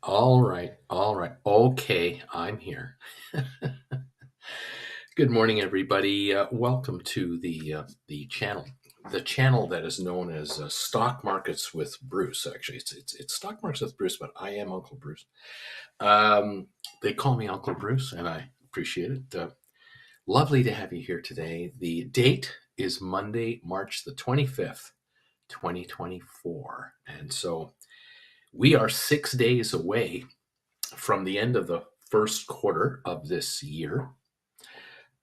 All right, all right. Okay, I'm here. Good morning, everybody. Welcome to the channel that is known as Stock Markets with Bruce. Actually, it's Stock Markets with Bruce, but I am Uncle Bruce. Um, they call me Uncle Bruce, and I appreciate it. Lovely to have you here today. The date is Monday, March the 25th, 2024, and so we are 6 days away from the end of the first quarter of this year.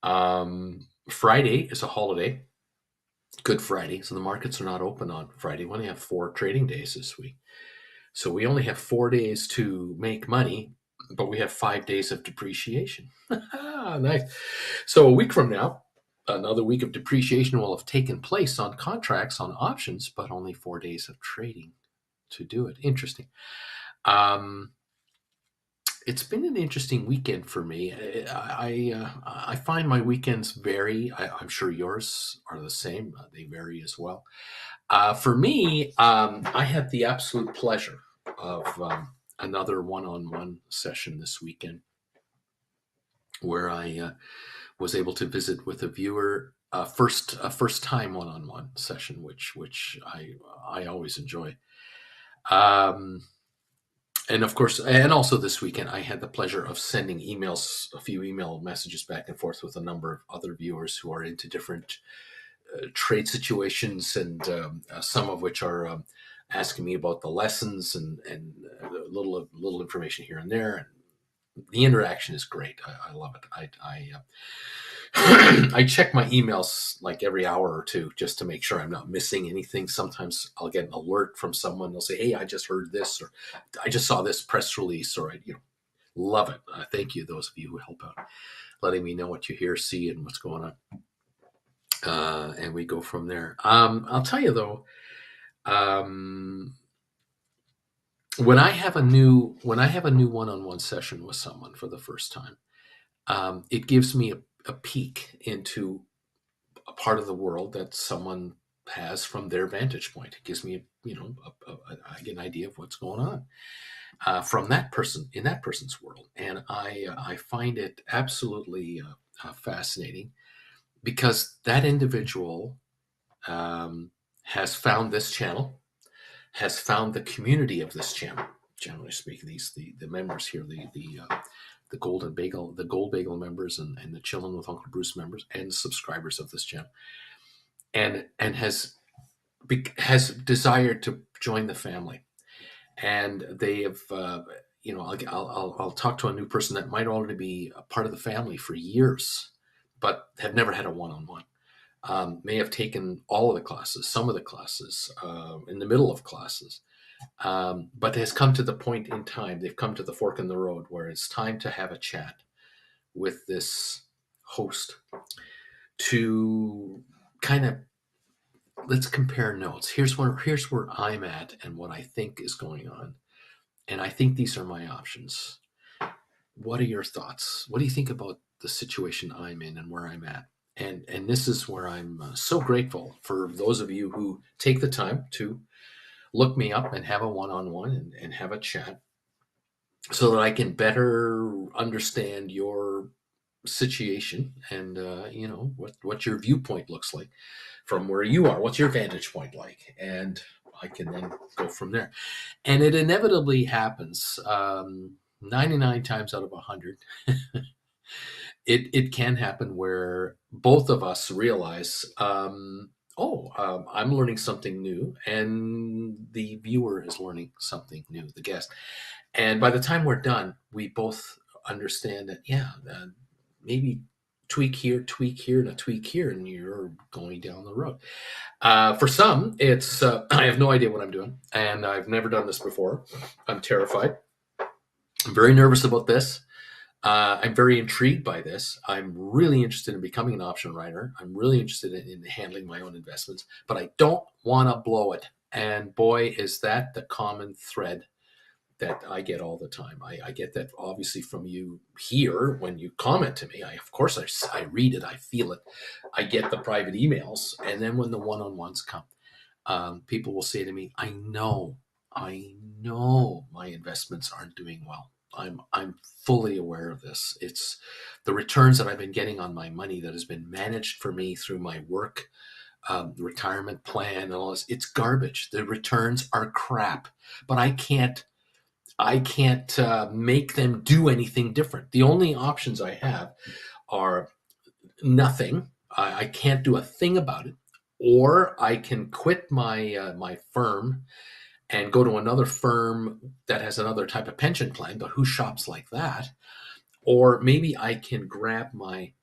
Friday is a holiday, Good Friday, so the markets are not open on Friday. We only have 4 trading days this week. So we only have 4 days to make money, but we have 5 days of depreciation. Nice. So a week from now, another week of depreciation will have taken place on contracts, on options, but only 4 days of trading to do it. Interesting. Um, it's been an interesting weekend for me. I find my weekends vary. I'm sure yours are the same. They vary as well. For me, I had the absolute pleasure of another one-on-one session this weekend, where I was able to visit with a viewer. First time one-on-one session, which I always enjoy. Um, and of course, and also this weekend, I had the pleasure of sending a few email messages back and forth with a number of other viewers who are into different trade situations, and some of which are asking me about the lessons and a little information here and there. And the interaction is great. I love it. I check my emails like every hour or two just to make sure I'm not missing anything. Sometimes I'll get an alert from someone. They'll say, "Hey, I just heard this," or "I just saw this press release," or love it. Thank you, those of you who help out, letting me know what you hear, see, and what's going on. And we go from there. I'll tell you though, um, when I have a new one-on-one session with someone for the first time, it gives me a peek into a part of the world that someone has from their vantage point. It gives me, I get an idea of what's going on from that person in that person's world, and I find it absolutely fascinating because that individual has found this channel, has found the community of this channel. Generally speaking, the members here, the gold bagel members, and the chillin' with Uncle Bruce members and subscribers of this channel, and has desired to join the family, and they have. I'll talk to a new person that might already be a part of the family for years, but have never had a one-on-one. May have taken all of the classes, some of the classes, in the middle of classes, but has come to the point in time, they've come to the fork in the road where it's time to have a chat with this host to kind of, let's compare notes. Here's where I'm at and what I think is going on. And I think these are my options. What are your thoughts? What do you think about the situation I'm in and where I'm at? And this is where I'm so grateful for those of you who take the time to look me up and have a one-on-one and have a chat so that I can better understand your situation and what your viewpoint looks like from where you are. What's your vantage point like? And I can then go from there. And it inevitably happens 99 times out of 100. It can happen where both of us realize, I'm learning something new, and the viewer is learning something new, the guest. And by the time we're done, we both understand that, yeah, maybe tweak here, and a tweak here, and you're going down the road. For some, it's I have no idea what I'm doing, and I've never done this before. I'm terrified. I'm very nervous about this. I'm very intrigued by this. I'm really interested in becoming an option writer. I'm really interested in handling my own investments, but I don't want to blow it. And boy, is that the common thread that I get all the time. I get that obviously from you here when you comment to me. Of course, I read it, I feel it. I get the private emails. And then when the one-on-ones come, people will say to me, I know my investments aren't doing well. I'm fully aware of this. It's the returns that I've been getting on my money that has been managed for me through my work, retirement plan, and all this. It's garbage. The returns are crap, but I can't make them do anything different. The only options I have are nothing. I can't do a thing about it, or I can quit my firm and go to another firm that has another type of pension plan. But who shops like that? Or maybe I can grab my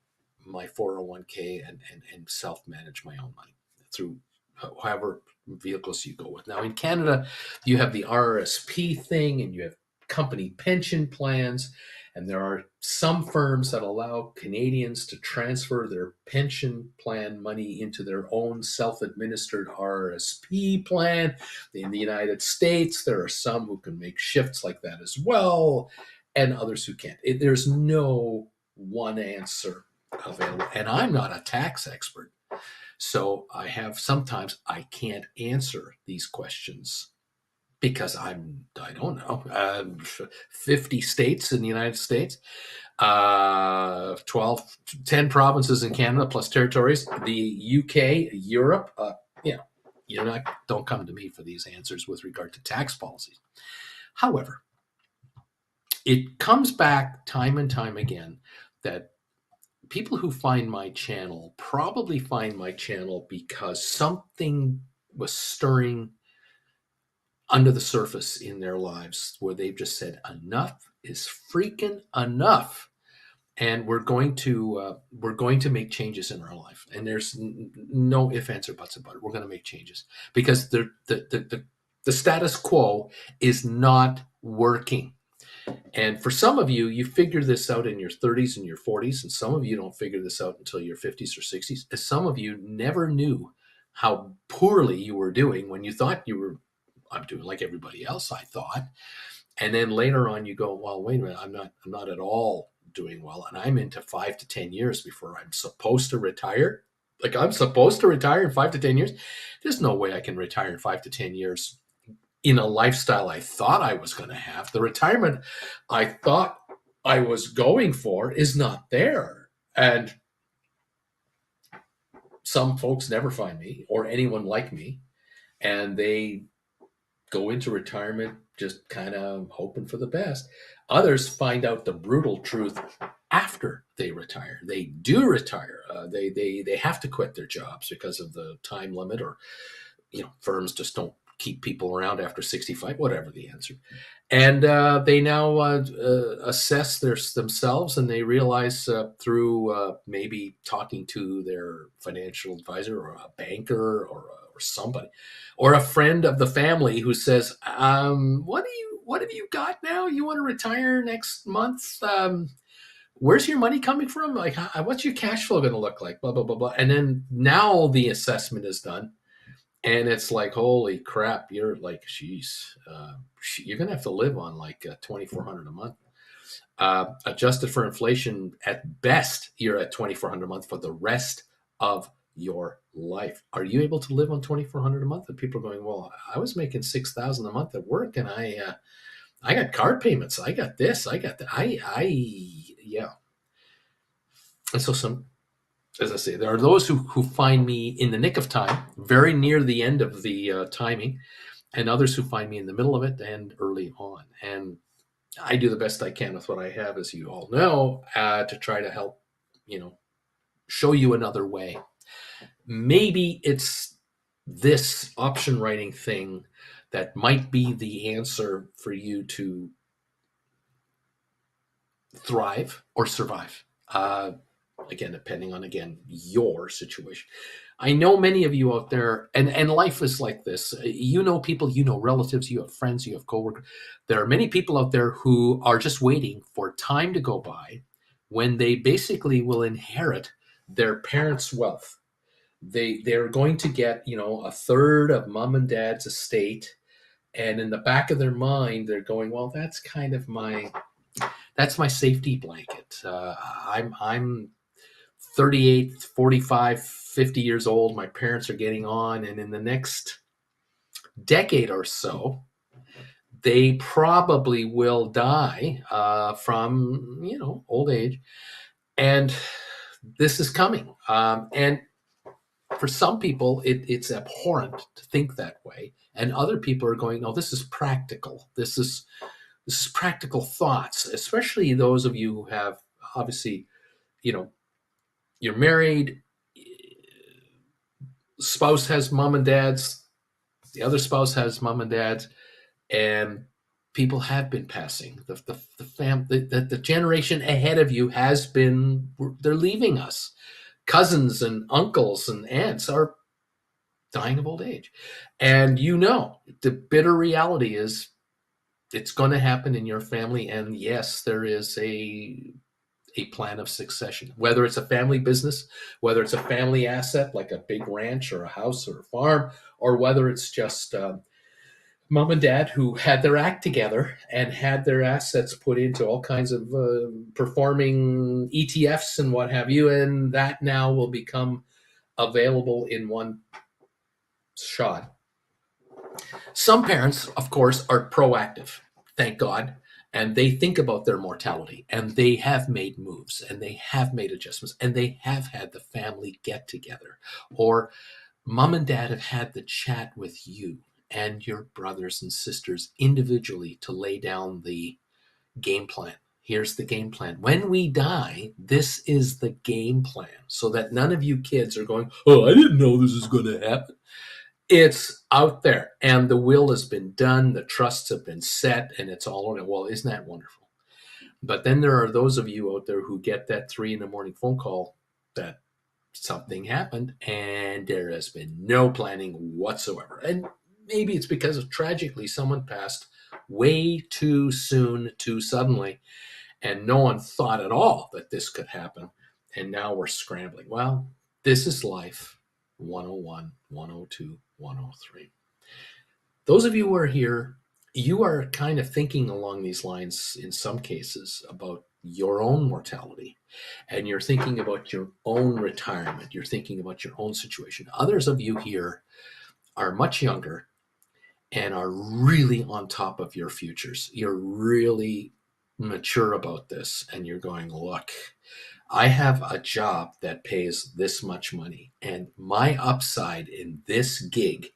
401k and self manage my own money through however vehicles you go with. Now in Canada, you have the RRSP thing, and you have company pension plans, and there are some firms that allow Canadians to transfer their pension plan money into their own self-administered RRSP plan. In the United States, there are some who can make shifts like that as well, and others who can't. There's no one answer available, and I'm not a tax expert, so sometimes I can't answer these questions because I don't know, 50 states in the United States, 12, 10 provinces in Canada plus territories, the UK, Europe. You're not don't come to me for these answers with regard to tax policies. However, it comes back time and time again that people who find my channel probably find my channel because something was stirring under the surface in their lives where they've just said enough is freaking enough, and we're going to make changes in our life, and there's no ifs, ands, or buts about it. We're going to make changes because the status quo is not working. And for some of you, you figure this out in your 30s and your 40s, and some of you don't figure this out until your 50s or 60s. And some of you never knew how poorly you were doing when you thought you were, I'm doing like everybody else, I thought. And then later on you go, well, wait a minute, I'm not at all doing well. And I'm into 5 to 10 years before I'm supposed to retire. Like I'm supposed to retire in 5 to 10 years. There's no way I can retire in 5 to 10 years in a lifestyle I thought I was going to have. The retirement I thought I was going for is not there. And some folks never find me or anyone like me, and they go into retirement just kind of hoping for the best. Others find out the brutal truth after they retire. They do retire. They have to quit their jobs because of the time limit, or firms just don't keep people around after 65, whatever the answer. And they now assess themselves, and they realize through maybe talking to their financial advisor or a banker or somebody or a friend of the family who says, what have you got now? You want to retire next month? Where's your money coming from? Like, what's your cash flow going to look like? Blah, blah, blah, blah. And then now the assessment is done. And it's like, holy crap, you're like, geez, you're going to have to live on like $2,400 a month. Adjusted for inflation, at best, you're at $2,400 a month for the rest of your life. Are you able to live on $2,400 a month? And people are going, well, I was making $6,000 a month at work, and I got card payments. I got this. I got that. Yeah. And so as I say, there are those who find me in the nick of time, very near the end of the timing, and others who find me in the middle of it and early on. And I do the best I can with what I have, as you all know, to try to help, show you another way. Maybe it's this option writing thing that might be the answer for you to thrive or survive. Again, depending on, your situation. I know many of you out there, and life is like this. You know people, you know relatives, you have friends, you have coworkers. There are many people out there who are just waiting for time to go by when they basically will inherit their parents' wealth. They're going to get, a third of mom and dad's estate, and in the back of their mind, they're going, well, that's kind of that's my safety blanket. I'm 38, 45, 50 years old. My parents are getting on, and in the next decade or so, they probably will die from old age, and this is coming. And for some people, it's abhorrent to think that way, and other people are going, "No, this is practical. This is practical thoughts." Especially those of you who have, obviously, you know, you're married, spouse has mom and dads, the other spouse has mom and dads, and people have been passing. The generation ahead of you has been, they're leaving us. Cousins and uncles and aunts are dying of old age. And the bitter reality is it's going to happen in your family. And yes, there is a plan of succession, whether it's a family business, whether it's a family asset like a big ranch or a house or a farm, or whether it's just mom and dad who had their act together and had their assets put into all kinds of performing ETFs and what have you, and that now will become available in one shot. Some parents, of course, are proactive, thank God, and they think about their mortality, and they have made moves, and they have made adjustments, and they have had the family get together, or mom and dad have had the chat with you and your brothers and sisters individually to lay down the game plan. Here's the game plan. When we die, this is the game plan, so that none of you kids are going, "Oh, I didn't know this was going to happen." It's out there, and the will has been done, the trusts have been set, and it's all on it. Well, isn't that wonderful? But then there are those of you out there who get that 3 a.m. phone call that something happened, and there has been no planning whatsoever. And maybe it's because of, tragically, someone passed way too soon, too suddenly, and no one thought at all that this could happen. And now we're scrambling. Well, this is life. 101, 102, 103. Those of you who are here, you are kind of thinking along these lines in some cases about your own mortality, and you're thinking about your own retirement. You're thinking about your own situation. Others of you here are much younger and are really on top of your futures. You're really mature about this, and you're going, "Look, I have a job that pays this much money, and my upside in this gig,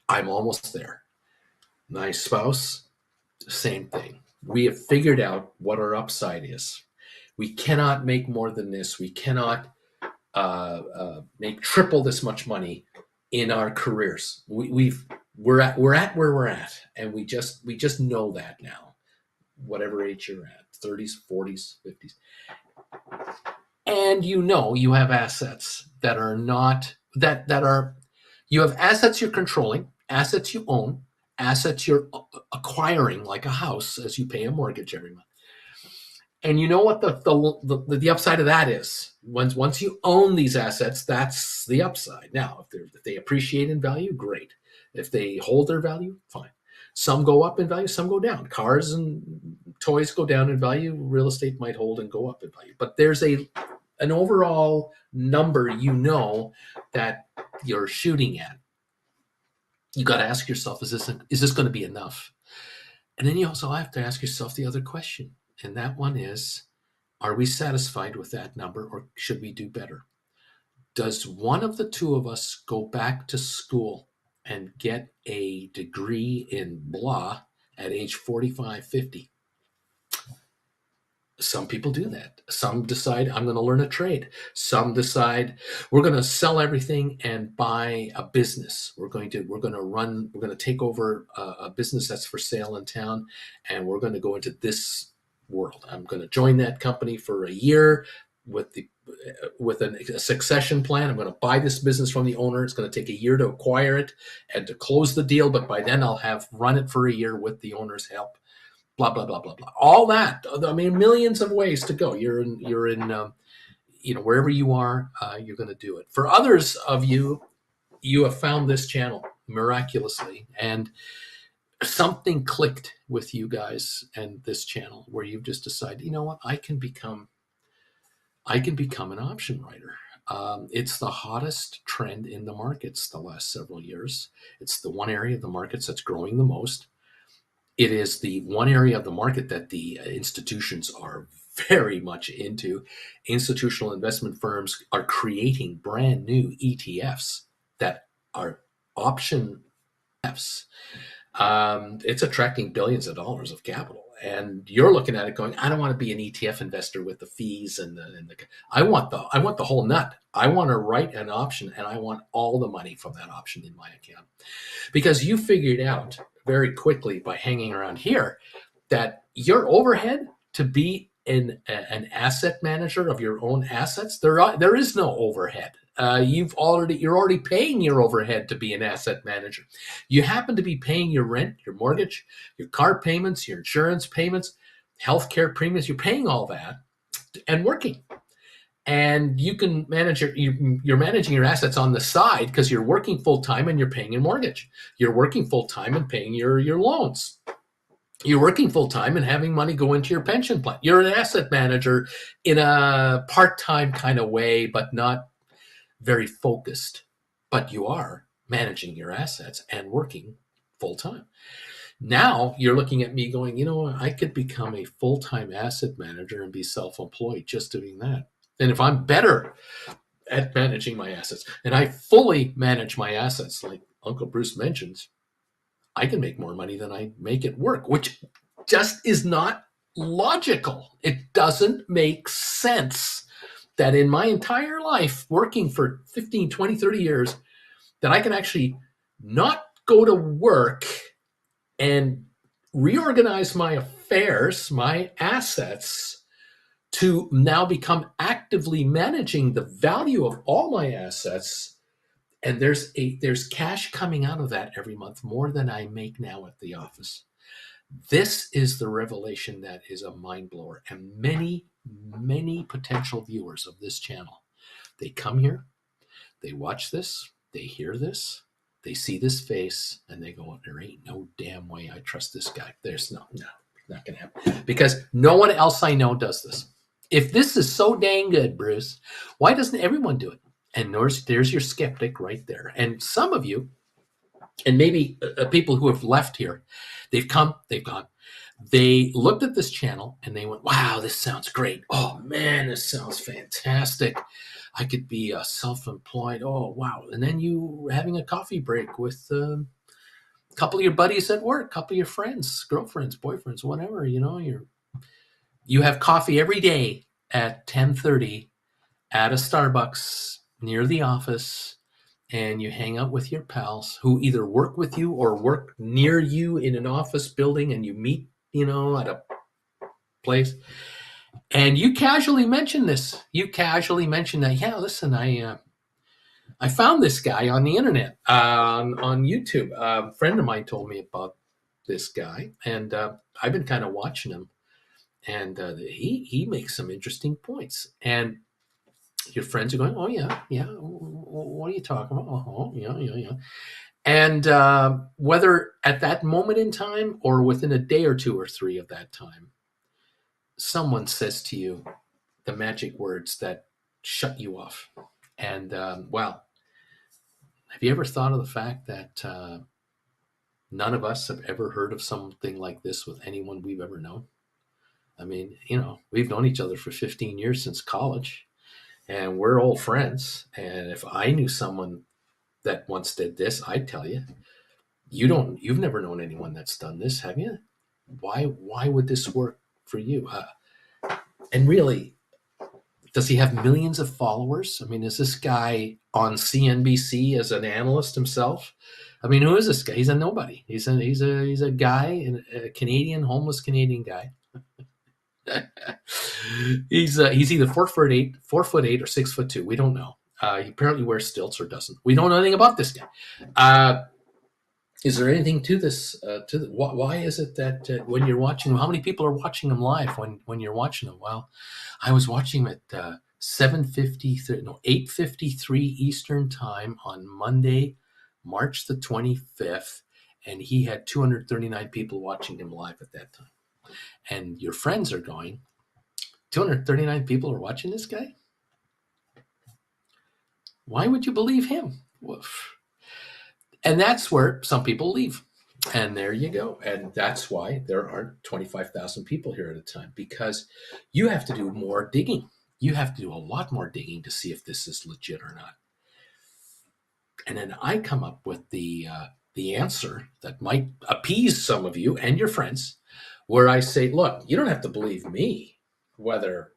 I'm almost there." My spouse, same thing. We have figured out what our upside is. We cannot make more than this. We cannot make triple this much money in our careers. We're at where we're at, and we just know that now. Whatever age you're at, 30s, 40s, 50s, and you have assets that are not that are you have assets you're controlling, assets you own, assets you're acquiring, like a house, as you pay a mortgage every month. And you know what the upside of that is? Once you own these assets, that's the upside. Now, if they appreciate in value, great. If they hold their value, fine. Some go up in value, some go down. Cars and toys go down in value. Real estate might hold and go up in value. But there's an overall number that you're shooting at. You got to ask yourself, is this going to be enough? And then you also have to ask yourself the other question, and that one is, are we satisfied with that number, or should we do better? Does one of the two of us go back to school and get a degree in blah at age 45, 50? Some people do that. Some decide, I'm going to learn a trade. Some decide, we're going to sell everything and buy a business. We're going to take over a business that's for sale in town, and we're going to go into this world. I'm going to join that company for a year with a succession plan. I'm going to buy this business from the owner. It's going to take a year to acquire it and to close the deal, but by then I'll have run it for a year with the owner's help. Blah blah blah blah blah. All that. I mean, millions of ways to go. You're in wherever you are, you're going to do it. For others of you, you have found this channel miraculously, and something clicked with you guys and this channel where you've just decided, you know what, I can become an option writer. It's the hottest trend in the markets the last several years. It's the one area of the markets that's growing the most. It is the one area of the market that the institutions are very much into. Institutional investment firms are creating brand new ETFs that are option ETFs. It's attracting billions of dollars of capital, and you're looking at it going, I don't want to be an ETF investor with the fees and the. I want the whole nut. I want to write an option, and I want all the money from that option in my account, because you figured out very quickly by hanging around here that your overhead to be an asset manager of your own assets, there is no overhead. You're already paying your overhead to be an asset manager. You happen to be paying your rent, your mortgage, your car payments, your insurance payments, healthcare premiums. You're paying all that and working, and you can manage you're managing your assets on the side because you're working full time and you're paying your mortgage. You're working full time and paying your loans. You're working full time and having money go into your pension plan. You're an asset manager in a part time kind of way, but not very focused. But you are managing your assets and working full time. Now you're looking at me going, I could become a full time asset manager and be self employed just doing that. And if I'm better at managing my assets and I fully manage my assets, like Uncle Bruce mentions, I can make more money than I make at work, which just is not logical. It doesn't make sense that in my entire life, working for 15, 20, 30 years, that I can actually not go to work and reorganize my affairs, my assets, to now become actively managing the value of all my assets. And there's cash coming out of that every month, more than I make now at the office. This is the revelation that is a mind blower. And many, many potential viewers of this channel, they come here, they watch this, they hear this, they see this face, and they go, there ain't no damn way I trust this guy. There's no, not going to happen. Because no one else I know does this. If this is so dang good, Bruce, why doesn't everyone do it? And there's your skeptic right there. And some of you, and maybe people who have left here, they've come, they've gone. They looked at this channel and they went, wow, this sounds great. Oh, man, this sounds fantastic. I could be self-employed. Oh, wow. And then you were having a coffee break with a couple of your buddies at work, a couple of your friends, girlfriends, boyfriends, whatever. You have coffee every day at 10:30 at a Starbucks near the office, and you hang out with your pals who either work with you or work near you in an office building, and you meet, at a place. And you casually mention this. You casually mention that, yeah, listen, I found this guy on the internet, on YouTube. A friend of mine told me about this guy, and I've been kind of watching him, and he makes some interesting points. And your friends are going, oh, yeah, what are you talking about? Oh, yeah. And whether at that moment in time or within a day or two or three of that time, someone says to you the magic words that shut you off. And well, have you ever thought of the fact that none of us have ever heard of something like this with anyone we've ever known? I mean, we've known each other for 15 years since college, and we're old friends. And if I knew someone that once did this, I'd tell you. You've never known anyone that's done this, have you? Why would this work for you? And really, does he have millions of followers? I mean, is this guy on CNBC as an analyst himself? I mean, who is this guy? He's a nobody. He's a guy, a Canadian, homeless Canadian guy. He's either 4'8", or 6'2". We don't know. He apparently wears stilts or doesn't. We don't know anything about this guy. Is there anything to this? Why is it that when you're watching him, how many people are watching him live when you're watching him? Well, I was watching him at 8:53 Eastern time on Monday, March the 25th, and he had 239 people watching him live at that time. And your friends are going, 239 people are watching this guy? Why would you believe him? Woof. And that's where some people leave. And there you go. And that's why there aren't 25,000 people here at a time, because you have to do more digging. You have to do a lot more digging to see if this is legit or not. And then I come up with the answer that might appease some of you and your friends, where I say, look, you don't have to believe me whether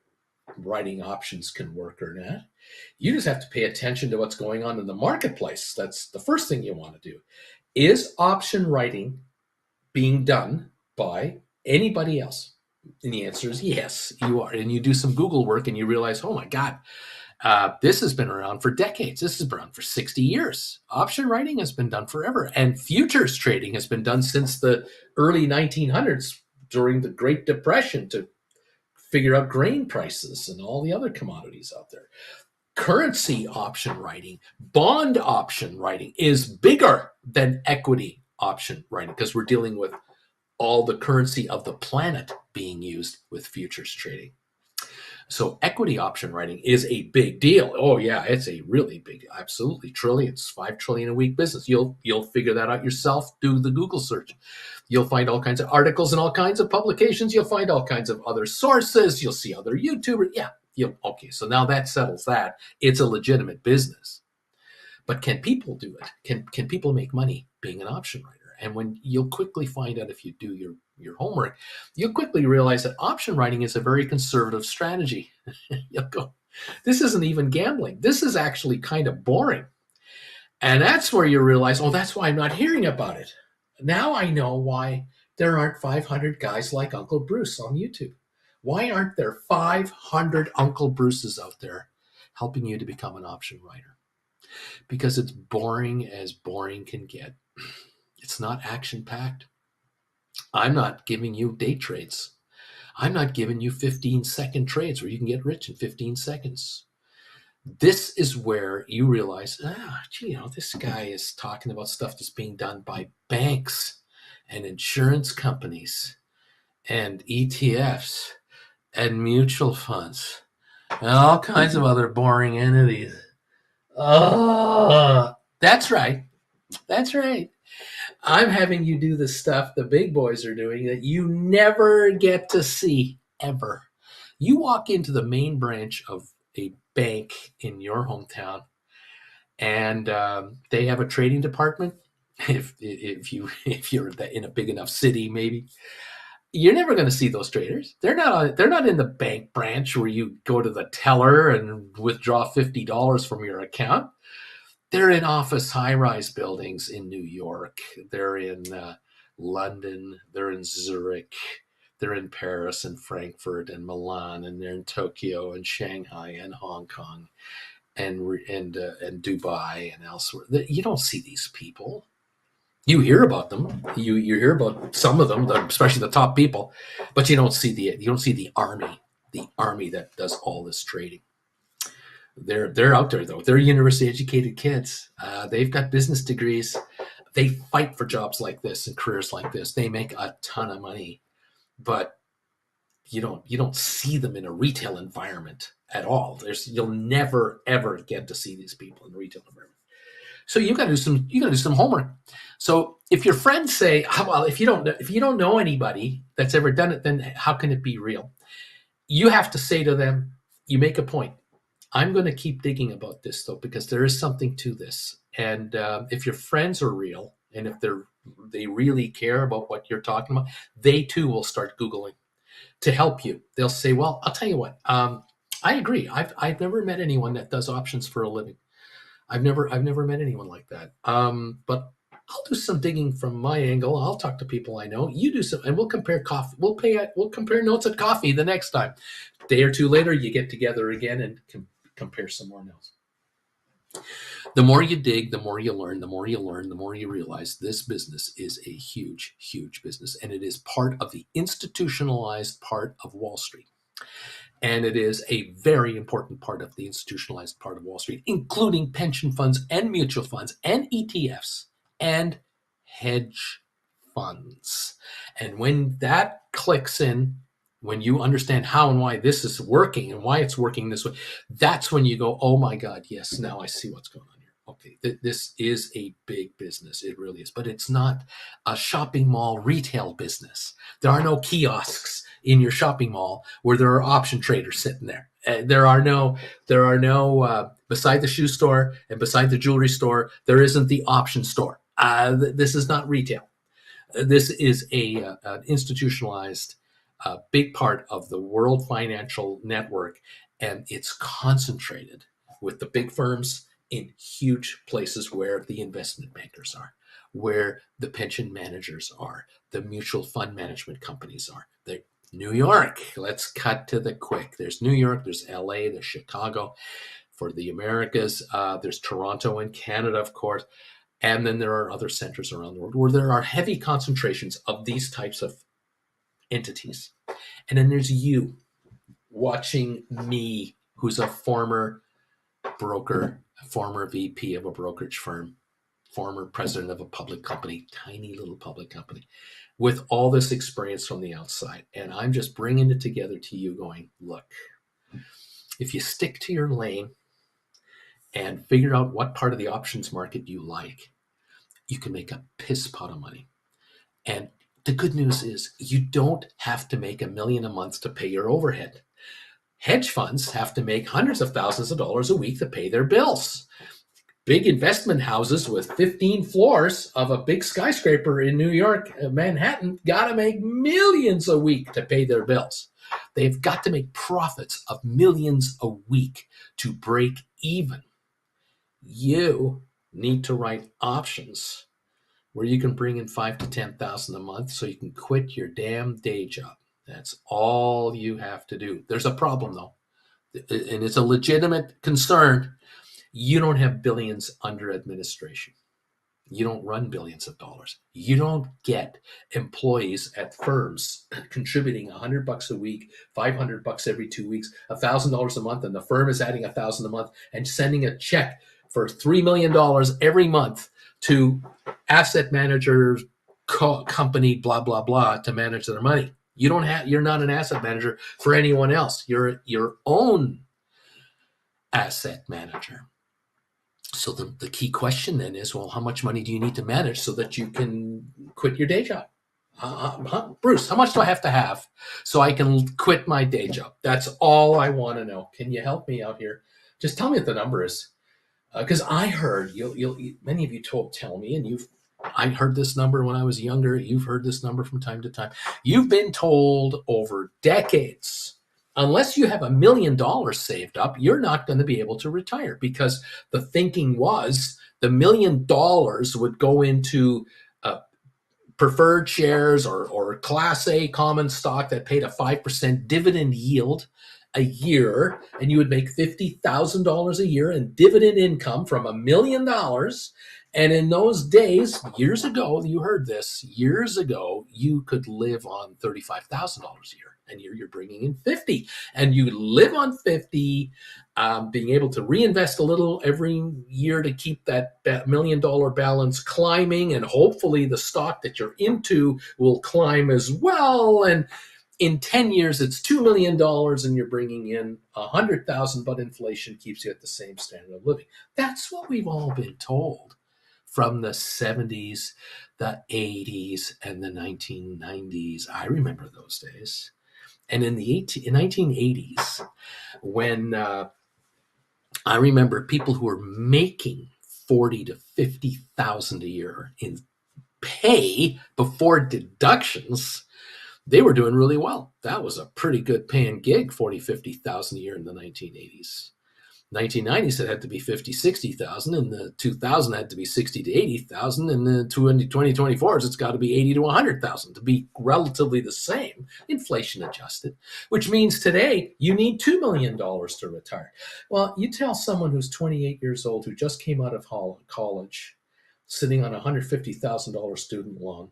writing options can work or not. You just have to pay attention to what's going on in the marketplace. That's the first thing you want to do. Is option writing being done by anybody else? And the answer is yes, you are. And you do some Google work and you realize, oh my God, this has been around for decades. This has been around for 60 years. Option writing has been done forever. And futures trading has been done since the early 1900s during the Great Depression to figure out grain prices and all the other commodities out there. Currency option writing, bond option writing is bigger than equity option writing because we're dealing with all the currency of the planet being used with futures trading. So equity option writing is a big deal. Oh yeah, it's a really big, absolutely trillions, 5 trillion a week business. You'll figure that out yourself. Do the Google search. You'll find all kinds of articles and all kinds of publications. You'll find all kinds of other sources. You'll see other YouTubers. Yeah, okay. So now that settles that. It's a legitimate business. But can people do it? Can people make money being an option writer? And when you'll quickly find out if you do your homework, you'll quickly realize that option writing is a very conservative strategy. You'll go, this isn't even gambling. This is actually kind of boring. And that's where you realize, oh, that's why I'm not hearing about it. Now I know why there aren't 500 guys like Uncle Bruce on YouTube. Why aren't there 500 Uncle Bruces out there helping you to become an option writer? Because it's boring as boring can get. It's not action packed. I'm not giving you day trades. I'm not giving you 15-second trades where you can get rich in 15 seconds. This is where you realize, this guy is talking about stuff that's being done by banks and insurance companies and ETFs and mutual funds and all kinds of other boring entities. Oh, that's right. That's right. I'm having you do the stuff the big boys are doing that you never get to see ever. You walk into the main branch of a bank in your hometown, and they have a trading department. If you're in a big enough city, maybe you're never going to see those traders. They're not in the bank branch where you go to the teller and withdraw $50 from your account. They're in office high-rise buildings in New York. They're in London. They're in Zurich. They're in Paris and Frankfurt and Milan, and they're in Tokyo and Shanghai and Hong Kong and Dubai and elsewhere. You don't see these people. You hear about them. You hear about some of them, especially the top people, but you don't see the army that does all this trading. They're out there though. They're university educated kids. They've got business degrees. They fight for jobs like this and careers like this. They make a ton of money, but you don't see them in a retail environment at all. You'll never ever get to see these people in a retail environment. So you got to do some homework. So if your friends say, oh, well, if you don't know anybody that's ever done it, then how can it be real? You have to say to them, you make a point. I'm going to keep digging about this though, because there is something to this. And if your friends are real, and if they really care about what you're talking about, they too will start Googling to help you. They'll say, well, I'll tell you what, I agree. I've never met anyone that does options for a living. I've never met anyone like that. But I'll do some digging from my angle. I'll talk to people I know. You do some, and we'll compare coffee. We'll compare notes at coffee the next time. A day or two later, you get together again and compare some more notes. The more you dig, the more you learn. The more you learn, the more you realize this business is a huge, huge business, and it is part of the institutionalized part of Wall Street. And it is a very important part of the institutionalized part of Wall Street, including pension funds and mutual funds and ETFs and hedge funds. And when that clicks in, when you understand how and why this is working and why it's working this way, that's when you go, oh my God, yes, now I see what's going on here. Okay, this is a big business. It really is. But it's not a shopping mall retail business. There are no kiosks in your shopping mall where there are option traders sitting there. There are no beside the shoe store and beside the jewelry store, there isn't the option store. This is not retail. This is an institutionalized big part of the world financial network, and it's concentrated with the big firms in huge places where the investment bankers are, where the pension managers are, the mutual fund management companies are. They're New York. Let's cut to the quick. There's New York, there's LA, there's Chicago for the Americas, there's Toronto in Canada, of course. And then there are other centers around the world where there are heavy concentrations of these types of entities. And then there's you watching me, who's a former broker, a former VP of a brokerage firm, former president of a public company, tiny little public company, with all this experience from the outside. And I'm just bringing it together to you going, look, if you stick to your lane and figure out what part of the options market you like, you can make a piss pot of money. And the good news is you don't have to make $1 million a month to pay your overhead. Hedge funds have to make hundreds of thousands of dollars a week to pay their bills. Big investment houses with 15 floors of a big skyscraper in New York, Manhattan, got to make millions a week to pay their bills. They've got to make profits of millions a week to break even. You need to write options where you can bring in 5 to 10,000 a month so you can quit your damn day job. That's all you have to do. There's a problem though, and it's a legitimate concern. You don't have billions under administration. You don't run billions of dollars. You don't get employees at firms contributing $100 a week, $500 every 2 weeks, $1,000 a month, and the firm is adding $1,000 a month and sending a check for $3 million every month to asset managers, company, blah, blah, blah, to manage their money. You're not an asset manager for anyone else. You're your own asset manager. So the key question then is, well, how much money do you need to manage so that you can quit your day job? Bruce, how much do I have to have so I can quit my day job? That's all I want to know. Can you help me out here? Just tell me what the number is. Because I heard many of you tell me, and I heard this number when I was younger. You've heard this number from time to time. You've been told over decades, unless you have $1 million saved up, you're not going to be able to retire, because the thinking was the $1 million would go into preferred shares or Class A common stock that paid a 5% dividend yield a year, and you would make $50,000 a year in dividend income from $1 million. And in those days, years ago, you heard this, years ago, you could live on $35,000 a year, and you're bringing in 50, and you live on 50, being able to reinvest a little every year to keep that $1 million balance climbing, and hopefully the stock that you're into will climb as well. And in 10 years, it's $2 million and you're bringing in 100,000, but inflation keeps you at the same standard of living. That's what we've all been told from the 70s, the 80s, and the 1990s. I remember those days. And in the 1980s, when I remember people who were making 40 to 50,000 a year in pay before deductions, they were doing really well. That was a pretty good paying gig, 40, 50,000 a year in the 1980s. 1990s, it had to be 50, 60,000. In the 2000, it had to be 60 to 80,000. In the 2024s, it's got to be 80 to 100,000 to be relatively the same, inflation adjusted, which means today you need $2 million to retire. Well, you tell someone who's 28 years old, who just came out of college, sitting on a $150,000 student loan,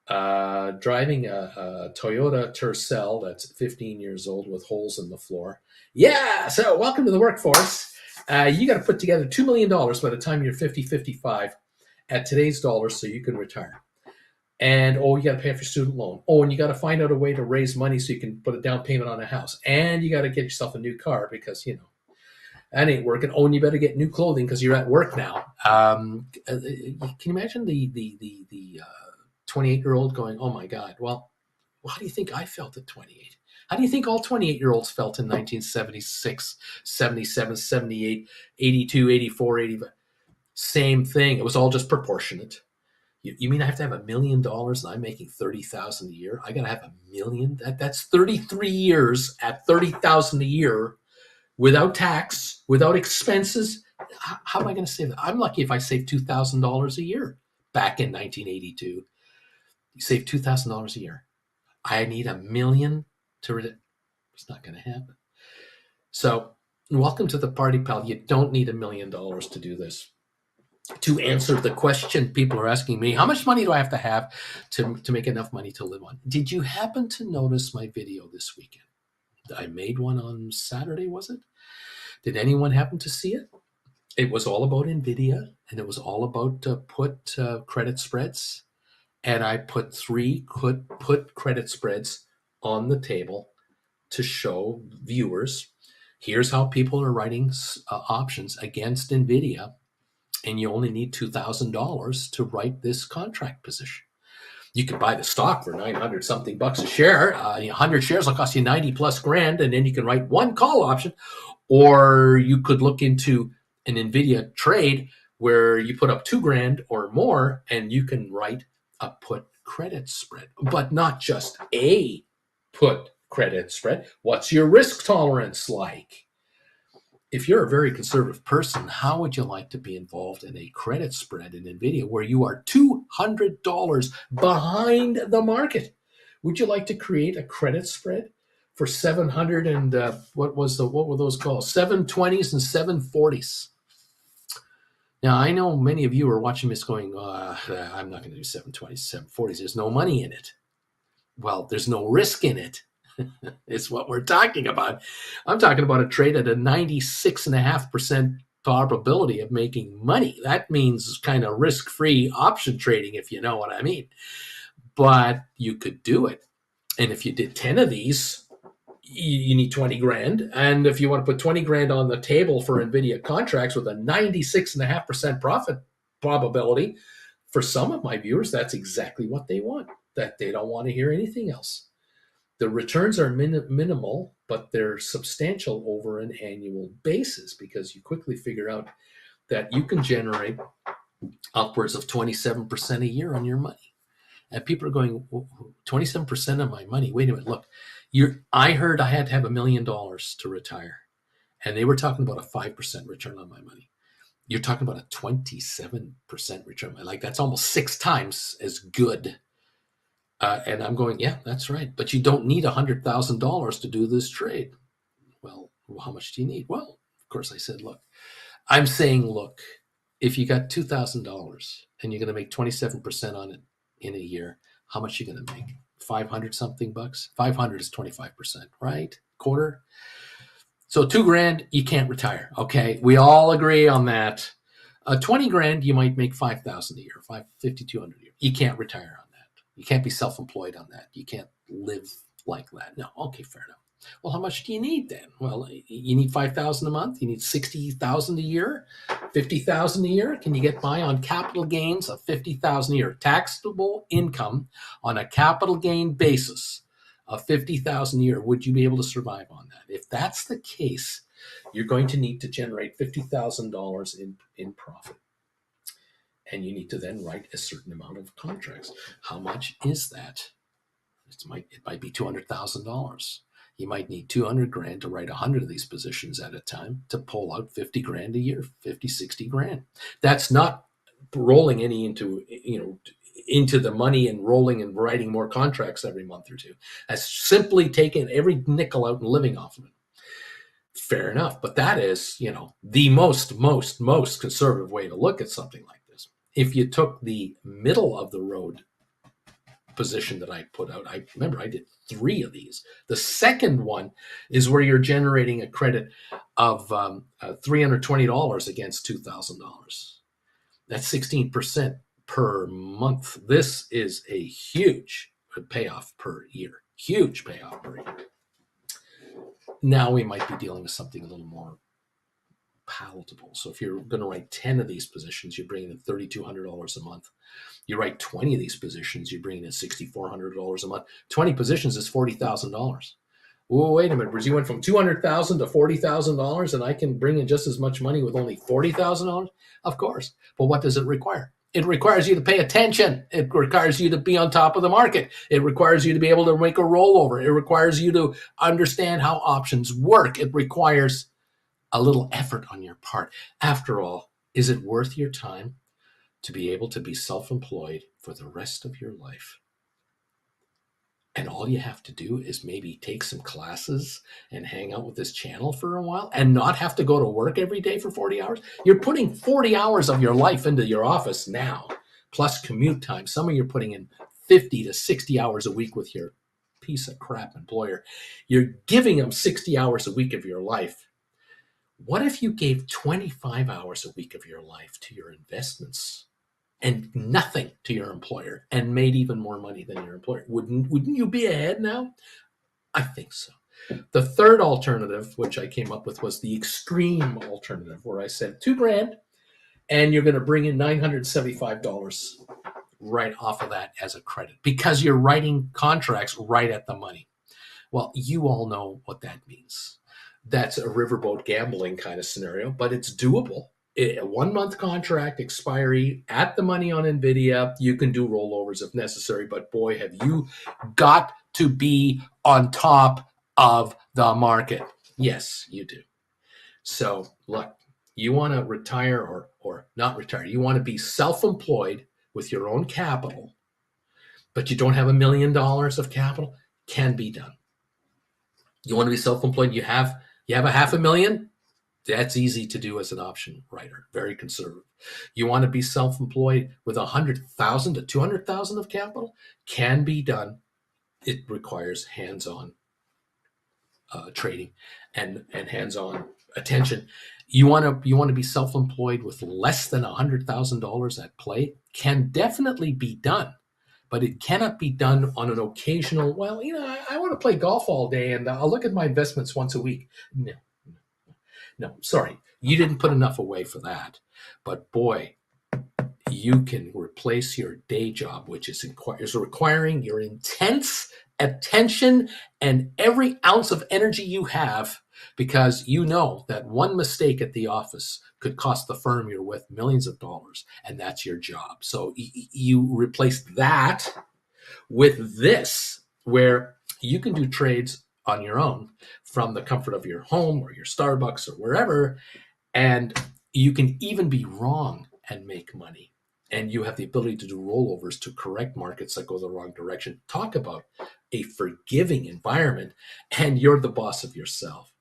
driving a Toyota Tercel that's 15 years old with holes in the floor. Yeah, so welcome to the workforce. You got to put together $2 million by the time you're 50, 55 at today's dollars so you can retire. And, you got to pay off your student loan. And you got to find out a way to raise money so you can put a down payment on a house. And you got to get yourself a new car because, that ain't working. Oh, and you better get new clothing because you're at work now. Can you imagine the 28-year-old going, "Oh my God, well, how do you think I felt at 28? How do you think all 28-year-olds felt in 1976, 77, 78, 82, 84, 85? Same thing. It was all just proportionate. You mean I have to have $1 million and I'm making 30,000 a year? I gotta have $1 million. That's 33 years at 30,000 a year without tax, without expenses. How am I going to save that? I'm lucky if I save $2,000 a year. Back in 1982, you save $2,000 a year. I need $1 million to. It's not going to happen. So, welcome to the party, pal. You don't need $1 million to do this. To answer the question people are asking me, how much money do I have to make enough money to live on? Did you happen to notice my video this weekend? I made one on Saturday, was it? Did anyone happen to see it? It was all about NVIDIA, and it was all about put credit spreads. And I put 3 put credit spreads on the table to show viewers, here's how people are writing options against NVIDIA, and you only need $2,000 to write this contract position. You could buy the stock for 900 something bucks a share. 100 shares will cost you 90 plus grand, and then you can write one call option. Or you could look into an NVIDIA trade where you put up 2 grand or more and you can write a put credit spread, but not just a put credit spread. What's your risk tolerance like? If you're a very conservative person, how would you like to be involved in a credit spread in NVIDIA where you are $200 behind the market? Would you like to create a credit spread for 700 and what were those called? 720s and 740s. Now, I know many of you are watching this going, I'm not going to do 720s, 740s. There's no money in it. Well, there's no risk in it. It's what we're talking about. I'm talking about a trade at a 96.5% probability of making money. That means kind of risk-free option trading, if you know what I mean. But you could do it. And if you did 10 of these, you need 20 grand. And if you want to put 20 grand on the table for NVIDIA contracts with a 96.5% profit probability, for some of my viewers, that's exactly what they want. That they don't want to hear anything else. The returns are minimal, but they're substantial over an annual basis because you quickly figure out that you can generate upwards of 27% a year on your money. And people are going, 27% of my money? Wait a minute, look, I heard I had to have $1 million to retire. And they were talking about a 5% return on my money. You're talking about a 27% return. Like, that's almost 6 times as good. And I'm going, yeah, that's right. But you don't need $100,000 to do this trade. Well, how much do you need? Well, of course, I said, look, if you got $2,000 and you're going to make 27% on it in a year, how much are you going to make? 500 something bucks? 500 is 25%, right? Quarter. So 2 grand, you can't retire. Okay. We all agree on that. 20 grand, you might make 5,000 a year, 5,200 a year. You can't retire on that. You can't be self-employed on that. You can't live like that. No. Okay, fair enough. Well, how much do you need then? Well, you need 5,000 a month. You need 60,000 a year, 50,000 a year. Can you get by on capital gains of 50,000 a year? Taxable income on a capital gain basis of 50,000 a year. Would you be able to survive on that? If that's the case, you're going to need to generate $50,000 in profit. And you need to then write a certain amount of contracts. How much is that? It might be $200,000. You might need 200 grand to write 100 of these positions at a time to pull out 50 grand a year, 50, 60 grand. That's not rolling any into the money and rolling and writing more contracts every month or two. That's simply taking every nickel out and living off of it. Fair enough. But that is, the most conservative way to look at something like this. If you took the middle of the road position that I put out, I remember I did 3 of these. The second one is where you're generating a credit of $320 against $2,000. That's 16% per month. This is a huge payoff per year. Huge payoff per year. Now we might be dealing with something a little more palatable. So if you're going to write 10 of these positions, you're bringing in $3,200 a month. You write 20 of these positions, you're bringing in $6,400 a month. 20 positions is $40,000. Oh, wait a minute, Bruce, you went from $200,000 to $40,000 and I can bring in just as much money with only $40,000? Of course. But what does it require? It requires you to pay attention. It requires you to be on top of the market. It requires you to be able to make a rollover. It requires you to understand how options work. It requires a little effort on your part. After all, is it worth your time to be able to be self-employed for the rest of your life? And all you have to do is maybe take some classes and hang out with this channel for a while and not have to go to work every day for 40 hours. You're putting 40 hours of your life into your office now, plus commute time. Some of you are putting in 50 to 60 hours a week with your piece of crap employer. You're giving them 60 hours a week of your life. What if you gave 25 hours a week of your life to your investments and nothing to your employer and made even more money than your employer? Wouldn't you be ahead now? I think so. The third alternative, which I came up with, was the extreme alternative, where I said $2,000 and you're going to bring in $975 right off of that as a credit because you're writing contracts right at the money. Well, you all know what that means. That's a riverboat gambling kind of scenario, but it's doable. A 1 month contract expiry at the money on NVIDIA. You can do rollovers if necessary, but boy, have you got to be on top of the market. Yes, you do. So look, you want to retire or not retire. You want to be self-employed with your own capital, but you don't have $1 million of capital. Can be done. You want to be self-employed. You have a $500,000. That's easy to do as an option writer, very conservative. You want to be self-employed with 100,000 to 200,000 of capital? Can be done. It requires hands-on trading and hands-on attention. You want to be self-employed with less than $100,000 at play? Can definitely be done, but it cannot be done on an occasional, well, I want to play golf all day and I'll look at my investments once a week. No, sorry, you didn't put enough away for that. But boy, you can replace your day job, which is requiring your intense attention and every ounce of energy you have, because you know that one mistake at the office could cost the firm you're with millions of dollars, and that's your job. So you replace that with this, where you can do trades on your own from the comfort of your home or your Starbucks or wherever, and you can even be wrong and make money. And you have the ability to do rollovers to correct markets that go the wrong direction. Talk about a forgiving environment, and you're the boss of yourself.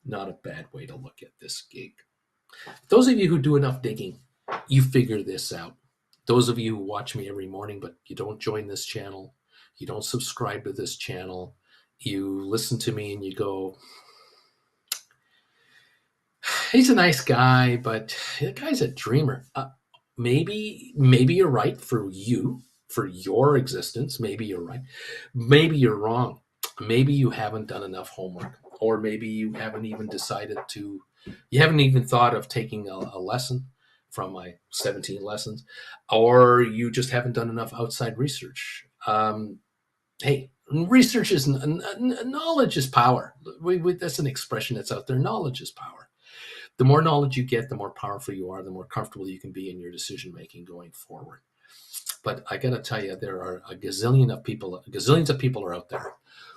Not a bad way to look at this gig. Those of you who do enough digging, you figure this out. Those of you who watch me every morning, but you don't join this channel, you don't subscribe to this channel, you listen to me and you go, he's a nice guy, but the guy's a dreamer. Maybe you're right for you, for your existence. Maybe you're right. Maybe you're wrong. Maybe you haven't done enough homework, or maybe you haven't even you haven't even thought of taking a lesson from my 17 lessons, or you just haven't done enough outside research. Hey, research is knowledge is power. That's an expression that's out there. Knowledge is power. The more knowledge you get, the more powerful you are, the more comfortable you can be in your decision making going forward. But I got to tell you, there are gazillions of people are out there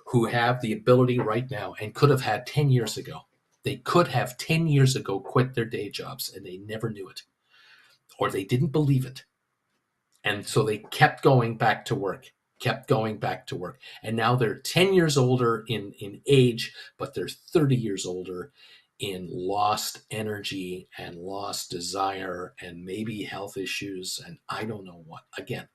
who have the ability right now and could have had 10 years ago. They could have 10 years ago quit their day jobs and they never knew it, or they didn't believe it. And so they kept going back to work. And now they're 10 years older in age, but they're 30 years older in lost energy and lost desire and maybe health issues and I don't know what. Again,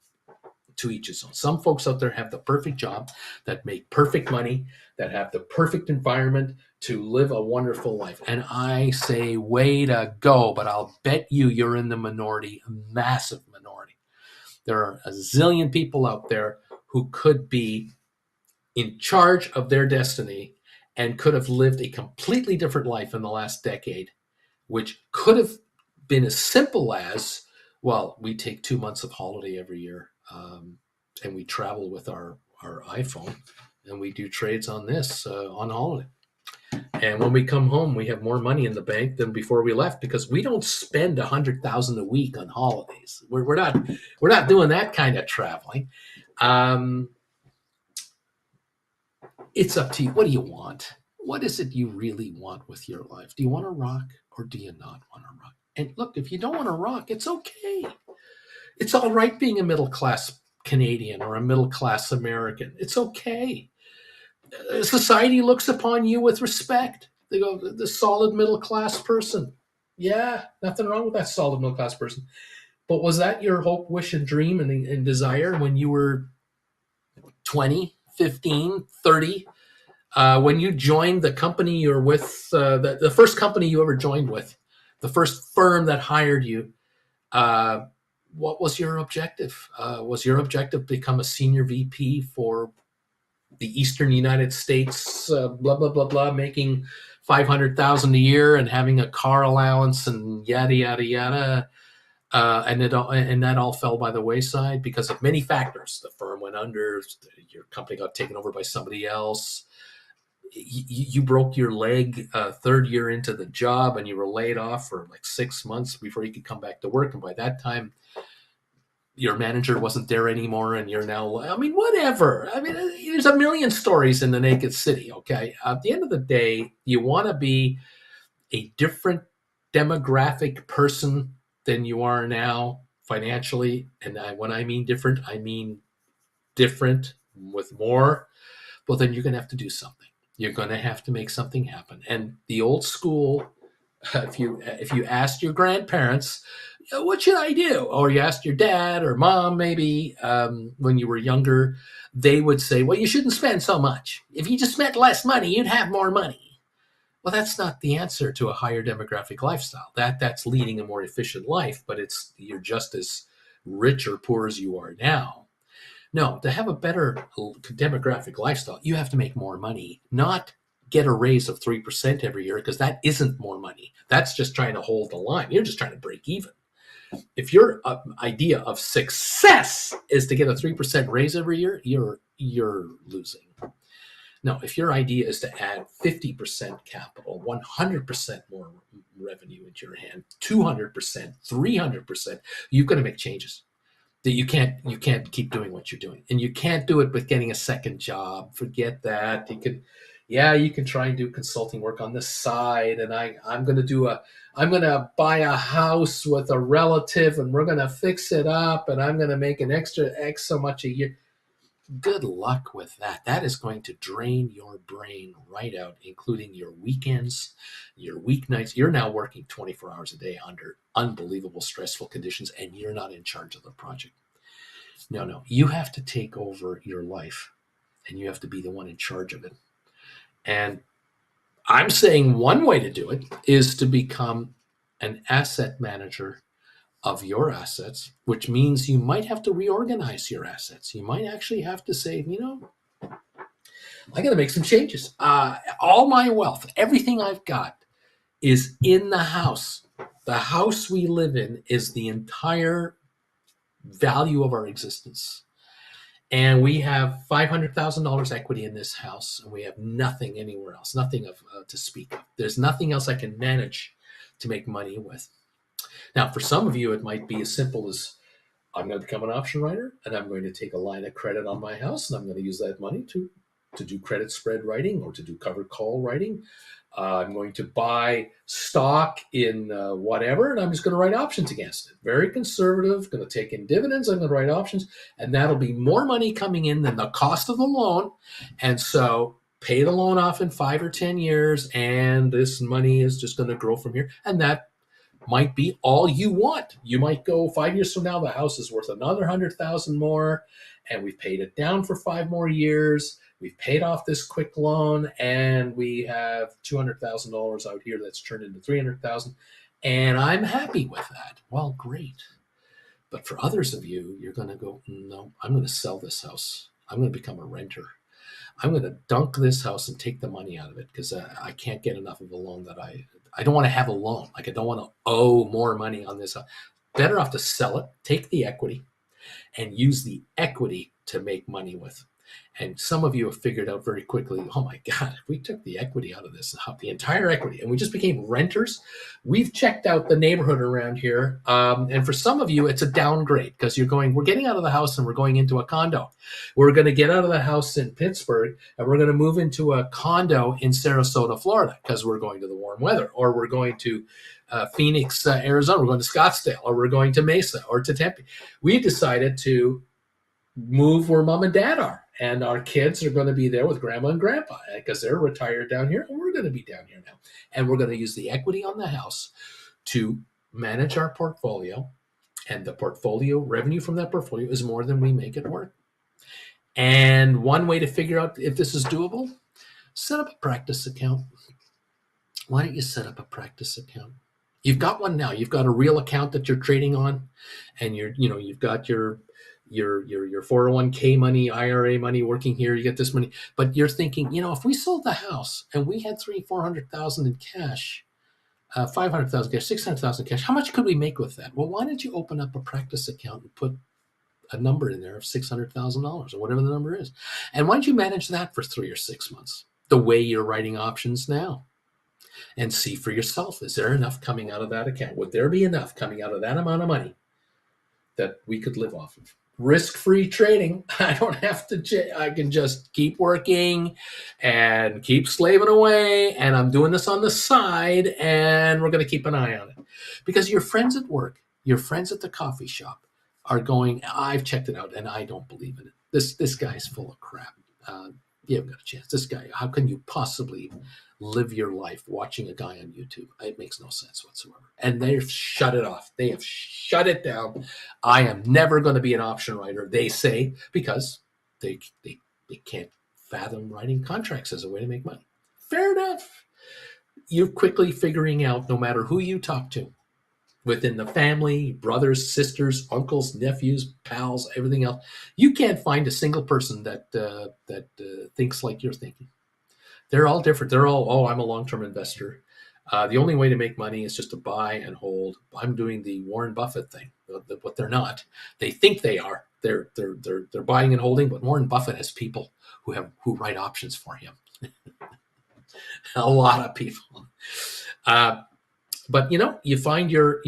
to each his own. Some folks out there have the perfect job, that make perfect money, that have the perfect environment to live a wonderful life. And I say, way to go, but I'll bet you're in the minority, a massive minority. There are a zillion people out there who could be in charge of their destiny and could have lived a completely different life in the last decade which could have been as simple as, well, we take 2 months of holiday every year, and we travel with our iPhone, and we do trades on this on holiday. And when we come home, we have more money in the bank than before we left because we don't spend 100,000 a week on holidays. We're not doing that kind of traveling. Um, it's up to you. What do you want? What is it you really want with your life? Do you want to rock or do you not want to rock? And look, if you don't want to rock, it's okay. It's all right being a middle class Canadian or a middle class American. It's okay. Society looks upon you with respect. They go, the solid middle class person. Yeah, nothing wrong with that solid middle class person. But was that your hope, wish, and dream and desire when you were 20, 15, 30? When you joined the company you're with, the first company you ever joined with, the first firm that hired you, uh, what was your objective? Was your objective to become a senior VP for the Eastern United States, blah blah blah blah, making 500,000 a year and having a car allowance and yada yada yada, and that all fell by the wayside because of many factors. The firm went under, your company got taken over by somebody else. You broke your leg third year into the job, and you were laid off for like 6 months before you could come back to work. And by that time, your manager wasn't there anymore, and you're now, I mean, whatever. I mean, there's a million stories in the naked city. Okay, at the end of the day, you want to be a different demographic person than you are now financially. And when I mean different, I mean different with more. Well, then you're going to have to do something. You're going to have to make something happen. And the old school, if you asked your grandparents, what should I do? Or you asked your dad or mom, maybe when you were younger, they would say, well, you shouldn't spend so much. If you just spent less money, you'd have more money. Well, that's not the answer to a higher demographic lifestyle. That's leading a more efficient life, but you're just as rich or poor as you are now. No, to have a better demographic lifestyle, you have to make more money, not get a raise of 3% every year, because that isn't more money. That's just trying to hold the line. You're just trying to break even. If your idea of success is to get a 3% raise every year, you're losing. No, if your idea is to add 50% capital, 100% more revenue into your hand, 200%, 300%, you've got to make changes. That you can't keep doing what you're doing, and you can't do it with getting a second job. Forget that. You can try and do consulting work on the side, and I'm gonna buy a house with a relative, and we're gonna fix it up, and I'm gonna make an extra X so much a year. Good luck with that. That is going to drain your brain right out, including your weekends, your weeknights. You're now working 24 hours a day under unbelievable stressful conditions, and you're not in charge of the project. No, no. You have to take over your life, and you have to be the one in charge of it. And I'm saying one way to do it is to become an asset manager of your assets, which means you might have to reorganize your assets. You might actually have to say, I got to make some changes. All my wealth, everything I've got is in the house. The house we live in is the entire value of our existence. And we have $500,000 equity in this house, and we have nothing anywhere else, nothing to speak of. There's nothing else I can manage to make money with. Now, for some of you, it might be as simple as, I'm going to become an option writer, and I'm going to take a line of credit on my house, and I'm going to use that money to do credit spread writing or to do covered call writing. I'm going to buy stock in whatever, and I'm just going to write options against it. Very conservative, going to take in dividends, I'm going to write options, and that'll be more money coming in than the cost of the loan. And so pay the loan off in 5 or 10 years, and this money is just going to grow from here. And that might be all you want. You might go 5 years from now, the house is worth another 100,000 more, and we've paid it down for 5 more years. We've paid off this quick loan, and we have $200,000 out here that's turned into 300,000, and I'm happy with that. Well, great. But for others of you, you're going to go, no, I'm going to sell this house. I'm going to become a renter. I'm going to dunk this house and take the money out of it because I can't get enough of a loan that I don't want to have a loan. Like I don't want to owe more money on this. Better off to sell it, take the equity, and use the equity to make money with. And some of you have figured out very quickly, oh my God, if we took the equity out of this, the entire equity, and we just became renters, we've checked out the neighborhood around here. And for some of you, it's a downgrade because we're getting out of the house and we're going into a condo. We're going to get out of the house in Pittsburgh and we're going to move into a condo in Sarasota, Florida, because we're going to the warm weather, or we're going to Phoenix, Arizona, we're going to Scottsdale, or we're going to Mesa or to Tempe. We decided to move where mom and dad are, and our kids are going to be there with grandma and grandpa because they're retired down here, and we're going to be down here now, and we're going to use the equity on the house to manage our portfolio, and the portfolio revenue from that portfolio is more than we make it work. And one way to figure out if this is doable, set up a practice account. Why don't you set up a practice account? You've got one now. You've got a real account that you're trading on, and you've got your 401k money, IRA money working here. You get this money, but you're thinking, if we sold the house and we had 400,000 in cash, 500,000 cash, 600,000 cash, how much could we make with that? Well, why don't you open up a practice account and put a number in there of $600,000 or whatever the number is, and why don't you manage that for 3 or 6 months, the way you're writing options now? And see for yourself, is there enough coming out of that account? Would there be enough coming out of that amount of money that we could live off of? Risk-free trading. I don't have to, I can just keep working and keep slaving away. And I'm doing this on the side, and we're going to keep an eye on it. Because your friends at work, your friends at the coffee shop are going, I've checked it out and I don't believe in it. This guy's full of crap. You haven't got a chance. This guy, how can you possibly live your life watching a guy on YouTube? It makes no sense whatsoever. And they've shut it off. They have shut it down. I am never going to be an option writer, they say, because they can't fathom writing contracts as a way to make money. Fair enough. You're quickly figuring out, no matter who you talk to, within the family, brothers, sisters, uncles, nephews, pals, everything else, you can't find a single person that thinks like you're thinking. They're all different. They're all, I'm a long-term investor. The only way to make money is just to buy and hold. I'm doing the Warren Buffett thing, but they're not. They think they are. They're buying and holding, but Warren Buffett has people who write options for him. A lot of people. But you find your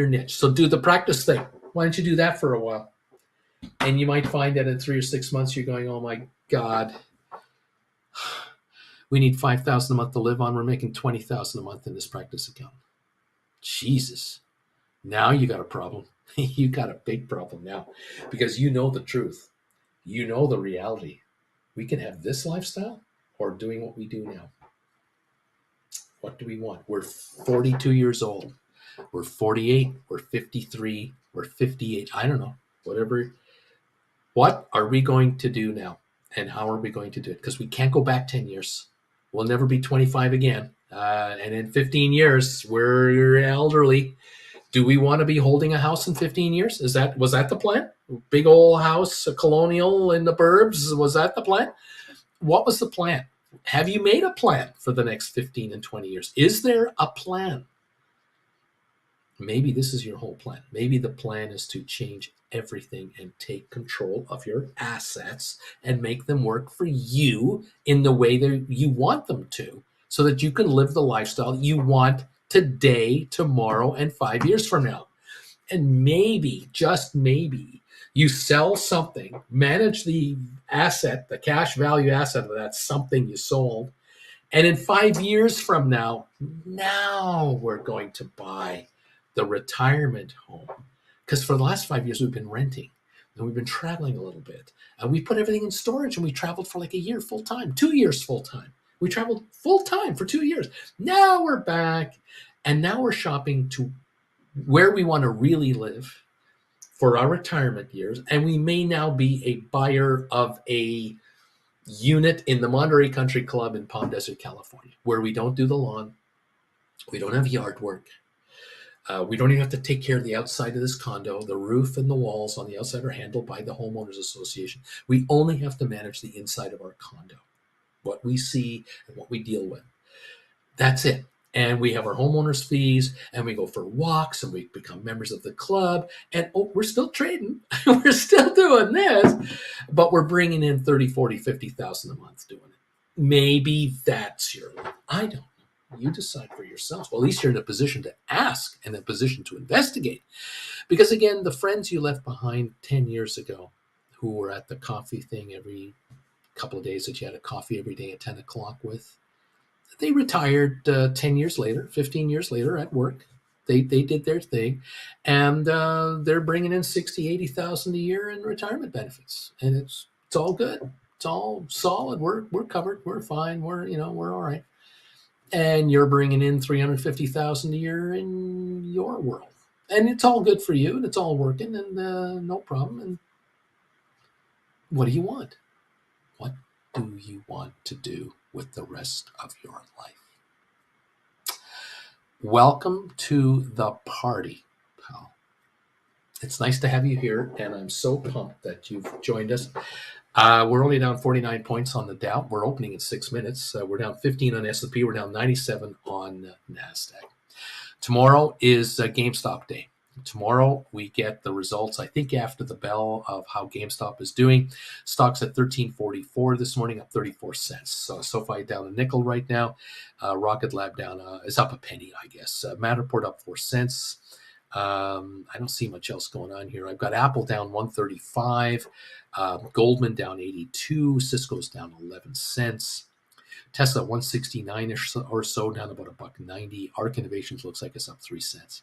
niche. So do the practice thing. Why don't you do that for a while? And you might find that in 3 or 6 months you're going, oh my God, we need $5,000 a month to live on. We're making $20,000 a month in this practice account. Jesus, now you got a problem. You got a big problem now, because you know the truth. You know the reality. We can have this lifestyle or doing what we do now. What do we want? We're 42 years old. We're 48. We're 53. We're 58. I don't know. Whatever. What are we going to do now? And how are we going to do it? Because we can't go back 10 years. We'll never be 25 again. And in 15 years, we're elderly. Do we want to be holding a house in 15 years? Was that the plan? Big old house, a colonial in the burbs. Was that the plan? What was the plan? Have you made a plan for the next 15 and 20 years? Is there a plan? Maybe this is your whole plan. Maybe the plan is to change everything and take control of your assets and make them work for you in the way that you want them to, so that you can live the lifestyle you want today, tomorrow, and 5 years from now. And maybe, just maybe, you sell something, manage the asset, the cash value asset of that something you sold, and in 5 years from now we're going to buy the retirement home. Because for the last 5 years, we've been renting and we've been traveling a little bit. And we put everything in storage, and we traveled for like a year full time, 2 years full time. We traveled full time for 2 years. Now we're back, and now we're shopping to where we want to really live for our retirement years. And we may now be a buyer of a unit in the Monterey Country Club in Palm Desert, California, where we don't do the lawn. We don't have yard work. We don't even have to take care of the outside of this condo. The roof and the walls on the outside are handled by the homeowners association. We only have to manage the inside of our condo, what we see and what we deal with. That's it. and we have our homeowners fees, and we go for walks, and we become members of the club, and we're still trading. We're still doing this, but we're bringing in 30, 40, 50,000 a month doing it. Maybe that's your life. I don't know. You decide for yourselves. Well, at least you're in a position to ask and a position to investigate. Because again, the friends you left behind 10 years ago who were at the coffee thing every couple of days that you had a coffee every day at 10 o'clock with, they retired 10 years later, 15 years later at work. They did their thing, and they're bringing in 60, 80,000 a year in retirement benefits, and it's all good. It's all solid. We're covered. We're fine. We're all right. And you're bringing in 350,000 a year in your world, and it's all good for you, and it's all working, and no problem. And what do you want? What do you want to do with the rest of your life? Welcome to the party, pal. It's nice to have you here, and I'm so pumped that you've joined us. We're only down 49 points on the Dow. We're opening in 6 minutes. We're down 15 on S&P. We're down 97 on NASDAQ. Tomorrow is GameStop day. Tomorrow we get the results, I think, after the bell of how GameStop is doing. Stock's at $13.44 this morning, up 34 cents. So Sofi down a nickel right now. Rocket Lab down is up a penny, I guess. Matterport up 4 cents. I don't see much else going on here. I've got Apple down 135, Goldman down 82, Cisco's down 11 cents. Tesla 169 or so, down about $1.90. ARC Innovations looks like it's up 3 cents.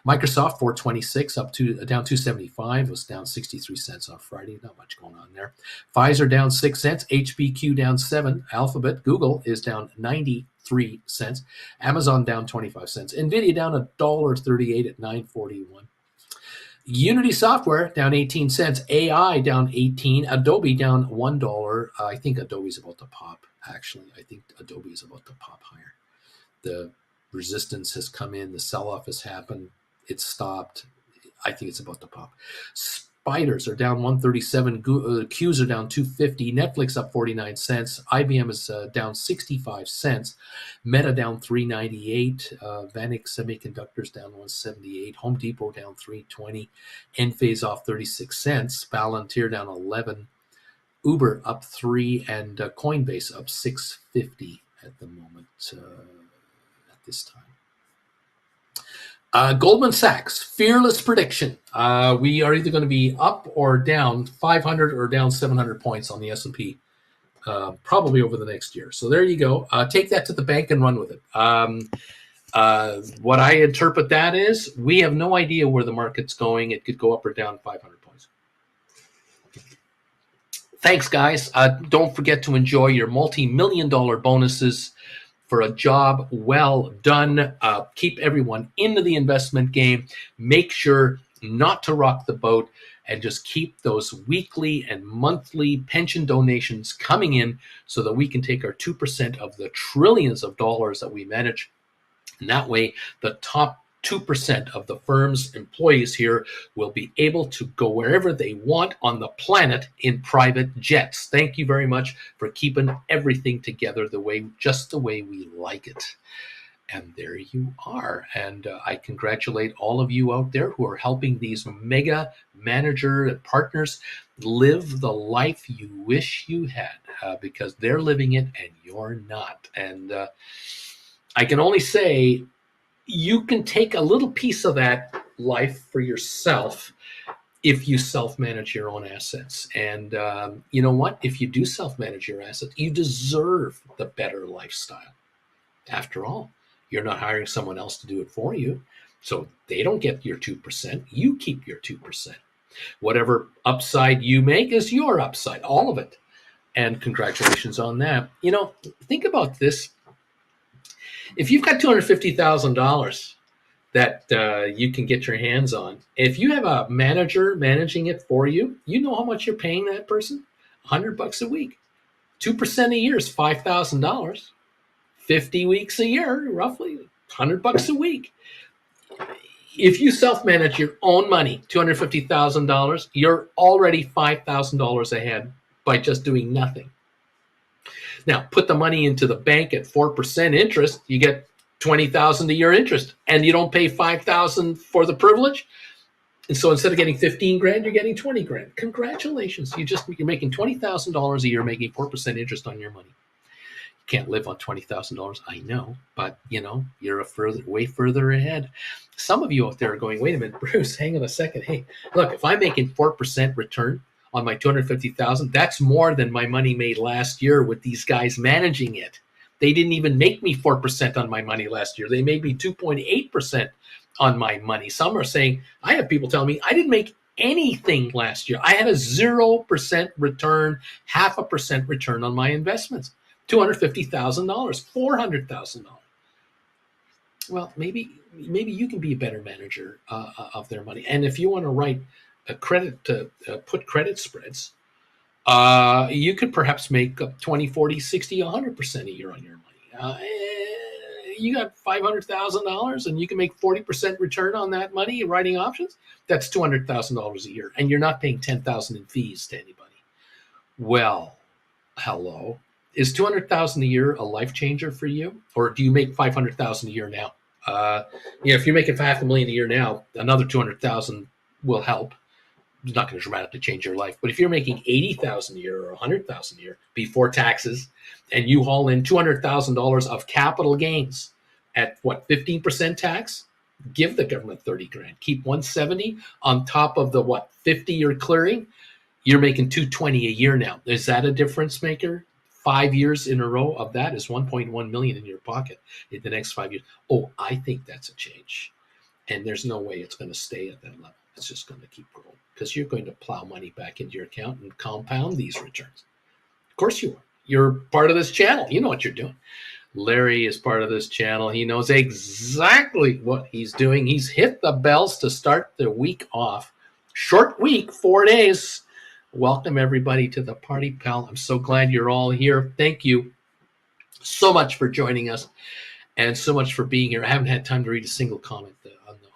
Microsoft 426 down 275. It was down 63 cents on Friday. Not much going on there. Pfizer down 6 cents. HBQ down 7. Alphabet, Google is down 93 cents. Amazon down 25 cents. Nvidia down $1.38 at 941. Unity Software down 18 cents. AI down 18. Adobe down $1. I think Adobe's about to pop. Actually, I think Adobe is about to pop higher. The resistance has come in. The sell-off has happened. It's stopped. I think it's about to pop. Spiders are down 137. Qs are down 250. Netflix up 49 cents. IBM is down 65 cents. Meta down 398. Vanik Semiconductors down 178. Home Depot down 320. Enphase off 36 cents. Palantir down 11. Uber up 3, and Coinbase up 650 at the moment at this time. Goldman Sachs, fearless prediction. We are either going to be up or down 500 or down 700 points on the S&P probably over the next year. So there you go. Take that to the bank and run with it. What I interpret that is we have no idea where the market's going. It could go up or down 500 points. Thanks, guys. Don't forget to enjoy your multi-million-dollar bonuses for a job well done. Keep everyone into the investment game. Make sure not to rock the boat, and just keep those weekly and monthly pension donations coming in so that we can take our 2% of the trillions of dollars that we manage. And that way, the top 2% of the firm's employees here will be able to go wherever they want on the planet in private jets. Thank you very much for keeping everything together just the way we like it. And there you are. And I congratulate all of you out there who are helping these mega manager and partners live the life you wish you had, because they're living it and you're not. And I can only say, you can take a little piece of that life for yourself if you self-manage your own assets. And you know what? If you do self-manage your assets, you deserve the better lifestyle. After all, you're not hiring someone else to do it for you. So they don't get your 2%. You keep your 2%. Whatever upside you make is your upside, all of it. And congratulations on that. Think about this. If you've got $250,000 that you can get your hands on, if you have a manager managing it for you, you know how much you're paying that person? $100 a week. 2% a year is $5,000. 50 weeks a year, roughly $100 a week. If you self-manage your own money, $250,000, you're already $5,000 ahead by just doing nothing. Now, put the money into the bank at 4% interest, you get $20,000 a year interest, and you don't pay $5,000 for the privilege. And so instead of getting 15 grand, you're getting 20 grand. Congratulations. You're making $20,000 a year, making 4% interest on your money. You can't live on $20,000. I know, but you're way further ahead. Some of you out there are going, wait a minute, Bruce, hang on a second. Hey, look, if I'm making 4% return on my 250,000, that's more than my money made last year with these guys managing it. They didn't even make me 4% on my money last year. They made me 2.8% on my money. Some are saying, I have people telling me I didn't make anything last year. I had a 0% return, 0.5% return on my investments. $250,000, $400,000. Well, maybe you can be a better manager of their money. And if you want to write a credit to put credit spreads, you could perhaps make up 20, 40, 60, 100% a year on your money. You got $500,000 and you can make 40% return on that money writing options. That's $200,000 a year, and you're not paying $10,000 in fees to anybody. Well, hello. Is $200,000 a year a life changer for you, or do you make $500,000 a year now? If you're making $500,000 a year now, another $200,000 will help. It's not going to dramatically change your life. But if you're making $80,000 a year or $100,000 a year before taxes, and you haul in $200,000 of capital gains at 15% tax, give the government 30 grand. Keep 170 on top of the 50 you're clearing. You're making 220 a year now. Is that a difference maker? 5 years in a row of that is 1.1 million in your pocket in the next 5 years. Oh, I think that's a change. And there's no way it's going to stay at that level. It's just going to keep growing because you're going to plow money back into your account and compound these returns. Of course you are. You're part of this channel. You know what you're doing. Larry is part of this channel. He knows exactly what he's doing. He's hit the bells to start the week off. Short week, 4 days. Welcome, everybody, to the party, pal. I'm so glad you're all here. Thank you so much for joining us and so much for being here. I haven't had time to read a single comment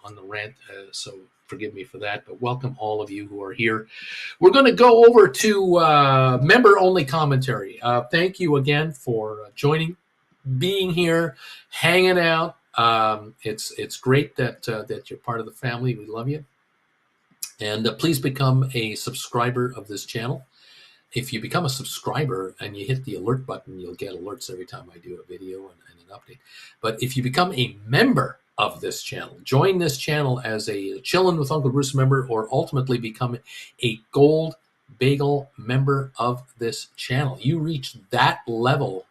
on the rant, so forgive me for that. But welcome all of you who are here. We're going to go over to member-only commentary. Thank you again for joining, being here, hanging out. It's great that you're part of the family. We love you. And please become a subscriber of this channel. If you become a subscriber and you hit the alert button, you'll get alerts every time I do a video and an update. But if you become a member of this channel, join this channel as a Chillin' with Uncle Bruce member, or ultimately become a Gold Bagel member of this channel. You reach that level,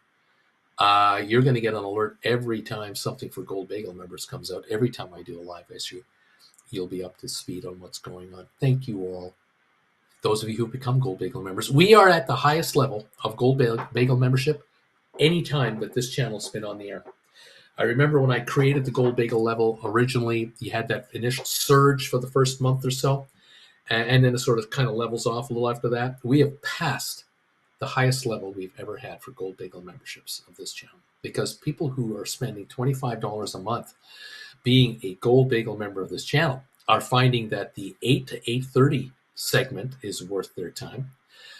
you're going to get an alert every time something for Gold Bagel members comes out. Every time I do a live issue, you'll be up to speed on what's going on. Thank you all. Those of you who become Gold Bagel members, we are at the highest level of Gold Bagel membership anytime that this channel's been on the air. I remember when I created the Gold Bagel level originally, you had that initial surge for the first month or so, and then it sort of kind of levels off a little after that. We have passed the highest level we've ever had for Gold Bagel memberships of this channel, because people who are spending $25 a month being a Gold Bagel member of this channel are finding that the 8 to 8:30 segment is worth their time.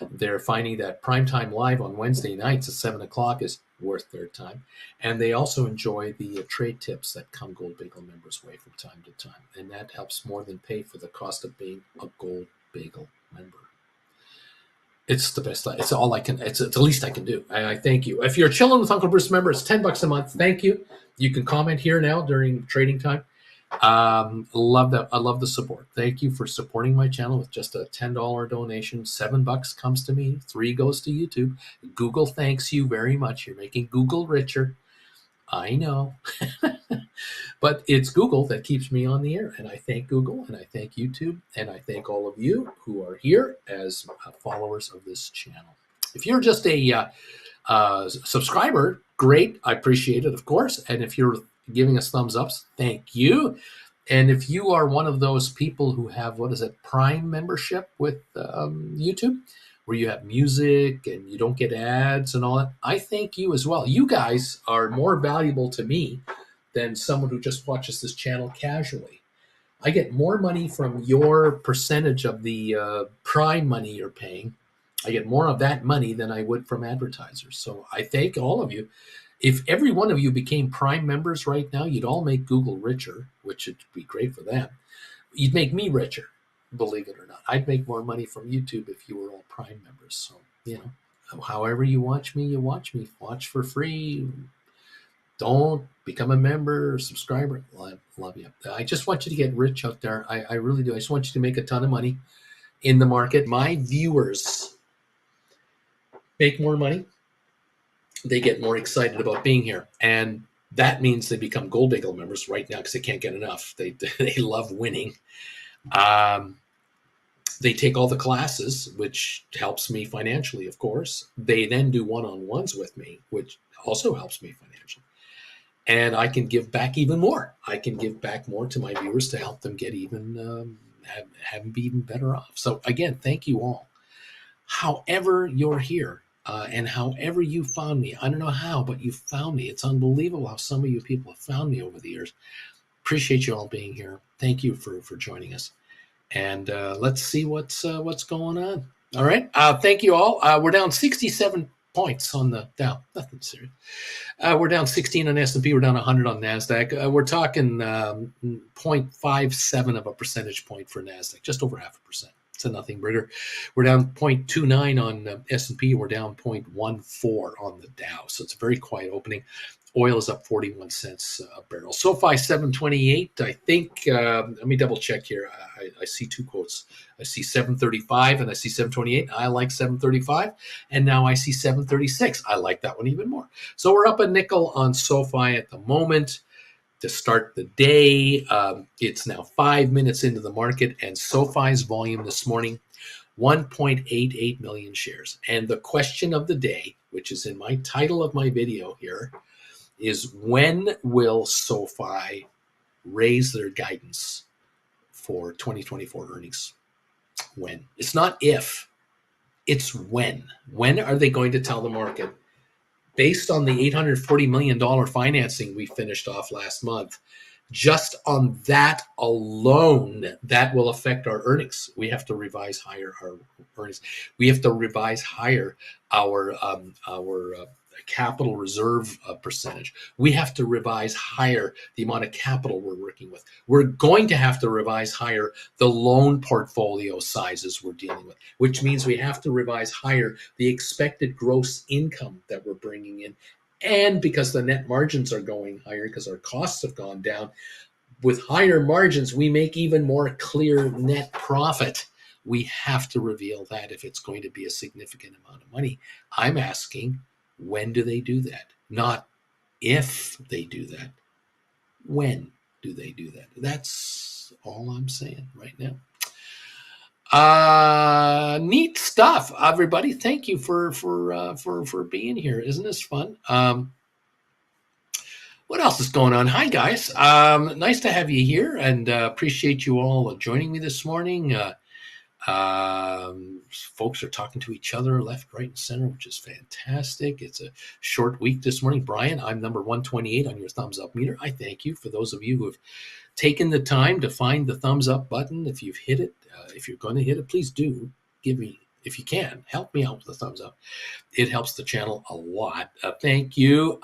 They're finding that Primetime Live on Wednesday nights at 7 o'clock is worth their time. And they also enjoy the trade tips that come Gold Bagel members' way from time to time. And that helps more than pay for the cost of being a Gold Bagel member. It's the best. It's all I can. It's the least I can do. I thank you. If you're Chilling with Uncle Bruce member, it's $10 a month. Thank you. You can comment here now during trading time. Love that. I love the support. Thank you for supporting my channel with just a $10 donation. $7 comes to me. 3 goes to YouTube. Google thanks you very much. You're making Google richer. I know. But it's Google that keeps me on the air. And I thank Google, and I thank YouTube, and I thank all of you who are here as followers of this channel. If you're just a subscriber, great. I appreciate it, of course. And if you're giving us thumbs ups, thank you. And if you are one of those people who have, Prime membership with YouTube, where you have music and you don't get ads and all that, I thank you as well. You guys are more valuable to me than someone who just watches this channel casually. I get more money from your percentage of the Prime money you're paying. I get more of that money than I would from advertisers. So I thank all of you. If every one of you became Prime members right now, you'd all make Google richer, which would be great for them. You'd make me richer, believe it or not. I'd make more money from YouTube if you were all Prime members. So, however you watch me, you watch me. Watch for free. Don't become a member or subscriber. Love you. I just want you to get rich out there. I really do. I just want you to make a ton of money in the market. My viewers make more money. They get more excited about being here. And that means they become Gold Eagle members right now because they can't get enough. They love winning. They take all the classes, which helps me financially, of course. They then do one-on-ones with me, which also helps me financially. And I can give back even more. I can give back more to my viewers to help them get even, have them be even better off. So again, thank you all. However you're here, and however you found me, I don't know how, but you found me. It's unbelievable how some of you people have found me over the years. Appreciate you all being here. Thank you for joining us. And let's see what's going on. All right. Thank you all. We're down 67 points on the Dow. Nothing serious. We're down 16 on S&P. We're down 100 on NASDAQ. We're talking 0.57 of a percentage point for NASDAQ, just over 0.5%. It's a nothing burger. We're down 0.29 on S&P. We're down 0.14 on the Dow. So it's a very quiet opening. Oil is up 41 cents a barrel. SoFi 728. I think. Let me double check here. I see two quotes. I see 735 and I see 728. I like 735, and now I see 736. I like that one even more. So we're up a nickel on SoFi at the moment to start the day. It's now 5 minutes into the market, and SoFi's volume this morning, 1.88 million shares. And the question of the day, which is in my title of my video here, is when will SoFi raise their guidance for 2024 earnings? When? It's not if, it's when. When are they going to tell the market, based on the $840 million financing we finished off last month, just on that alone, that will affect our earnings. We have to revise higher our earnings. We have to revise higher our capital reserve percentage. We have to revise higher the amount of capital we're working with. We're going to have to revise higher the loan portfolio sizes we're dealing with, which means we have to revise higher the expected gross income that we're bringing in. And because the net margins are going higher because our costs have gone down, with higher margins, we make even more clear net profit. We have to reveal that if it's going to be a significant amount of money. I'm asking, when do they do that? Not if they do that. When do they do that? That's all I'm saying right now. Neat stuff, everybody. Thank you for being here. Isn't this fun? What else is going on? Hi, guys. Nice to have you here, and appreciate you all joining me this morning. Folks are talking to each other left, right, and center, which is fantastic. It's a short week this morning. Brian, I'm number 128 on your thumbs up meter. I thank you for those of you who have taken the time to find the thumbs up button. If you've hit it, if you're going to hit it, please do give me, if you can, help me out with the thumbs up. It helps the channel a lot. Thank you.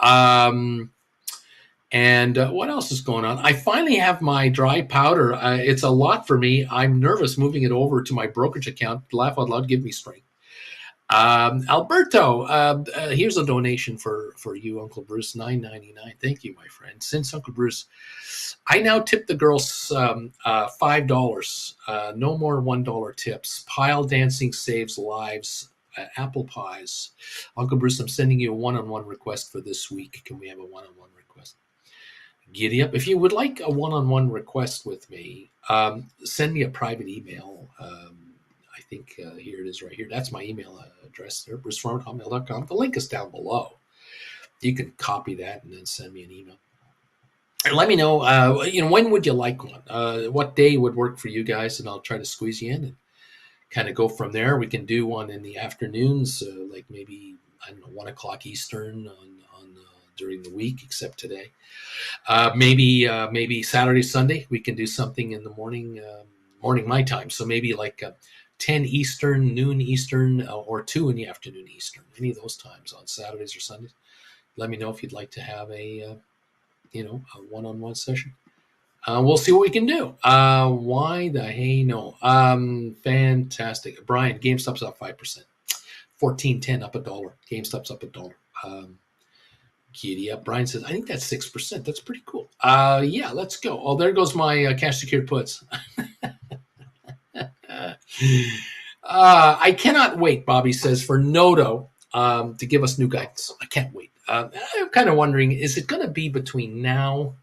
And what else is going on? I finally have my dry powder. It's a lot for me. I'm nervous moving it over to my brokerage account. Laugh out loud, give me strength. Alberto, here's a donation for you, Uncle Bruce, $9.99. Thank you, my friend. Since Uncle Bruce, I now tip the girls $5. No more $1 tips. Pile dancing saves lives. Apple pies. Uncle Bruce, I'm sending you a one-on-one request for this week. Can we have a one-on-one request? Giddy up. If you would like a one-on-one request with me, send me a private email. I think here it is right here. That's my email address there, brucefarmer@hotmail.com. The link is down below. You can copy that and then send me an email. And let me know, when would you like one? What day would work for you guys? And I'll try to squeeze you in and kind of go from there. We can do one in the afternoons, like maybe, I don't know, 1 o'clock Eastern on during the week, except today. Maybe Saturday, Sunday, we can do something in the morning my time. So maybe like 10 Eastern, noon Eastern, or 2 in the afternoon Eastern. Any of those times on Saturdays or Sundays. let me know if you'd like to have a a one-on-one session. We'll see what we can do. Why the hey no? Fantastic, Brian. GameStop's up 5%, 14.10 up $1. GameStop's up $1. Giddy up. Brian says, I think that's 6%. That's pretty cool. Yeah, let's go. Oh, there goes my cash secured puts. I cannot wait, Bobby says, for Noto to give us new guidance. I can't wait. I'm kind of wondering, is it going to be between now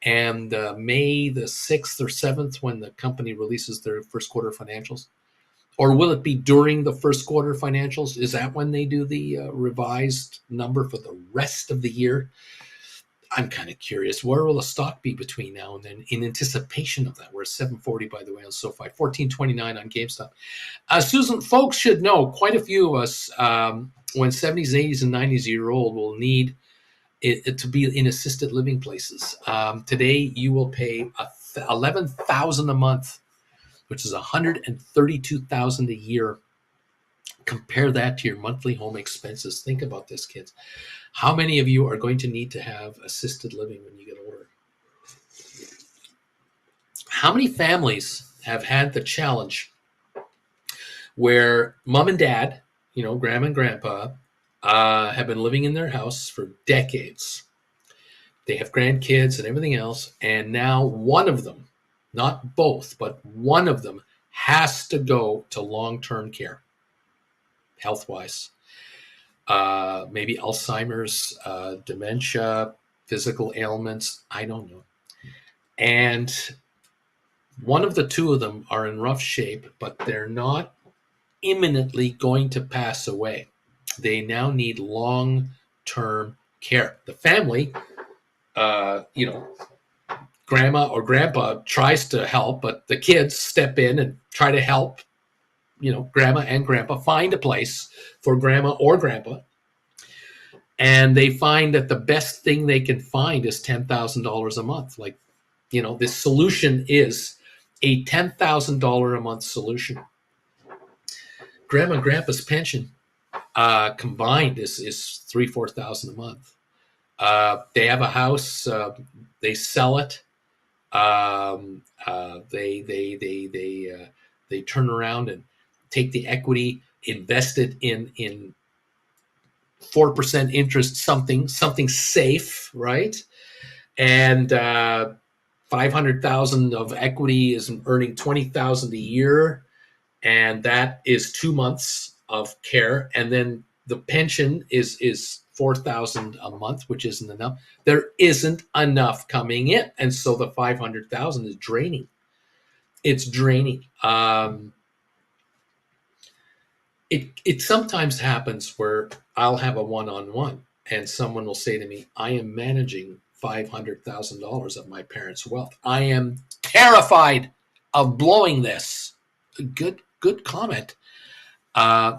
and May the 6th or 7th when the company releases their first quarter financials? Or will it be during the first quarter financials? Is that when they do the revised number for the rest of the year? I'm kind of curious. Where will the stock be between now and then in anticipation of that? We're at 740, by the way, on Sofi, 1429 on GameStop. Susan, folks should know, quite a few of us, when 70s, 80s, and 90s year old will need it to be in assisted living places. Today, you will pay $11,000 a month, which is $132,000 a year. Compare that to your monthly home expenses. Think about this, kids. How many of you are going to need to have assisted living when you get older? How many families have had the challenge where mom and dad, grandma and grandpa, have been living in their house for decades? They have grandkids and everything else, and now one of them, not both, but one of them has to go to long-term care, health-wise. Maybe Alzheimer's, dementia, physical ailments, I don't know. And one of the two of them are in rough shape, but they're not imminently going to pass away. They now need long-term care. The family, grandma or grandpa tries to help, but the kids step in and try to help, grandma and grandpa find a place for grandma or grandpa. And they find that the best thing they can find is $10,000 a month. Like, this solution is a $10,000 a month solution. Grandma and grandpa's pension combined is $3,000-4,000 a month. They have a house. They sell it. They turn around and take the equity, invest it in 4% interest, something safe, right? And $500,000 of equity is earning $20,000 a year, and that is 2 months of care. And then the pension is $4,000 a month, which isn't enough. There isn't enough coming in, and so the $500,000 is draining. It's draining. It sometimes happens where I'll have a one-on-one, and someone will say to me, "I am managing $500,000 of my parents' wealth. I am terrified of blowing this." Good comment.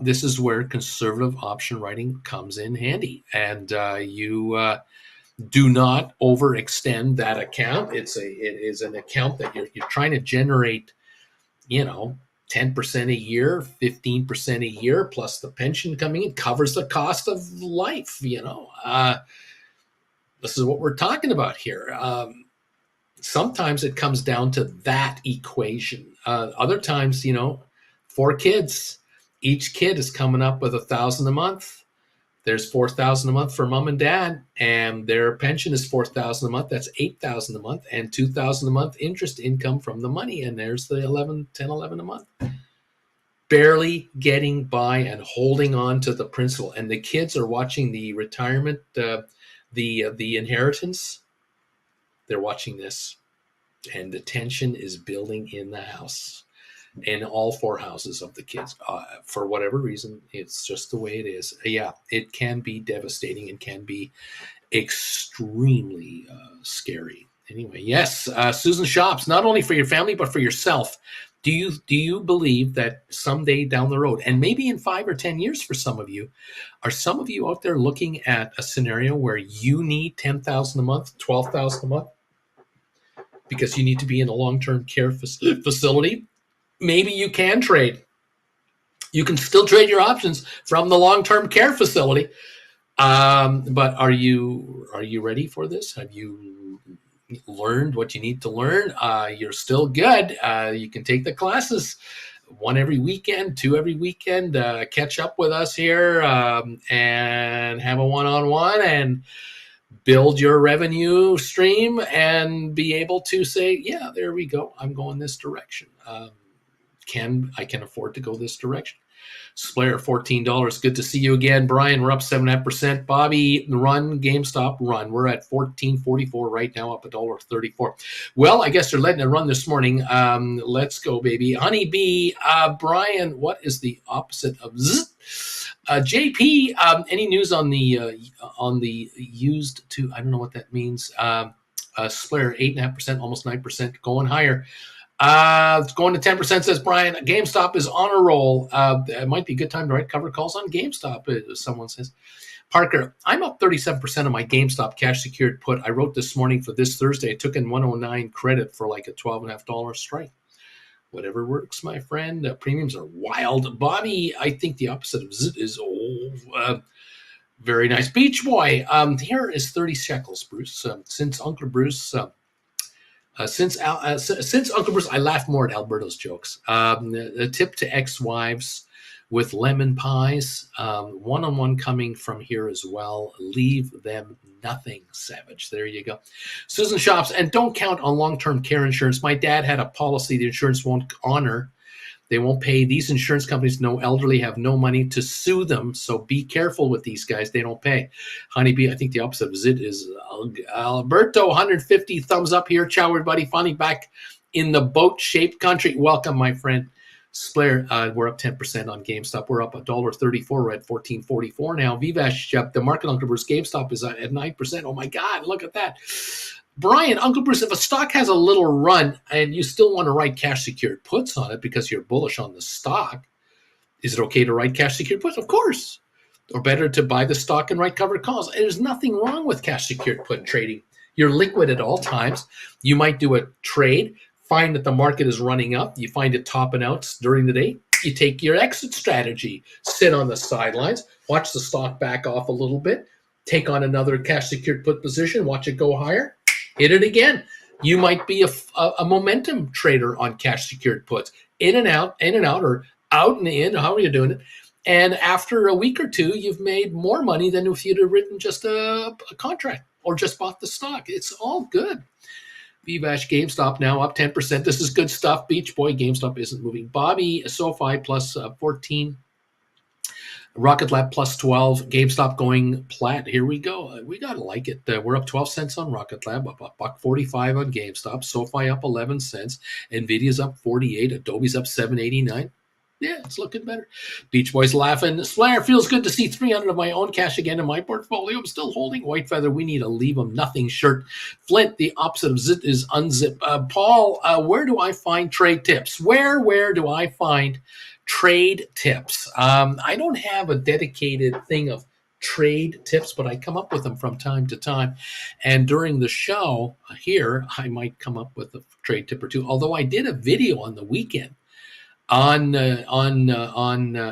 This is where conservative option writing comes in handy, and you do not overextend that account. It is an account that you're trying to generate, 10% a year, 15% a year, plus the pension coming in covers the cost of life. This is what we're talking about here. Sometimes it comes down to that equation. Other times, 4 kids. Each kid is coming up with $1,000 a month. There's $4,000 a month for mom and dad, and their pension is $4,000 a month. That's $8,000 a month, and $2,000 a month interest income from the money. And there's the 11 a month. Barely getting by and holding on to the principal. And the kids are watching the retirement, the inheritance. They're watching this, and the tension is building in the house. In all 4 houses of the kids, for whatever reason, it's just the way it is. Yeah, it can be devastating and can be extremely scary. Anyway, yes, Susan Shops, not only for your family but for yourself. Do you believe that someday down the road, and maybe in 5 or 10 years for some of you, are some of you out there looking at a scenario where you need $10,000 a month, $12,000 a month, because you need to be in a long-term care facility? Maybe you can trade. You can still trade your options from the long-term care facility, But are you ready for this? Have you learned what you need to learn? You're still good. You can take the classes, one every weekend, two every weekend. Catch up with us here, and have a one-on-one and build your revenue stream and be able to say, yeah, there we go. I'm going this direction. I can afford to go this direction. Splayer, $14. Good to see you again. Brian, we're up 7.5%. Bobby, run, GameStop, run. We're at 14.44 right now, up $1.34. Well, I guess they're letting it run this morning. Let's go, baby. Honeybee, Brian, what is the opposite of Z? JP, any news on the used to? I don't know what that means. Splayer, 8.5%, almost 9%, going higher. It's going to 10%, says Brian. GameStop is on a roll. It might be a good time to write cover calls on GameStop, someone says. Parker, I'm up 37% of my GameStop cash secured put. I wrote this morning for this Thursday. I took in 109 credit for like a $12.50 strike. Whatever works, my friend. Premiums are wild. Bobby, I think the opposite of zit is very nice. Beach Boy, here is 30 shekels, Bruce. Since Uncle Bruce... since Uncle Bruce, I laugh more at Alberto's jokes. A tip to ex-wives with lemon pies. One-on-one coming from here as well. Leave them nothing, Savage. There you go. Susan Shops, and don't count on long-term care insurance. My dad had a policy the insurance won't honor. They won't pay. These insurance companies know elderly have no money to sue them, so be careful with these guys. They don't pay. Honeybee, I think the opposite of it is Alberto, 150 thumbs up here. Ciao, everybody. Finally back in the boat-shaped country. Welcome, my friend. Splayer, we're up 10% on GameStop. We're up $1.34. We're at $14.44 now. Vivash, the market Uncle Bruce GameStop is at 9%. Oh, my God, look at that. Brian, Uncle Bruce, if a stock has a little run and you still want to write cash secured puts on it because you're bullish on the stock, is it okay to write cash secured puts? Of course. Or better to buy the stock and write covered calls. There's nothing wrong with cash secured put trading. You're liquid at all times. You might do a trade, find that the market is running up. You find it topping out during the day. You take your exit strategy, sit on the sidelines, watch the stock back off a little bit, take on another cash secured put position, watch it go higher. Hit it again. You might be a momentum trader on cash secured puts, in and out, or out and in, how are you doing it? And after a week or two, you've made more money than if you'd have written just a contract or just bought the stock. It's all good. Vivash, GameStop now up 10%. This is good stuff. Beach Boy, GameStop isn't moving. Bobby, SoFi plus 14. Rocket Lab plus 12, GameStop going plat. Here we go. We got to like it. We're up 12 cents on Rocket Lab, up $1.45 on GameStop, SoFi up 11 cents, Nvidia's up 48, Adobe's up 789. Yeah, it's looking better. Beach Boys laughing. Splayer, feels good to see 300 of my own cash again in my portfolio. I'm still holding. White Feather, we need a leave them nothing shirt. Flint, the opposite of zit is unzip. Paul, where do I find trade tips? Where do I find trade tips? I don't have a dedicated thing of trade tips, but I come up with them from time to time. And during the show here, I might come up with a trade tip or two. Although I did a video on the weekend on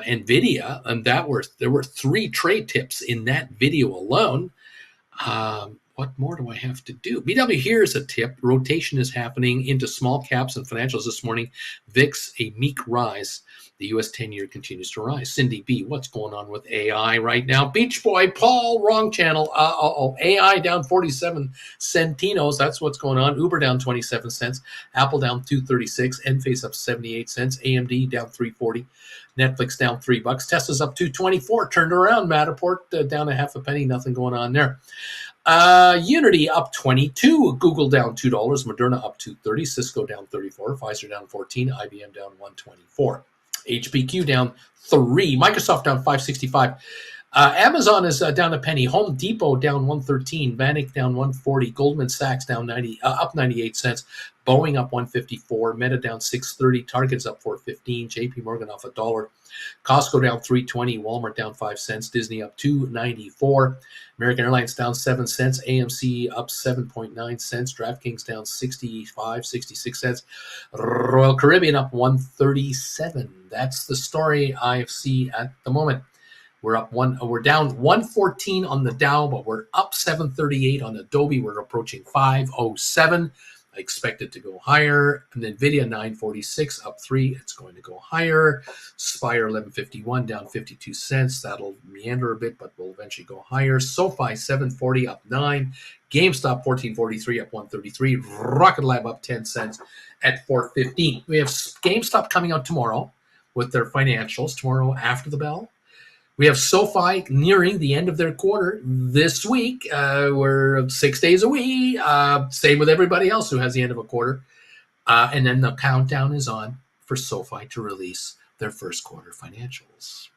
Nvidia, and there were 3 trade tips in that video alone. What more do I have to do? BW, here's a tip. Rotation is happening into small caps and financials this morning. VIX, a meek rise. The U.S. 10-year continues to rise. Cindy B, what's going on with AI right now? Beach Boy, Paul, wrong channel. AI down 47 centinos. That's what's going on. Uber down 27 cents. Apple down 236. Enphase up 78 cents. AMD down 340. Netflix down $3. Tesla's up 224. Turned around. Matterport down a half a penny. Nothing going on there. Unity up 22, Google down $2, Moderna up 230, Cisco down 34, Pfizer down 14, IBM down 124, HPQ down 3, Microsoft down 565. Amazon is down a penny. Home Depot down 113. Vanik down 140. Goldman Sachs down up 98 cents. Boeing up 154. Meta down 630. Target's up 415. JP Morgan off $1. Costco down 320. Walmart down 5 cents. Disney up 294. American Airlines down 7 cents. AMC up 7.9 cents. DraftKings down 66 cents. Royal Caribbean up 137. That's the story I see at the moment. We're down 114 on the Dow, but we're up 738 on Adobe. We're approaching 507. I expect it to go higher. And NVIDIA 946 up 3. It's going to go higher. Spire 1151 down 52 cents. That'll meander a bit, but will eventually go higher. SoFi 740 up 9. GameStop 1443 up 133. Rocket Lab up 10 cents at 415. We have GameStop coming out tomorrow with their financials tomorrow after the bell. We have SoFi nearing the end of their quarter this week. We're 6 days away. Same with everybody else who has the end of a quarter. And then the countdown is on for SoFi to release their first quarter financials.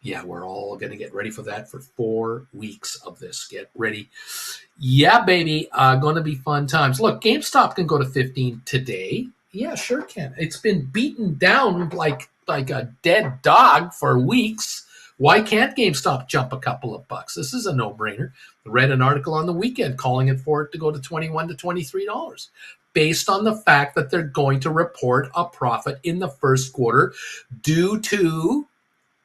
Yeah, we're all going to get ready for that for 4 weeks of this. Get ready. Yeah, baby. Going to be fun times. Look, GameStop can go to 15 today. Yeah, sure can. It's been beaten down like a dead dog for weeks. Why can't GameStop jump a couple of bucks? This is a no-brainer. I read an article on the weekend calling it for it to go to $21 to $23 based on the fact that they're going to report a profit in the first quarter due to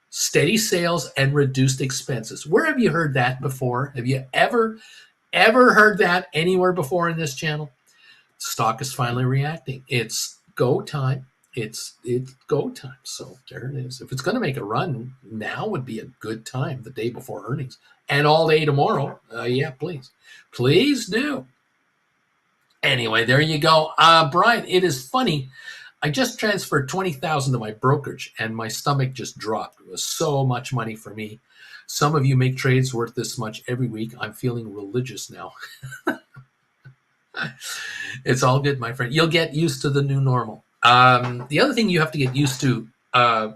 steady sales and reduced expenses. Where have you heard that before? Have you ever heard that anywhere before in this channel? Stock is finally reacting. It's go time. It's go time. So there it is. If it's going to make a run, now would be a good time, the day before earnings and all day tomorrow. Yeah, please do. Anyway, there you go. Brian, it is funny. I just transferred $20,000 to my brokerage and my stomach just dropped. It was so much money for me. Some of you make trades worth this much every week. I'm feeling religious now. It's all good, my friend. You'll get used to the new normal. The other thing you have to get used to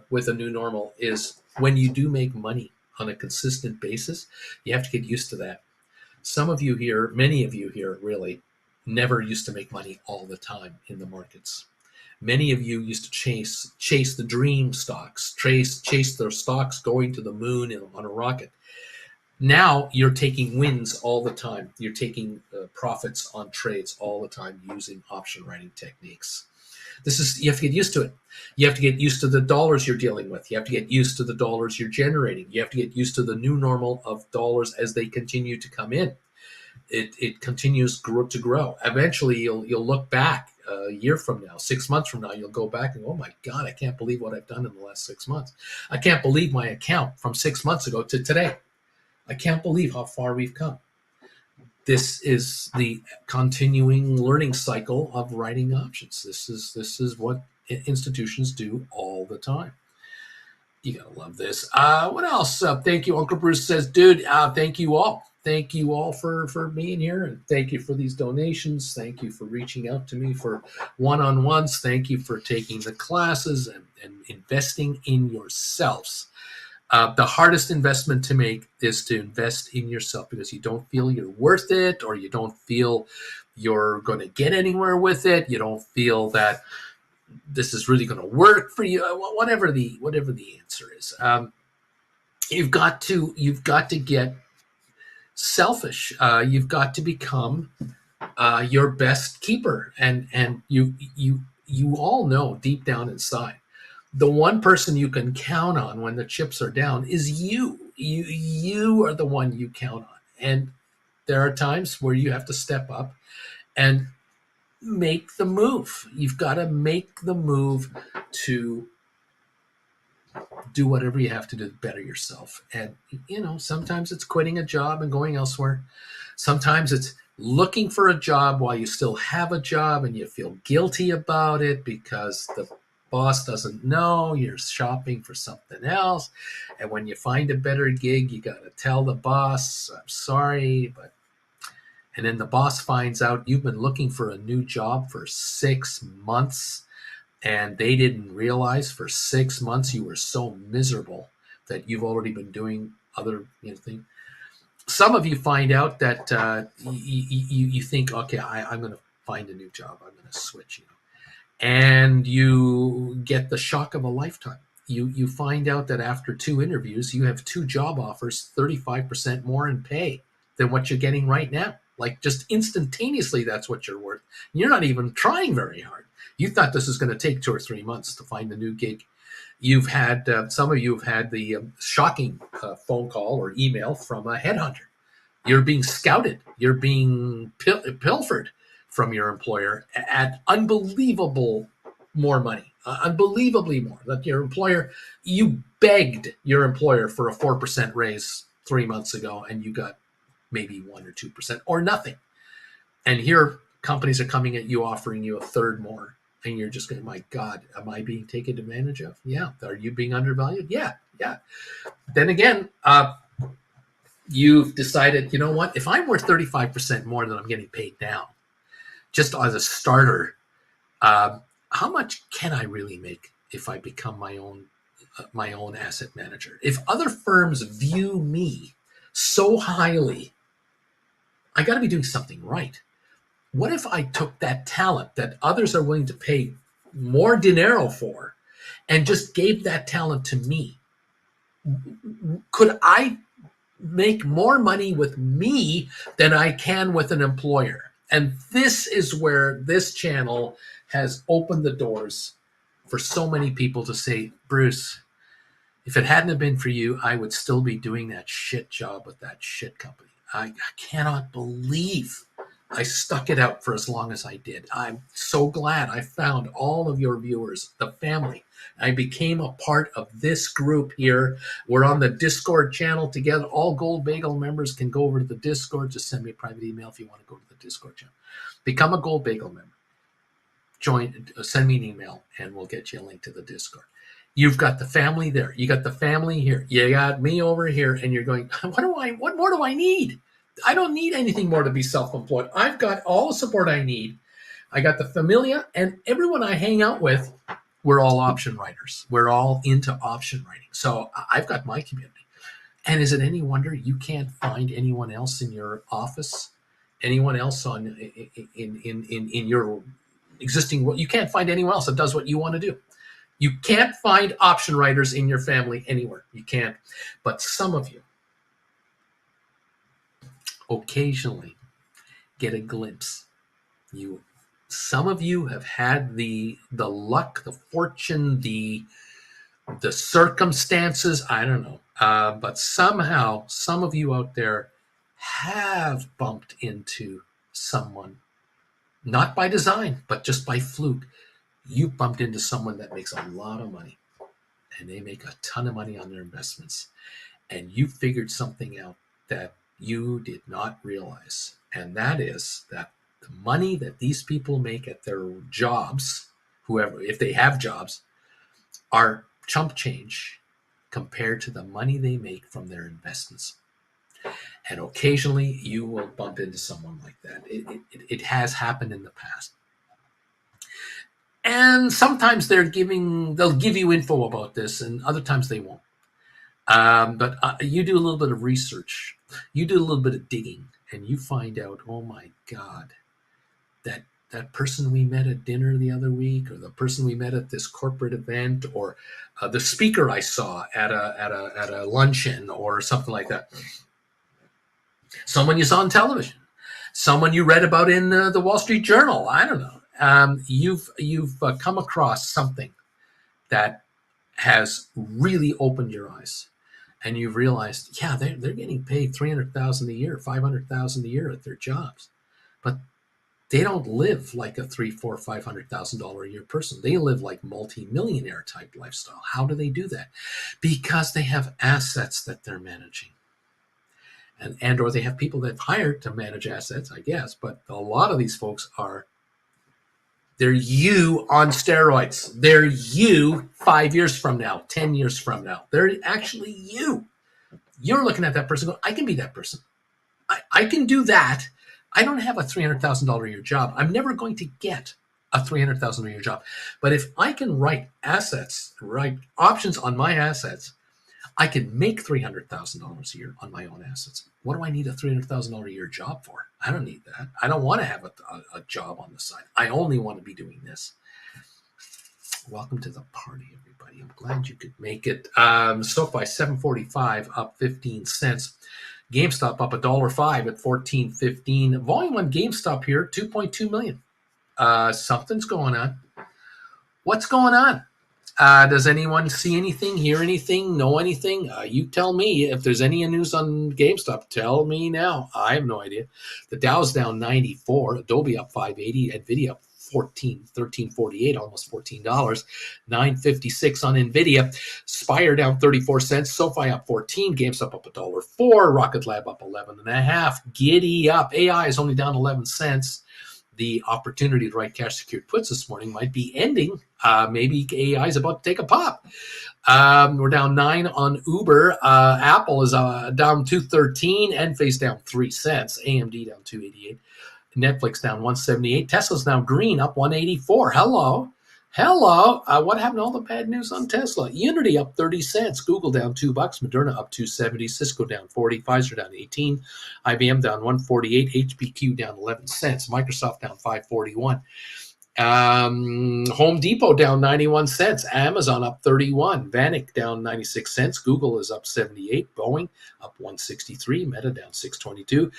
with a new normal is when you do make money on a consistent basis, you have to get used to that. Some of you here, many of you here really, never used to make money all the time in the markets. Many of you used to chase the dream stocks, chase their stocks going to the moon on a rocket. Now you're taking wins all the time. You're taking profits on trades all the time using option writing techniques. You have to get used to it. You have to get used to the dollars you're dealing with. You have to get used to the dollars you're generating. You have to get used to the new normal of dollars as they continue to come in. It continues to grow. Eventually, you'll look back a year from now, 6 months from now, you'll go back and go, oh my God, I can't believe what I've done in the last 6 months. I can't believe my account from 6 months ago to today. I can't believe how far we've come. This is the continuing learning cycle of writing options. This is what institutions do all the time. You gotta love this. What else? Thank you. Uncle Bruce says, dude, thank you all. Thank you all for being here. And thank you for these donations. Thank you for reaching out to me for one-on-ones. Thank you for taking the classes and investing in yourselves. The hardest investment to make is to invest in yourself because you don't feel you're worth it, or you don't feel you're going to get anywhere with it. You don't feel that this is really going to work for you. Whatever the answer is, you've got to get selfish. You've got to become your best keeper, and you all know deep down inside, the one person you can count on when the chips are down is you. You are the one you count on. And there are times where you have to step up and make the move. You've got to make the move to do whatever you have to do to better yourself. And, sometimes it's quitting a job and going elsewhere. Sometimes it's looking for a job while you still have a job and you feel guilty about it because the boss doesn't know you're shopping for something else. And when you find a better gig, you got to tell the boss, I'm sorry, and then the boss finds out you've been looking for a new job for 6 months and they didn't realize for 6 months you were so miserable that you've already been doing other things. Some of you find out that you think, okay, I'm going to find a new job. I'm going to switch, and you get the shock of a lifetime. You find out that after 2 interviews, you have 2 job offers, 35% more in pay than what you're getting right now. Like just instantaneously, that's what you're worth. You're not even trying very hard. You thought this was going to take 2 or 3 months to find a new gig. You've had some of you have had the shocking phone call or email from a headhunter. You're being scouted. You're being pilfered from your employer at unbelievable more money, unbelievably more. That your employer, you begged your employer for a 4% raise 3 months ago, and you got maybe 1 or 2% or nothing. And here companies are coming at you offering you a third more. And you're just going, my God, am I being taken advantage of? Yeah. Are you being undervalued? Yeah. Yeah. Then again, you've decided, you know what? If I'm worth 35% more than I'm getting paid now, just as a starter, how much can I really make if I become my own asset manager? If other firms view me so highly, I got to be doing something right. What if I took that talent that others are willing to pay more dinero for and just gave that talent to me? Could I make more money with me than I can with an employer? And this is where this channel has opened the doors for so many people to say, Bruce, if it hadn't have been for you, I would still be doing that shit job with that shit company. I cannot believe I stuck it out for as long as I did. I'm so glad I found all of your viewers, the family. I became a part of this group here. We're on the Discord channel together. All Gold Bagel members can go over to the Discord. Just send me a private email if you want to go to the Discord channel. Become a Gold Bagel member. Send me an email, and we'll get you a link to the Discord. You've got the family there. You got the family here. You got me over here, and you're going, what more do I need? I don't need anything more to be self-employed. I've got all the support I need. I got the familia, and everyone I hang out with, we're all option writers. We're all into option writing. So I've got my community. And is it any wonder you can't find anyone else in your office, anyone else in your existing, you can't find anyone else that does what you want to do. You can't find option writers in your family anywhere. You can't. But some of you occasionally get a glimpse. Some of you have had the luck, the fortune, the circumstances, I don't know. But somehow some of you out there have bumped into someone, not by design, but just by fluke. You bumped into someone that makes a lot of money, and they make a ton of money on their investments, and you figured something out that you did not realize. And that is that the money that these people make at their jobs, whoever, if they have jobs, are chump change compared to the money they make from their investments. And occasionally you will bump into someone like that. It has happened in the past. And sometimes they'll give you info about this, and other times they won't. But you do a little bit of research, you do a little bit of digging, and you find out, oh my God, that person we met at dinner the other week, or the person we met at this corporate event, or the speaker I saw at a luncheon or something like that. Someone you saw on television, someone you read about in the Wall Street Journal. I don't know. You've come across something that has really opened your eyes, and you've realized, yeah, they're getting paid $300,000 a year, $500,000 a year at their jobs, but they don't live like a $300,000, $400,000, $500,000 a year person. They live like multi-millionaire type lifestyle. How do they do that? Because they have assets that they're managing. And or they have people they've hired to manage assets, I guess. But a lot of these folks they're you on steroids. They're you 5 years from now, 10 years from now. They're actually you. You're looking at that person going, I can be that person. I can do that. I don't have a $300,000 a year job. I'm never going to get a $300,000 a year job. But if I can write options on my assets, I can make $300,000 a year on my own assets. What do I need a $300,000 a year job for? I don't need that. I don't want to have a job on the side. I only want to be doing this. Welcome to the party, everybody. I'm glad you could make it. Sofi, $7.45, up 15 cents. GameStop up $1.05 at $14.15. Volume on GameStop here, 2.2 million. Something's going on. What's going on? Does anyone see anything, hear anything, know anything? You tell me. If there's any news on GameStop, tell me now. I have no idea. The Dow's down 94, Adobe up 580, Nvidia up 13.48, almost $14, 9.56 on Nvidia. Spire down 34 cents, SoFi up 14, GameStop up $1.04, Rocket Lab up 11.5. Giddy up. AI is only down 11 cents. The opportunity to write cash secured puts this morning might be ending. Maybe AI is about to take a pop. We're down 9 on Uber. Apple is down 213. Enphase down 3 cents. AMD down 288. Netflix down 178. Tesla's now green, up 184. Hello. Hello. What happened to all the bad news on Tesla? Unity up 30 cents. Google down $2. Moderna up 270. Cisco down 40. Pfizer down 18. IBM down 148. HPQ down 11 cents. Microsoft down 541. Home Depot down 91 cents. Amazon up 31. Vanik down 96 cents. Google is up 78. Boeing up 163. Meta down 622.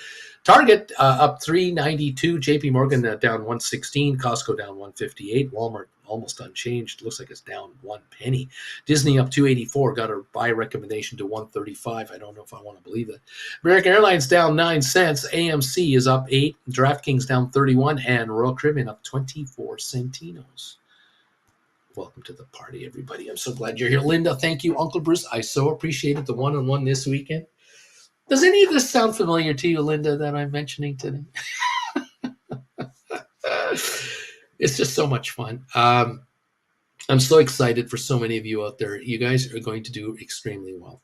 Target up 392. JP Morgan down 116. Costco down 158. Walmart almost unchanged. Looks like it's down 1 penny. Disney up 284. Got a buy recommendation to 135. I don't know if I want to believe that. American Airlines down 9 cents. AMC is up 8. DraftKings down 31. And Royal Caribbean up 24 centinos. Welcome to the party, everybody. I'm so glad you're here. Linda, thank you. Uncle Bruce, I so appreciated the one-on-one this weekend. Does any of this sound familiar to you, Linda, that I'm mentioning today? It's just so much fun. I'm so excited for so many of you out there. You guys are going to do extremely well.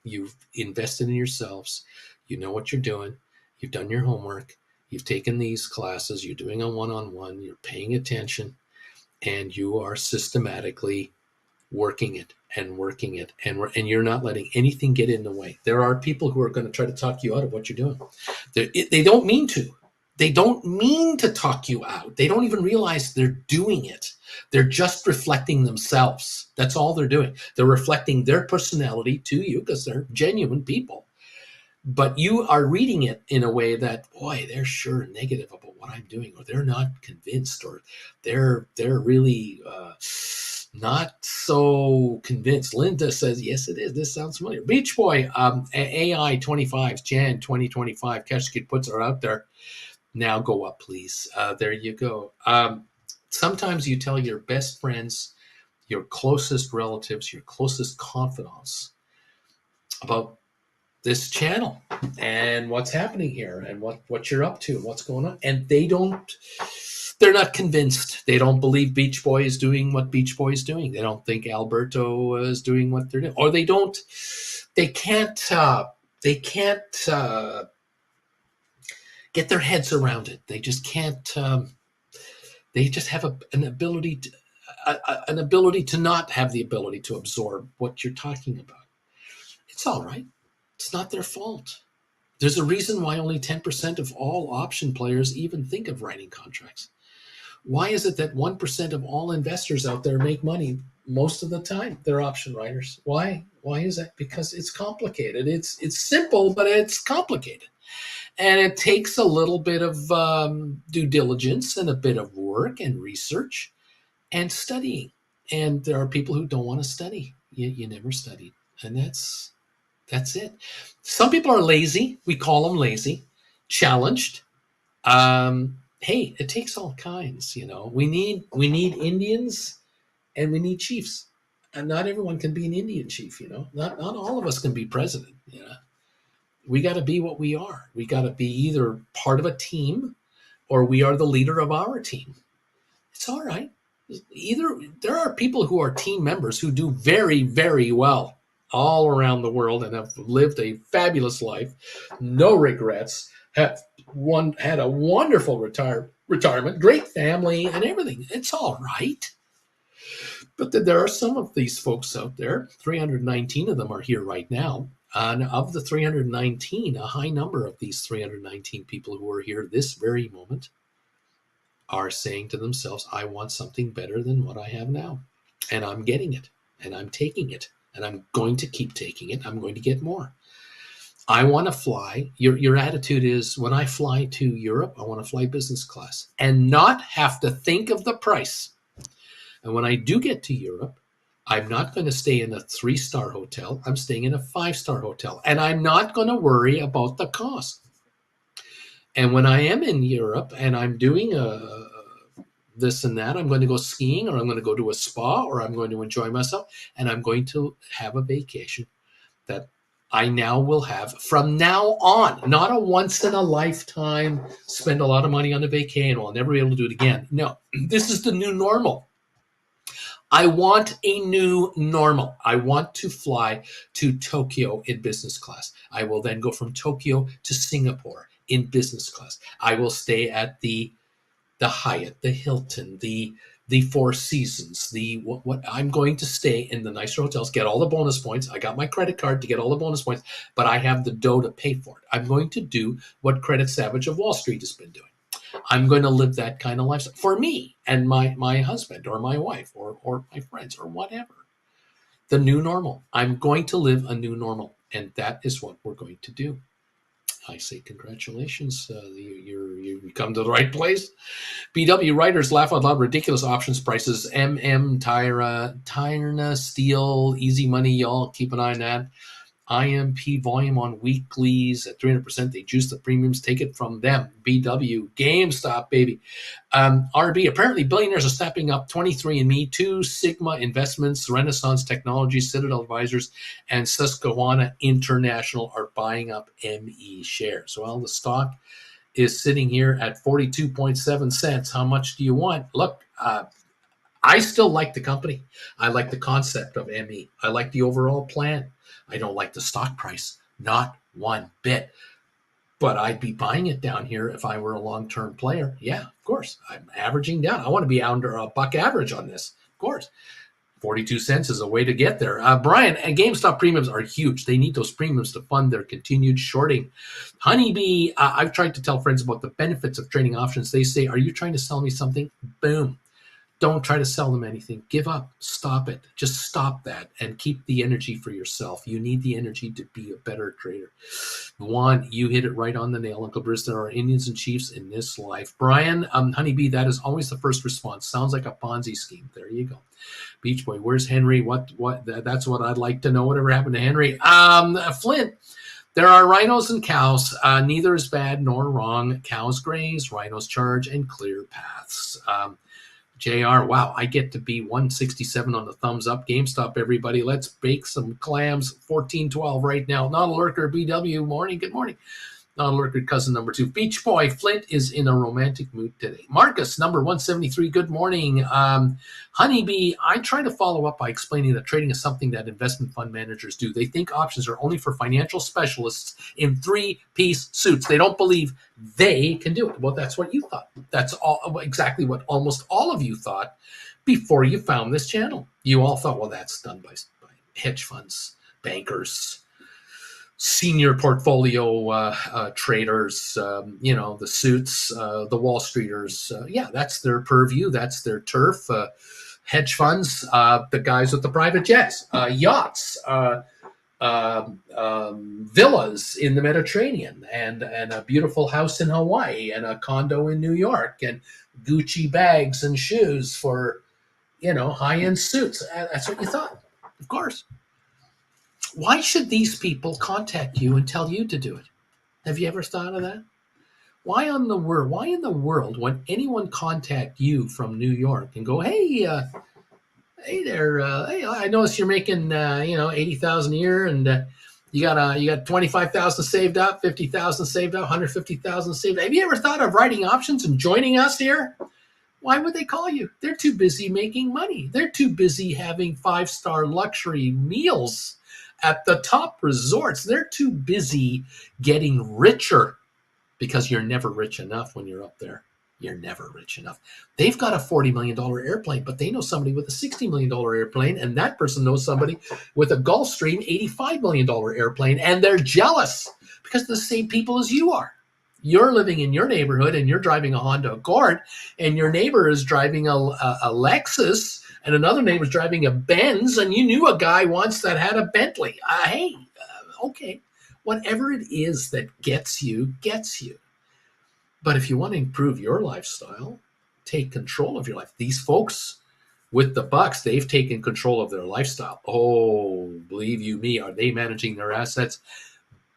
You've invested in yourselves. You know what you're doing. You've done your homework. You've taken these classes. You're doing a one-on-one. You're paying attention. And you are systematically working it, and you're not letting anything get in the way. There are people who are going to try to talk you out of what you're doing. They don't mean to. They don't mean to talk you out. They don't even realize they're doing it. They're just reflecting themselves. That's all they're doing. They're reflecting their personality to you because they're genuine people. But you are reading it in a way that, boy, they're sure negative about what I'm doing, or they're not convinced, or they're really not so convinced. Linda says, yes, it is. This sounds familiar. Beach Boy, AI 25s, Jan 2025, cash secured puts are out there. Now go up, please. There you go. Sometimes you tell your best friends, your closest relatives, your closest confidants about this channel and what's happening here and what you're up to and what's going on. And they're not convinced. They don't believe Beach Boy is doing what Beach Boy is doing. They don't think Alberto is doing what they're doing. Or they can't get their heads around it. They just can't, they just have an ability to not have the ability to absorb what you're talking about. It's all right. It's not their fault. There's a reason why only 10% of all option players even think of writing contracts. Why is it that 1% of all investors out there make money most of the time? They're option writers. Why? Why is that? Because it's complicated. It's simple, but it's complicated. And it takes a little bit of due diligence and a bit of work and research and studying. And there are people who don't want to study. You never studied. And that's it. Some people are lazy. We call them lazy, challenged. Hey, it takes all kinds, We need Indians and we need chiefs. And not everyone can be an Indian chief, Not all of us can be president, We got to be what we are. We got to be either part of a team or we are the leader of our team. It's all right. There are people who are team members who do very, very well all around the world and have lived a fabulous life, no regrets, had a wonderful retirement, great family, and everything. It's all right. But there are some of these folks out there, 319 of them are here right now. And of the 319, a high number of these 319 people who are here this very moment are saying to themselves, I want something better than what I have now. And I'm getting it, and I'm taking it. And I'm going to keep taking it. I'm going to get more. I want to fly. Your attitude is, when I fly to Europe, I want to fly business class and not have to think of the price. And when I do get to Europe, I'm not going to stay in a 3-star hotel. I'm staying in a 5-star hotel. And I'm not going to worry about the cost. And when I am in Europe and I'm doing this and that, I'm going to go skiing, or I'm going to go to a spa, or I'm going to enjoy myself, and I'm going to have a vacation that I now will have from now on. Not a once in a lifetime, spend a lot of money on a vacation, I'll never be able to do it again. No, this is the new normal. I want a new normal. I want to fly to Tokyo in business class. I will then go from Tokyo to Singapore in business class. I will stay at the Hyatt, the Hilton, the Four Seasons, the what I'm going to stay in the nicer hotels, get all the bonus points. I got my credit card to get all the bonus points, but I have the dough to pay for it. I'm going to do what Credit Savage of Wall Street has been doing. I'm going to live that kind of lifestyle for me and my husband or my wife or my friends or whatever. The new normal. I'm going to live a new normal, and that is what we're going to do. I say congratulations. You come to the right place. BW writers laugh out loud. Ridiculous options prices. Tyrna, Steel, Easy Money. Y'all keep an eye on that. IMP volume on weeklies at 300%. They juice the premiums. Take it from them. BW, GameStop, baby. RB, apparently billionaires are stepping up. 23andMe, 2 Sigma Investments, Renaissance Technologies, Citadel Advisors, and Susquehanna International are buying up ME shares. Well, the stock is sitting here at 42.7 cents. How much do you want? Look, I still like the company. I like the concept of ME. I like the overall plan. I don't like the stock price, not one bit. But I'd be buying it down here if I were a long-term player. Yeah, of course. I'm averaging down. I want to be under a buck average on this, of course. 42 cents is a way to get there. Brian, GameStop premiums are huge. They need those premiums to fund their continued shorting. Honeybee, I've tried to tell friends about the benefits of trading options. They say, are you trying to sell me something? Boom. Don't try to sell them anything. Give up. Stop it. Just stop that and keep the energy for yourself. You need the energy to be a better trader. Juan, you hit it right on the nail, Uncle Bruce. There are Indians and Chiefs in this life. Brian, Honeybee, that is always the first response. Sounds like a Ponzi scheme. There you go. Beach Boy, where's Henry? What? That's what I'd like to know. Whatever happened to Henry? Flint, there are rhinos and cows. Neither is bad nor wrong. Cows graze, rhinos charge, and clear paths. JR, wow, I get to be 167 on the thumbs up. GameStop, everybody. Let's bake some clams. 1412 right now. Not a lurker, BW. Morning. Good morning. Not a lurker, cousin number 2. Beach Boy, Flint is in a romantic mood today. Marcus, number 173. Good morning. Honeybee, I try to follow up by explaining that trading is something that investment fund managers do. They think options are only for financial specialists in 3-piece suits. They don't believe they can do it. Well, that's what you thought. That's exactly what almost all of you thought before you found this channel. You all thought, well, that's done by hedge funds, bankers, senior portfolio traders, the suits, the Wall Streeters. Yeah, that's their purview. That's their turf. Hedge funds, the guys with the private jets, yachts, villas in the Mediterranean, and a beautiful house in Hawaii, and a condo in New York, and Gucci bags and shoes for, high-end suits. That's what you thought, of course. Why should these people contact you and tell you to do it? Have you ever thought of that? Why in the world, when anyone contact you from New York and go, hey there, hey, I noticed you're making, 80,000 a year, and you got 25,000 saved up, 50,000 saved up, 150,000 saved up. Have you ever thought of writing options and joining us here? Why would they call you? They're too busy making money. They're too busy having 5-star luxury meals at the top resorts. They're too busy getting richer, because you're never rich enough when you're up there. You're never rich enough. They've got a $40 million airplane, but they know somebody with a $60 million airplane, and that person knows somebody with a Gulfstream $85 million airplane, and they're jealous because they're the same people as you are. You're living in your neighborhood, and you're driving a Honda Accord, and your neighbor is driving a Lexus, and another neighbor's driving a Benz, and you knew a guy once that had a Bentley. Okay. Whatever it is that gets you, gets you. But if you want to improve your lifestyle, take control of your life. These folks With the Bucks, they've taken control of their lifestyle. Oh, believe you me, are they managing their assets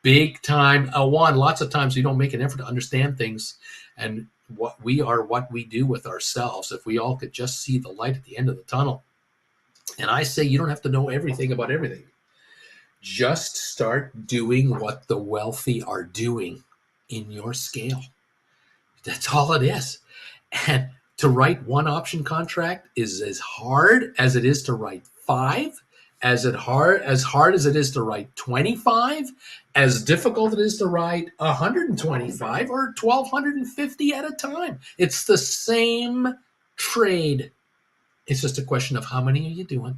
big time? One, lots of times we don't make an effort to understand things, and what we are, what we do with ourselves. If we all could just see the light at the end of the tunnel, and I say you don't have to know everything about everything. Just start doing what the wealthy are doing in your scale. That's all it is. And to write one option contract is as hard as it is to write five, as hard as it is to write 25, as difficult it is to write 125 or 1250 at a time. It's the same trade. It's just a question of how many are you doing.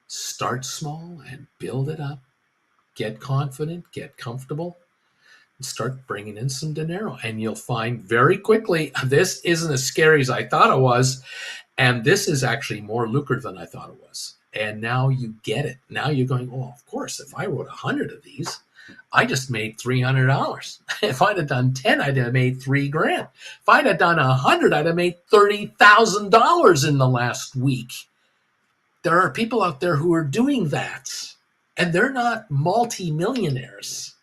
Start small and build it up. Get confident, get comfortable, and start bringing in some dinero. And you'll find very quickly this isn't as scary as I thought it was. And this is actually more lucrative than I thought it was. And now you get it. Now you're going, oh, of course, if I wrote 100 of these, I just made $300. If I'd have done 10, I'd have made $3,000. If I'd have done 100, I'd have made $30,000 in the last week. There are people out there who are doing that, and they're not multi-millionaires.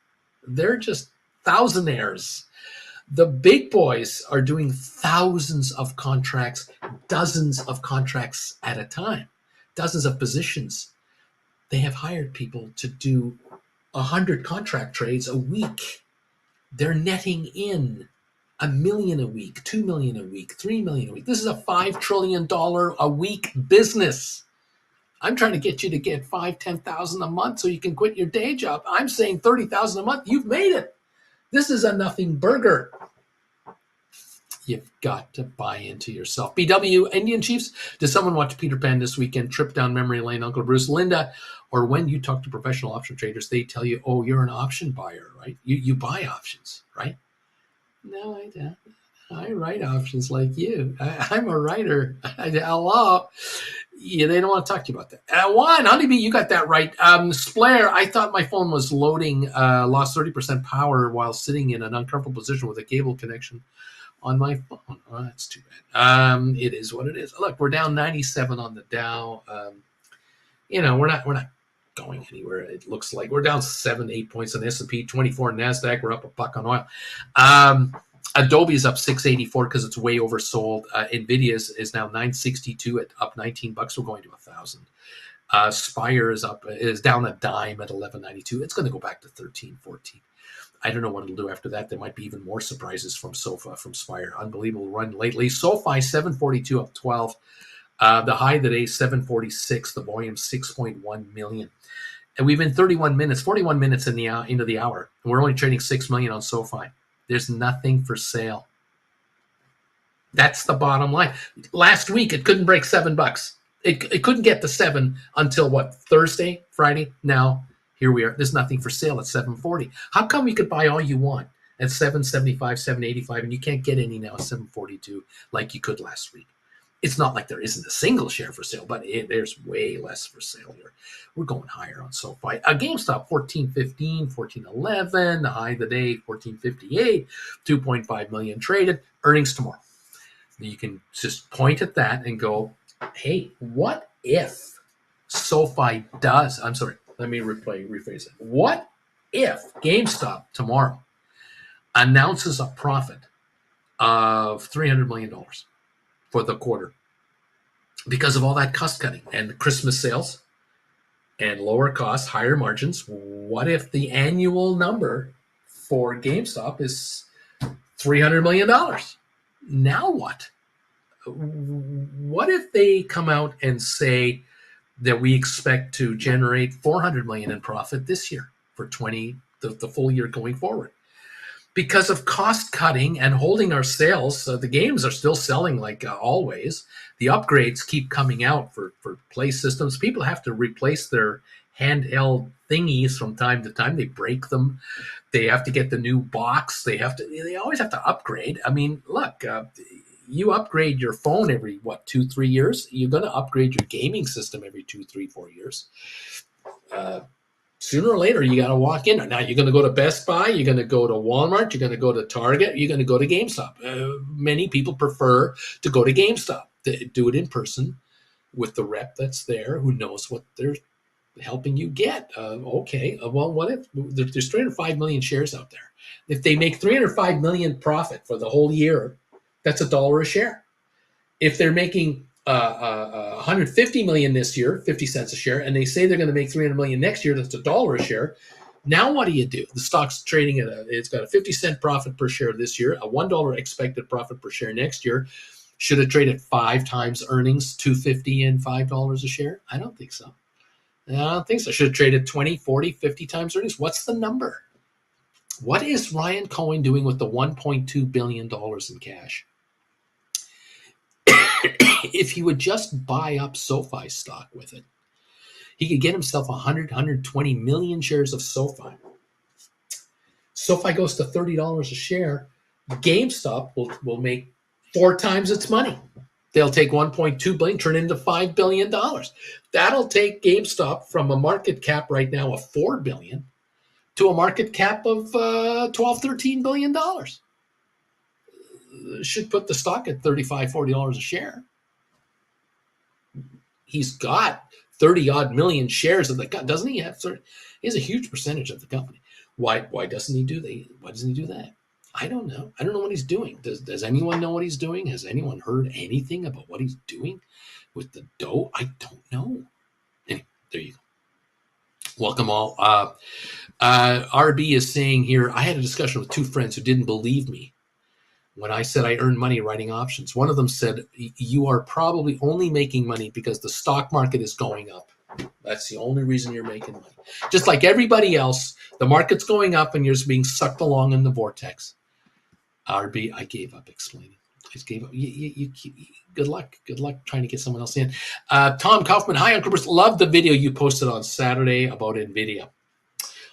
They're just thousandaires. The big boys are doing thousands of contracts, dozens of contracts at a time, dozens of positions. They have hired people to do 100 contract trades a week. They're netting in $1 million a week, $2 million a week, $3 million a week. This is a $5 trillion a week business. I'm trying to get you to get $5,000-$10,000 a month so you can quit your day job. I'm saying $30,000 a month. You've made it. This is a nothing burger. You've got to buy into yourself. BW, Indian Chiefs. Did someone watch Peter Pan this weekend? Trip down memory lane, Uncle Bruce, Linda, or when you talk to professional option traders, they tell you, "Oh, you're an option buyer, right? You buy options, right?" No, I don't. I write options like you. I'm a writer. Hello. Yeah, they don't want to talk to you about that. One, Honeybee, you got that right. Splair, I thought my phone was loading, lost 30% power while sitting in an uncomfortable position with a cable connection on my phone. Oh, that's too bad. It is what it is. Look, we're down 97 on the Dow. We're not going anywhere. It looks like we're down 7-8 points on the S&P, 24 on NASDAQ. We're up a buck on oil. Adobe is up 684 because it's way oversold. Nvidia is now 962 at up 19 bucks. We're going to 1,000. Spire is down a dime at 1192. It's going to go back to 13, 14. I don't know what it'll do after that. There might be even more surprises from Sofa, from Spire. Unbelievable run lately. SoFi 742 up 12. The high today 746. The volume 6.1 million. And we've been 41 minutes into the hour. And we're only trading 6 million on SoFi. There's nothing for sale. That's the bottom line. Last week, it couldn't break $7. It couldn't get to 7 until what? Thursday, Friday? Now, here we are. There's nothing for sale at 740. How come you could buy all you want at 775, 785, and you can't get any now at 742 like you could last week? It's not like there isn't a single share for sale, but there's way less for sale here. We're going higher on SoFi. GameStop, 14.15, 14.11. The high of the day, 14.58. 2.5 million traded. Earnings tomorrow. You can just point at that and go, hey, what if SoFi does? I'm sorry, let me rephrase it. What if GameStop tomorrow announces a profit of $300 million? For the quarter, because of all that cost cutting and the Christmas sales and lower costs, higher margins? What if the annual number for GameStop is $300 million? Now what? What if they come out and say that we expect to generate $400 million in profit this year for the full year going forward? Because of cost cutting and holding our sales, the games are still selling like always. The upgrades keep coming out for play systems. People have to replace their handheld thingies from time to time. They break them. They have to get the new box. They always have to upgrade. I mean, look, you upgrade your phone every 2-3 years. You're going to upgrade your gaming system every 2, 3, 4 years. Sooner or later, you got to walk in. Now, you're going to go to Best Buy, you're going to go to Walmart, you're going to go to Target, you're going to go to GameStop. Many people prefer to go to GameStop, to do it in person. with the rep that's there who knows what they're helping you get. Well, what if there's 305 million shares out there? If they make 305 million profit for the whole year, that's $1 a share. If they're making 150 million this year, 50 cents a share, and they say they're going to make 300 million next year, that's $1 a share. Now what do? The stock's trading it's got a 50-cent profit per share this year, a $1 expected profit per share next year. Should it trade at 5 times earnings, $2.50 and $5 a share? I don't think so. I don't think so. Should it trade at 20, 40, 50 times earnings? What's the number? What is Ryan Cohen doing with the $1.2 billion in cash? If he would just buy up SoFi stock with it, he could get himself 100, 120 million shares of SoFi. SoFi goes to $30 a share. GameStop will make 4 times its money. They'll take 1.2 billion, turn it into $5 billion. That'll take GameStop from a market cap right now of $4 billion to a market cap of $12, $13 billion. Should put the stock at $35, $40 a share. He's got 30 odd million shares of the company, doesn't he? He has a huge percentage of the company. Why doesn't he do that? Why doesn't he do that? I don't know. I don't know what he's doing. Does anyone know what he's doing? Has anyone heard anything about what he's doing with the dough? I don't know. Anyway, there you go. Welcome all. RB is saying here, I had a discussion with 2 friends who didn't believe me when I said I earned money writing options. One of them said, you are probably only making money because the stock market is going up. That's the only reason you're making money. Just like everybody else, the market's going up and you're just being sucked along in the vortex. RB, I gave up explaining. I just gave up. Good luck. Good luck trying to get someone else in. Tom Kaufman, hi, Uncle Bruce. Love the video you posted on Saturday about NVIDIA.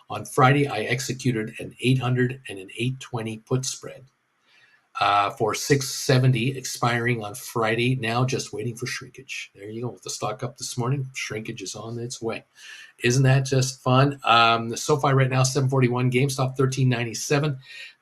On Friday, I executed an 800 and an 820 put spread for 670 expiring on Friday. Now just waiting for shrinkage. There you go. With the stock up this morning, shrinkage is on its way. Isn't that just fun? The SoFi right now, 741, GameStop 1397,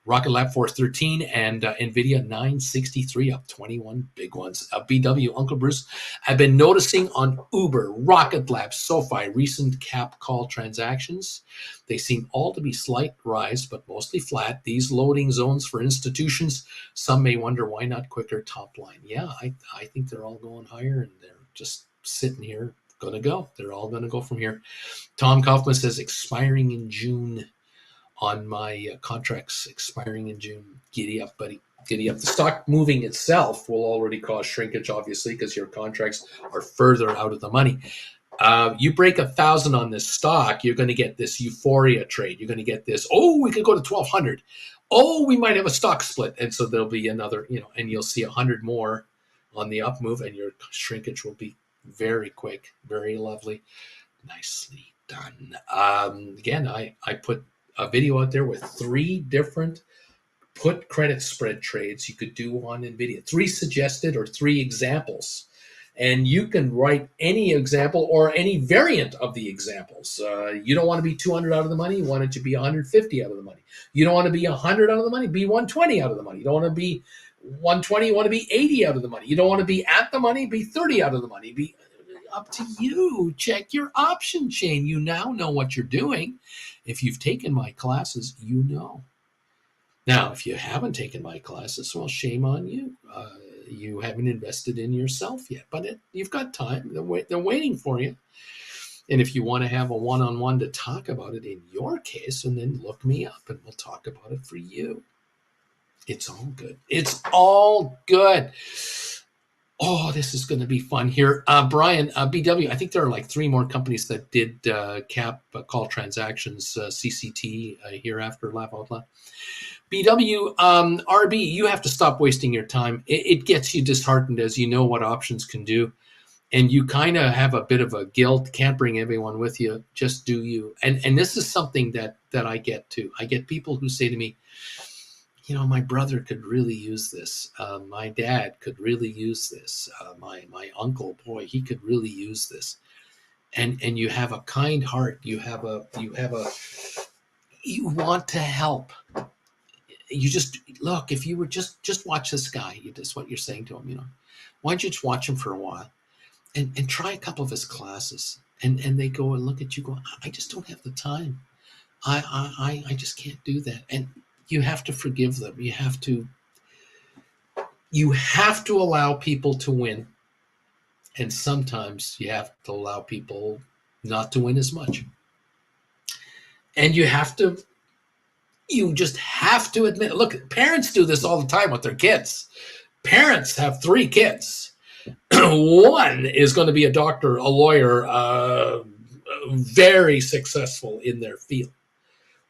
Rocket Lab 413, and NVIDIA 963, up 21 big ones. BW, Uncle Bruce, I've been noticing on Uber, Rocket Lab, SoFi, recent cap call transactions. They seem all to be slight rise, but mostly flat. These loading zones for institutions, some may wonder why not quicker top line. Yeah, I think they're all going higher, and they're just sitting here, going to go. They're all going to go from here. Tom Kaufman says, expiring in June on my contracts, expiring in June. Giddy up, buddy. Giddy up. The stock moving itself will already cause shrinkage, obviously, because your contracts are further out of the money. You break 1,000 on this stock, you're going to get this euphoria trade. You're going to get this, we could go to 1,200. We might have a stock split. And so there'll be another, and you'll see 100 more on the up move, and your shrinkage will be very quick, very lovely. Nicely done. Again, I put a video out there with 3 different put credit spread trades you could do on NVIDIA. 3 suggested or 3 examples. And you can write any example or any variant of the examples. You don't want to be 200 out of the money. You want it to be 150 out of the money. You don't want to be 100 out of the money. Be 120 out of the money. You don't want to be 120. You want to be 80 out of the money. You don't want to be at the money. Be 30 out of the money. Be up to you. Check your option chain. You now know what you're doing. If you've taken my classes, you know. Now, if you haven't taken my classes, well, shame on you. You haven't invested in yourself yet, but you've got time. They're waiting for you. And if you want to have a one-on-one to talk about it in your case, and then look me up and we'll talk about it for you. It's all good. It's all good. Oh, this is going to be fun here. Brian, BW, I think there are like 3 more companies that did cap call transactions, CCT, hereafter, laugh out loud. BW, RB, you have to stop wasting your time. It gets you disheartened as you know what options can do. And you kind of have a bit of a guilt, can't bring everyone with you, just do you. And this is something that I get too. I get people who say to me, my brother could really use this. My dad could really use this. My uncle, boy, he could really use this. And you have a kind heart. You want to help. You just look. If you were just watch this guy. That's what you're saying to him. Why don't you just watch him for a while? and try a couple of his classes. And they go and look at you, go, I just don't have the time. I just can't do that. And you have to forgive them. You have to allow people to win. And sometimes you have to allow people not to win as much. And you just have to admit, look, parents do this all the time with their kids. Parents have 3 kids. One is going to be a doctor, a lawyer, very successful in their field.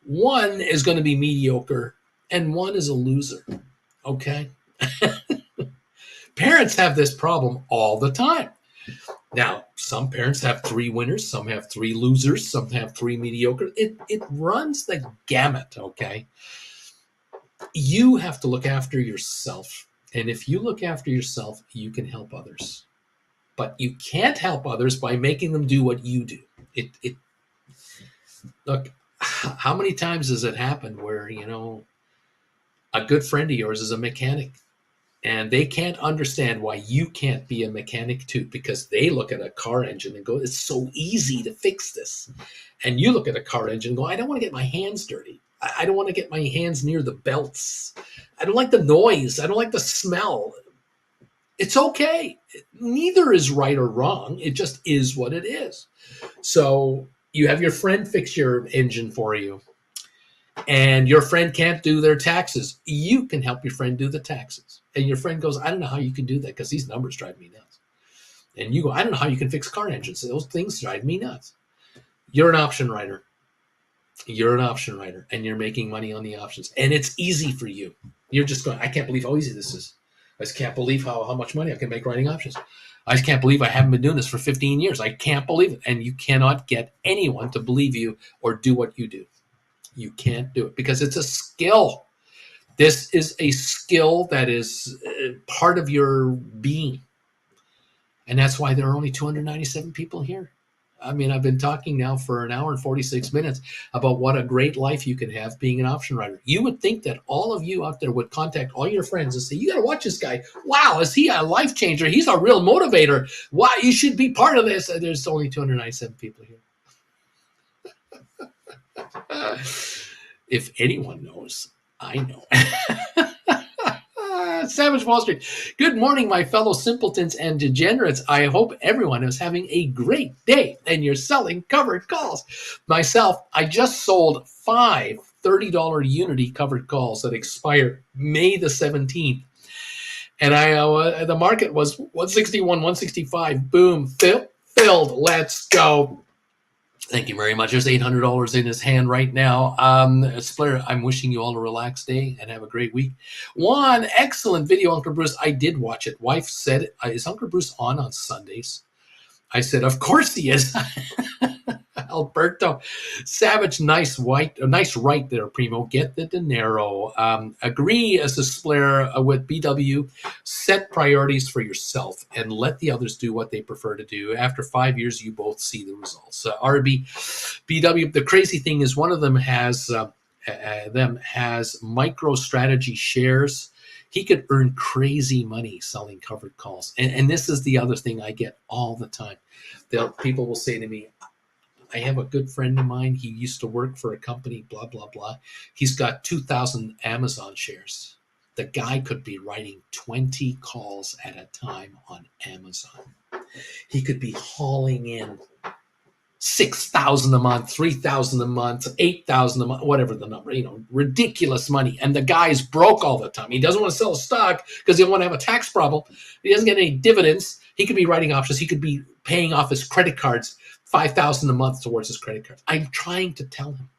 One is going to be mediocre, and one is a loser. Okay? Parents have this problem all the time. Now, some parents have 3 winners, some have 3 losers, some have 3 mediocre. It runs the gamut, okay? You have to look after yourself. And if you look after yourself, you can help others. But you can't help others by making them do what you do. Look, how many times has it happened where, a good friend of yours is a mechanic and they can't understand why you can't be a mechanic too, because they look at a car engine and go, it's so easy to fix this. And you look at a car engine and go, I don't want to get my hands dirty. I don't want to get my hands near the belts. I don't like the noise. I don't like the smell. It's okay. Neither is right or wrong. It just is what it is. So you have your friend fix your engine for you, and your friend can't do their taxes. You can help your friend do the taxes. And your friend goes, I don't know how you can do that because these numbers drive me nuts. And you go, I don't know how you can fix car engines. Those things drive me nuts. You're an option writer. You're an option writer, and you're making money on the options. And it's easy for you. You're just going, I can't believe how easy this is. I just can't believe how much money I can make writing options. I just can't believe I haven't been doing this for 15 years. I can't believe it. And you cannot get anyone to believe you or do what you do. You can't do it because it's a skill. This is a skill that is part of your being. And that's why there are only 297 people here. I mean, I've been talking now for an hour and 46 minutes about what a great life you can have being an option writer. You would think that all of you out there would contact all your friends and say, you got to watch this guy. Wow, is he a life changer? He's a real motivator. Wow, you should be part of this. There's only 297 people here. If anyone knows, I know. Savage Wall Street. Good morning, my fellow simpletons and degenerates. I hope everyone is having a great day and you're selling covered calls. Myself, I just sold 5 $30 Unity covered calls that expire May the 17th. And the market was 161, 165. Boom, filled. Let's go. Thank you very much. There's $800 in his hand right now. Splair, I'm wishing you all a relaxed day and have a great week. One excellent video, Uncle Bruce. I did watch it. Wife said, is Uncle Bruce on Sundays? I said, of course he is. Alberto, Savage, nice right there, Primo. Get the dinero. Agree as a Splair with BW. Set priorities for yourself and let the others do what they prefer to do. After 5 years, you both see the results. RB, BW. The crazy thing is, one of them has MicroStrategy shares. He could earn crazy money selling covered calls. And this is the other thing I get all the time. People will say to me, I have a good friend of mine. He used to work for a company, blah, blah, blah. He's got 2,000 Amazon shares. The guy could be writing 20 calls at a time on Amazon. He could be hauling in 6,000 a month, 3,000 a month, 8,000 a month, whatever the number, ridiculous money. And the guy's broke all the time. He doesn't want to sell a stock because he doesn't want to have a tax problem. He doesn't get any dividends. He could be writing options. He could be paying off his credit cards, 5,000 a month towards his credit cards. I'm trying to tell him.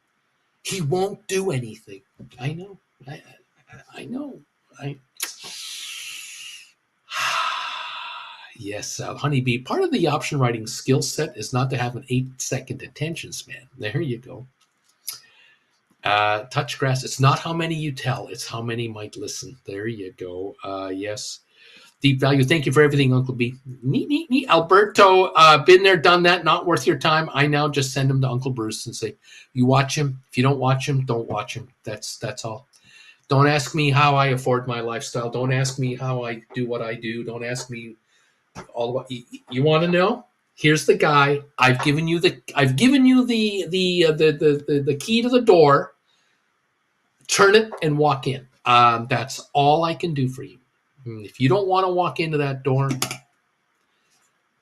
He won't do anything. I know. I know. Yes, Honeybee. Part of the option writing skill set is not to have an 8-second attention span. There you go. Touch grass. It's not how many you tell. It's how many might listen. There you go. Yes. Deep value. Thank you for everything, Uncle B. Neat. Alberto, been there, done that. Not worth your time. I now just send him to Uncle Bruce and say, you watch him. If you don't watch him, don't watch him. That's all. Don't ask me how I afford my lifestyle. Don't ask me how I do what I do. Don't ask me All about you want to know? Here's the guy. I've given you the key to the door. Turn it and walk in. That's all I can do for you. If you don't want to walk into that door,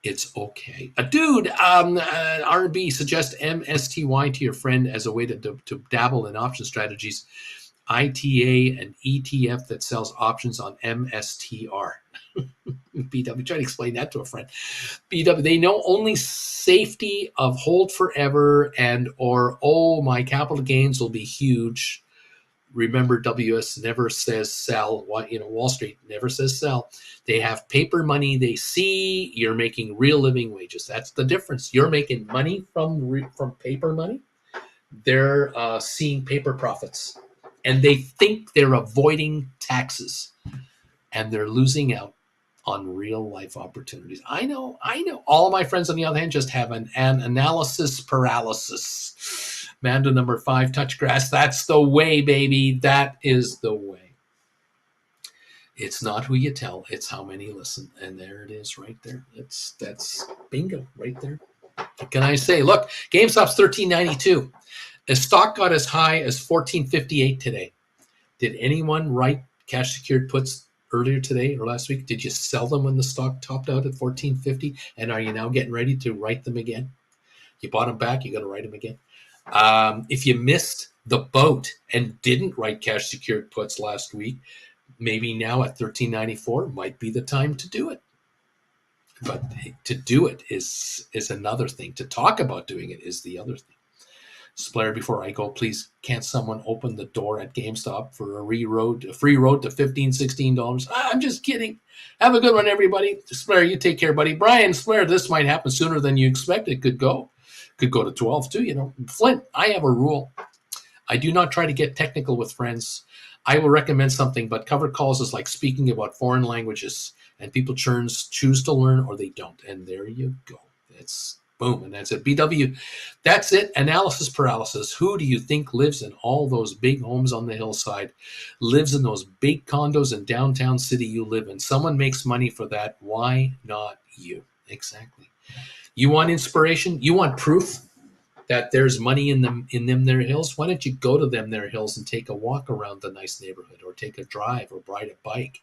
it's okay. A dude, R&B suggests MSTY to your friend as a way to dabble in option strategies. ITA and ETF that sells options on MSTR. BW, try to explain that to a friend. BW, they know only safety of hold forever and or, oh, my capital gains will be huge. Remember, WS never says sell. Wall Street never says sell. They have paper money. They see you're making real living wages. That's the difference. You're making money from paper money. They're seeing paper profits, and they think they're avoiding taxes, and they're losing out on real life opportunities. I know. All of my friends, on the other hand, just have an analysis paralysis. Mando number 5, touch grass. That's the way, baby. That is the way. It's not who you tell, it's how many listen. And there it is right there. That's bingo right there. What can I say? Look, GameStop's $13.92. The stock got as high as $14.58 today. Did anyone write cash secured puts earlier today or last week? Did you sell them when the stock topped out at $14.50? And are you now getting ready to write them again? You bought them back, you got to write them again. If you missed the boat and didn't write cash secured puts last week, maybe now at $13.94 might be the time to do it. But to do it is another thing. To talk about doing it is the other thing. Splair, before I go, please, can't someone open the door at GameStop for a free road to $15, $16? I'm just kidding. Have a good one, everybody. Splair, you take care, buddy. Brian, Splair, this might happen sooner than you expect. It could go to 12 too, Flint, I have a rule. I do not try to get technical with friends. I will recommend something, but covered calls is like speaking about foreign languages, and people choose to learn or they don't. And there you go. It's boom. And that's it. BW, that's it. Analysis paralysis. Who do you think lives in all those big homes on the hillside, lives in those big condos in downtown city you live in? Someone makes money for that. Why not you? Exactly. You want inspiration? You want proof that there's money in them their hills? Why don't you go to them their hills and take a walk around the nice neighborhood, or take a drive, or ride a bike?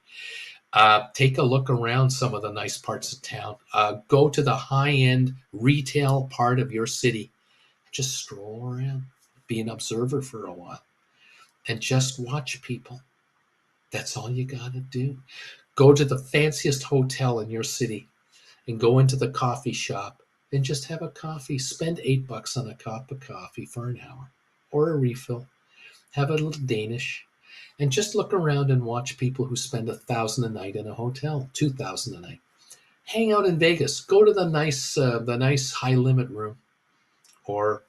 Take a look around some of the nice parts of town. Go to the high-end retail part of your city. Just stroll around. Be an observer for a while. And just watch people. That's all you got to do. Go to the fanciest hotel in your city and go into the coffee shop and just have a coffee. Spend $8 on a cup of coffee for an hour or a refill. Have a little Danish and just look around and watch people who spend $1,000 a night in a hotel, $2,000 a night. Hang out in Vegas. Go to the nice high limit room, or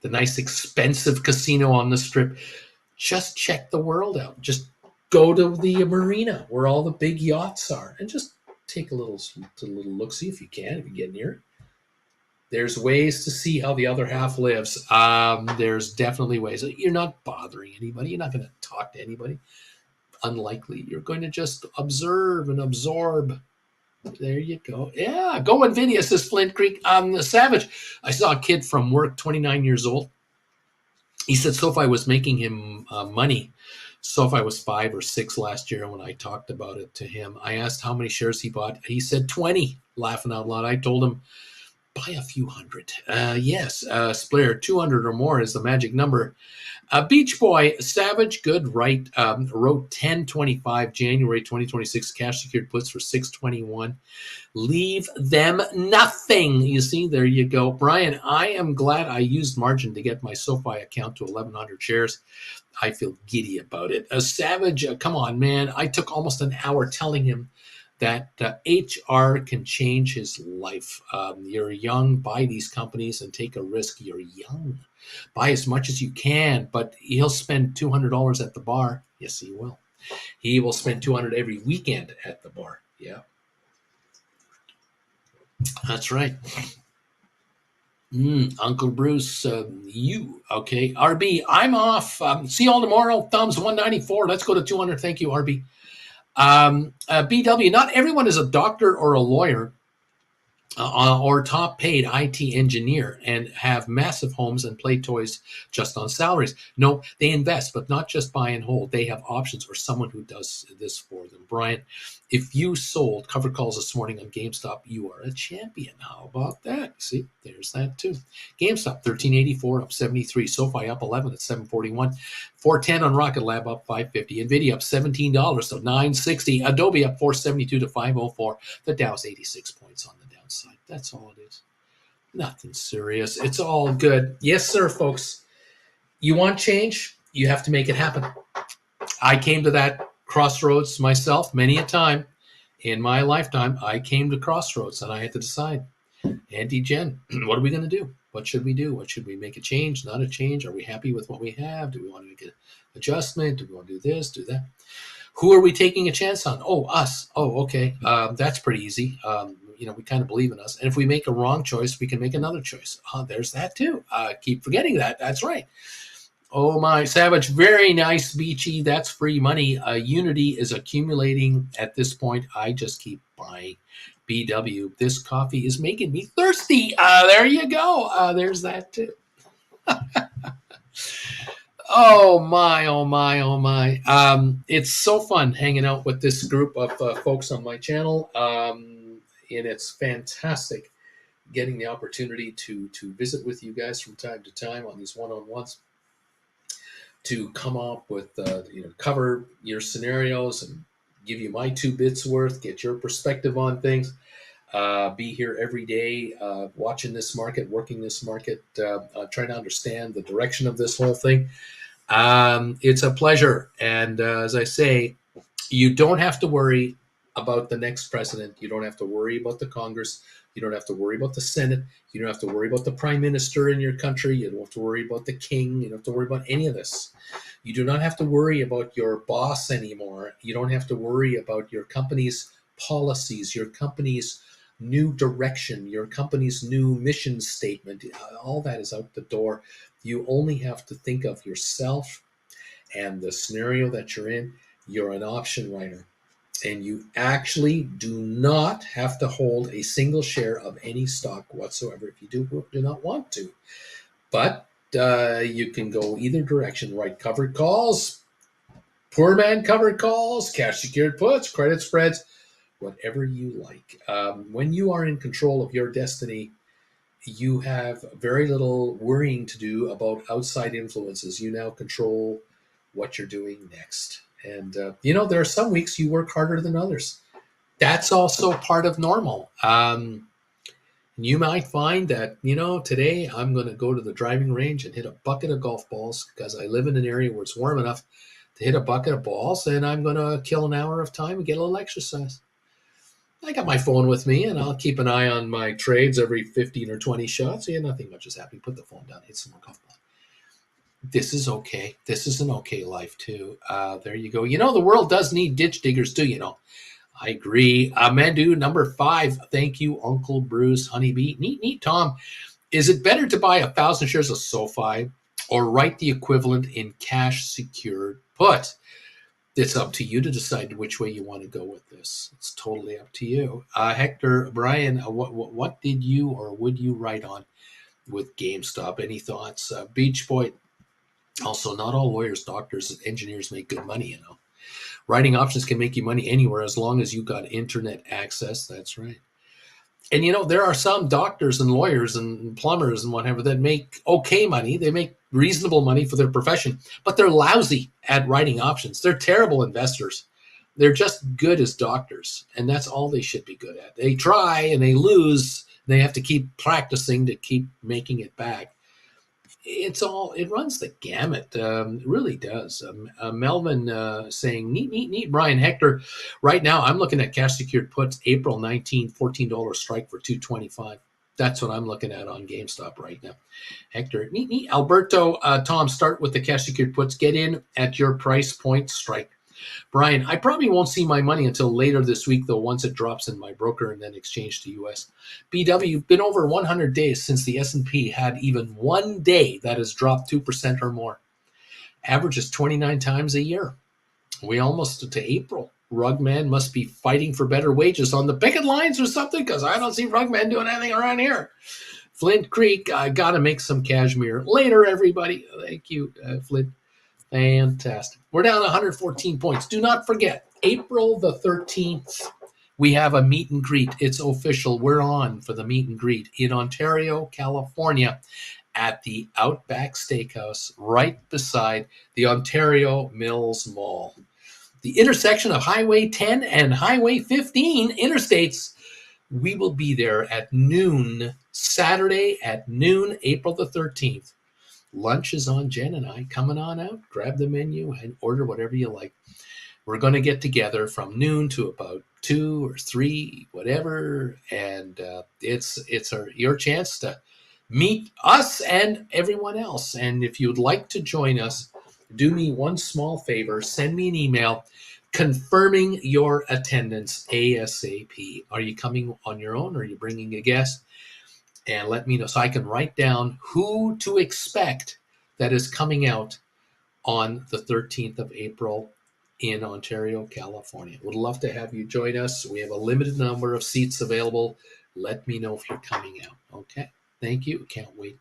the nice expensive casino on the strip. Just check the world out. Just go to the marina where all the big yachts are and just take a little look-see if you can, if you get near it. There's ways to see how the other half lives. There's definitely ways. You're not bothering anybody. You're not going to talk to anybody. Unlikely. You're going to just observe and absorb. There you go. Yeah, go NVIDIA, says Flint Creek. The Savage. I saw a kid from work, 29 years old. He said SoFi was making him money. SoFi was 5 or 6 last year when I talked about it to him. I asked how many shares he bought. He said 20, laughing out loud. I told him, buy a few hundred. Yes, Splair, 200 or more is the magic number. Beach Boy, Savage, good, right. Wrote 10/25, January 2026, cash secured puts for 621. Leave them nothing. You see, there you go. Brian, I am glad I used margin to get my SoFi account to 1,100 shares. I feel giddy about it. Savage, come on, man. I took almost an hour telling him that HR can change his life. You're young, buy these companies and take a risk. You're young. Buy as much as you can, but he'll spend $200 at the bar. Yes, he will. He will spend $200 every weekend at the bar. Yeah. That's right. Uncle Bruce, you. Okay. RB, I'm off. See you all tomorrow. Thumbs 194. Let's go to 200. Thank you, RB. BW, not everyone is a doctor or a lawyer or top paid IT engineer and have massive homes and play toys just on salaries. No, they invest, but not just buy and hold. They have options or someone who does this for them. Brian, if you sold cover calls this morning on GameStop, you are a champion. How about that? See, there's that too. GameStop 1384 up 73. Sofi up 11 at 741. 410 on Rocket Lab up 550. Nvidia up $17 to 960. Adobe up 472 to 504. The Dow's 86 points on the downside. That's all it is. Nothing serious. It's all good. Yes, sir, folks. You want change? You have to make it happen. I came to that crossroads myself many a time in my lifetime. I came to crossroads and I had to decide. Auntie Jen, what are we going to do? What should we do? What should we make a change? Not a change? Are we happy with what we have? Do we want to make an adjustment? Do we want to do this, do that? Who are we taking a chance on? Oh, us. Oh, okay. That's pretty easy. We kind of believe in us. And if we make a wrong choice, we can make another choice. There's that too. Keep forgetting that. That's right. Oh, my Savage. Very nice, Beachy. That's free money. Unity is accumulating at this point. I just keep buying. BW, this coffee is making me thirsty. There you go. There's that too. Oh my, oh my, oh my. It's so fun hanging out with this group of folks on my channel. And it's fantastic getting the opportunity to visit with you guys from time to time on these one-on-ones, to come up with, cover your scenarios and give you my 2 bits worth, get your perspective on things. Be here every day, watching this market, working this market, trying to understand the direction of this whole thing. It's a pleasure. And as I say, you don't have to worry about the next president. You don't have to worry about the Congress. You don't have to worry about the Senate. You don't have to worry about the prime minister in your country. You don't have to worry about the king. You don't have to worry about any of this. You do not have to worry about your boss anymore. You don't have to worry about your company's policies, your company's new direction, your company's new mission statement. All that is out the door. You only have to think of yourself and the scenario that you're in. You're an option writer, and you actually do not have to hold a single share of any stock whatsoever if you do not want to. But you can go either direction, right? Covered calls, poor man covered calls, cash secured puts, credit spreads, whatever you like. When you are in control of your destiny, you have very little worrying to do about outside influences. You now control what you're doing next. And, there are some weeks you work harder than others. That's also part of normal. You might find that, today I'm going to go to the driving range and hit a bucket of golf balls because I live in an area where it's warm enough to hit a bucket of balls, and I'm going to kill an hour of time and get a little exercise. I got my phone with me, and I'll keep an eye on my trades every 15 or 20 shots. Yeah, nothing much is happening. Put the phone down, hit some more golf ball. This is okay. This is an okay life, too. There you go. The world does need ditch diggers, too, I agree. Mandu, number 5. Thank you, Uncle Bruce, Honeybee. Neat, Tom. Is it better to buy 1,000 shares of Sofi or write the equivalent in cash secured put? It's up to you to decide which way you want to go with this. It's totally up to you. Hector, Brian, what did you or would you write on with GameStop? Any thoughts? Beach Boy, also, not all lawyers, doctors, and engineers make good money, Writing options can make you money anywhere as long as you got internet access. That's right. And, there are some doctors and lawyers and plumbers and whatever that make okay money. They make reasonable money for their profession, but they're lousy at writing options. They're terrible investors. They're just good as doctors, and that's all they should be good at. They try and they lose. They have to keep practicing to keep making it back. It runs the gamut. It really does. Melvin saying, neat, Brian. Hector, right now I'm looking at cash secured puts, April 19, $14 strike for 225. That's what I'm looking at on GameStop right now. Hector, neat. Alberto, Tom, start with the cash secured puts. Get in at your price point strike. Brian, I probably won't see my money until later this week, though, once it drops in my broker and then exchange to U.S. BW, been over 100 days since the S&P had even one day that has dropped 2% or more. Average is 29 times a year. We almost to April. Rugman must be fighting for better wages on the picket lines or something, because I don't see Rugman doing anything around here. Flint Creek, I got to make some cashmere later, everybody. Thank you, Flint. Fantastic. We're down 114 points. Do not forget, April the 13th, we have a meet and greet. It's official. We're on for the meet and greet in Ontario, California, at the Outback Steakhouse, right beside the Ontario Mills Mall. The intersection of Highway 10 and Highway 15 interstates. We will be there at noon, Saturday at noon, April the 13th. Lunch is on Jen and I. Coming on out, grab the menu and order whatever you like. We're going to get together from noon to about 2 or 3, whatever, and it's your chance to meet us and everyone else. And if you'd like to join us, do me one small favor. Send me an email confirming your attendance ASAP. Are you coming on your own, or are you bringing a guest? And let me know so I can write down who to expect that is coming out on the 13th of April in Ontario, California. Would love to have you join us. We have a limited number of seats available. Let me know if you're coming out. Okay. Thank you. Can't wait.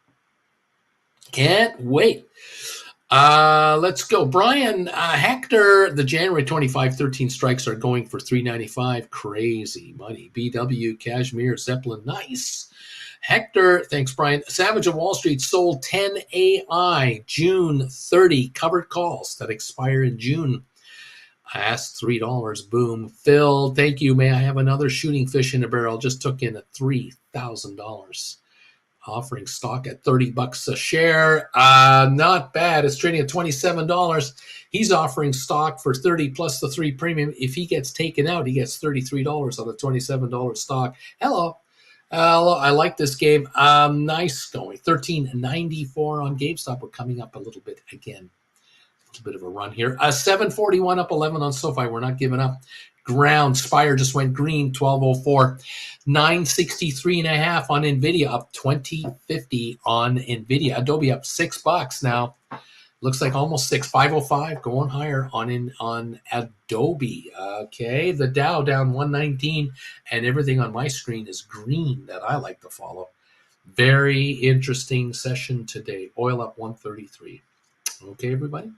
Can't wait. Let's go. Brian Hector, the January 25 13 strikes are going for $3.95. Crazy money. BW, Cashmere, Zeppelin, nice. Hector, thanks, Brian. Savage of Wall Street sold 10 AI June 30 covered calls that expire in June. I asked $3. Boom. Phil, thank you. May I have another shooting fish in a barrel? Just took in at $3,000. Offering stock at $30 a share. Not bad. It's trading at $27. He's offering stock for $30 plus the 3 premium. If he gets taken out, he gets $33 on a $27 stock. Hello. I like this game. Nice going. $13.94 on GameStop. We're coming up a little bit again. A little bit of a run here. 741 up 11 on Sofi. We're not giving up. Ground Spire just went green. 1204. 963.5 on Nvidia, up 20.50 on Nvidia. Adobe up $6 now. Looks like almost 6. 505 going higher on Adobe. Okay, the Dow down 119, and everything on my screen is green that I like to follow. Very interesting session today. Oil up 133. Okay, everybody.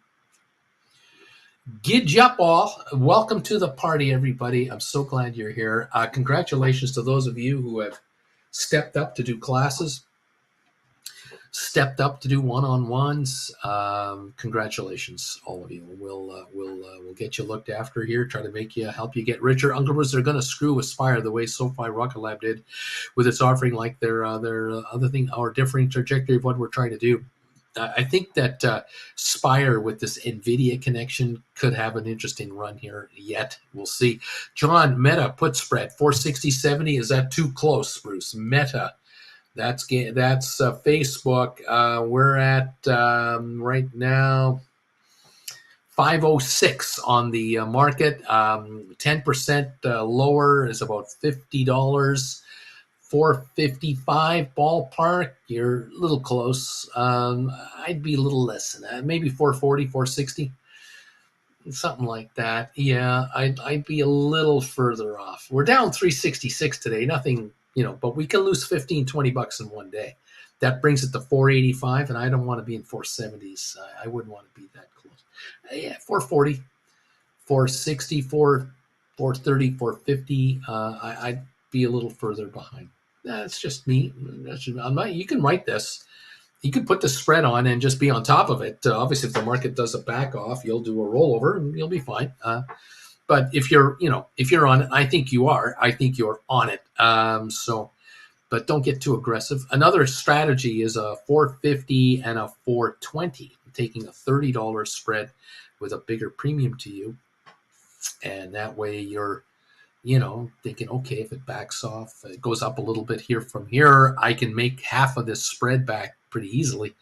Gidge up all. Welcome to the party, everybody. I'm so glad you're here. Congratulations to those of you who have stepped up to do classes, stepped up to do one-on-ones. Congratulations, all of you. We'll get you looked after here, try to make you, help you get richer. Uncle they're going to screw Aspire the way SoFi Rocket Lab did with its offering, like their other thing, our differing trajectory of what we're trying to do. I think that Spire with this NVIDIA connection could have an interesting run here yet. We'll see. John, Meta put spread 460.70. Is that too close, Bruce? Meta. That's Facebook. We're at right now 506 on the market. 10% lower is about $50. 455 ballpark. You're a little close. I'd be a little less than that. Maybe 440, 460. Something like that. Yeah, I'd be a little further off. We're down 366 today. Nothing, but we can lose $15-20 in one day. That brings it to 485, and I don't want to be in 470s. I wouldn't want to be that close. Yeah, 440, 460, 430, 450. I'd be a little further behind. That's just me. You can write this. You can put the spread on and just be on top of it. Obviously, if the market does a back off, you'll do a rollover and you'll be fine. But if you're on it, I think you are. I think you're on it. But don't get too aggressive. Another strategy is a 450 and a 420, taking a $30 spread with a bigger premium to you, and that way you're thinking, okay, if it backs off, it goes up a little bit here from here, I can make half of this spread back pretty easily.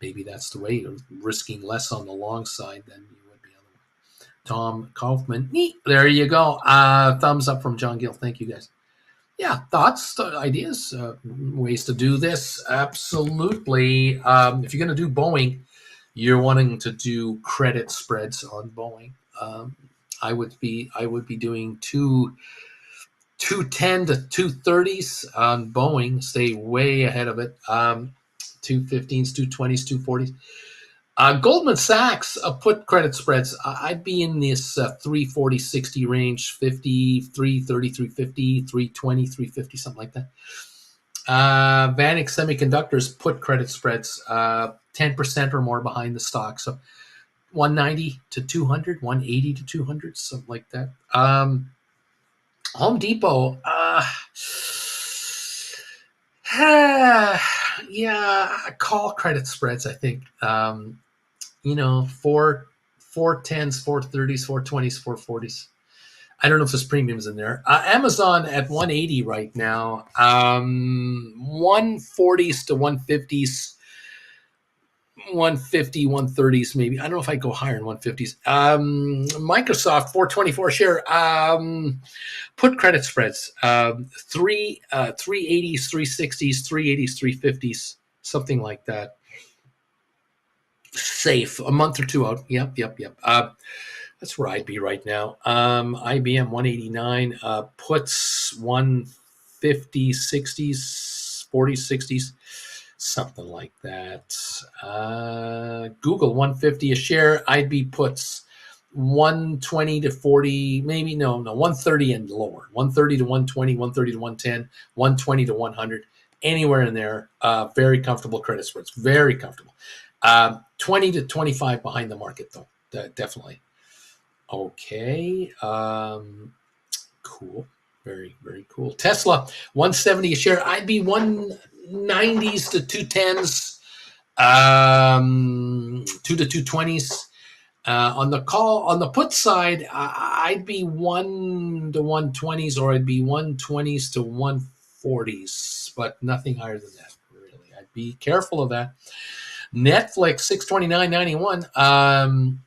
Maybe that's the way. You're risking less on the long side than you would be otherwise. Tom Kaufman, neat. There you go. Thumbs up from John Gill. Thank you, guys. Yeah, thoughts, ideas, ways to do this. Absolutely. If you're going to do Boeing, you're wanting to do credit spreads on Boeing. I would be doing 210 to 230s on Boeing. Stay way ahead of it. 215s, 220s, 240s. Goldman Sachs put credit spreads. I'd be in this 340, 60 range, 50, 330, 350, 320, 350, something like that. Vanik Semiconductors put credit spreads 10% or more behind the stock. So 190 to 200, 180 to 200, something like that. Home Depot, yeah, call credit spreads, I think. Four tens, 430s, 420s, 440s. I don't know if there's premiums in there. Amazon at 180 right now. 140s to 150s, 150, 130s maybe. I don't know if I'd go higher in 150s. Microsoft 424 share. Put credit spreads. 380s, 360s, 380s, 350s, something like that. Safe. A month or two out. Yep. That's where I'd be right now. IBM 189, puts 150, 60s, 40s, 60s, something like that. Google 150 a share. I'd be puts 120 to 40, maybe no, 130 and lower. 130 to 120, 130 to 110, 120 to 100, anywhere in there. Very comfortable credit spreads. Very comfortable. 20 to 25 behind the market, though. Definitely. Okay. Cool. Very, very cool. Tesla, 170 a share. I'd be 190s to 210s, 2 to 220s. On the put side, I'd be 1 to 120s, or I'd be 120s to 140s, but nothing higher than that, really. I'd be careful of that. Netflix, $629.91.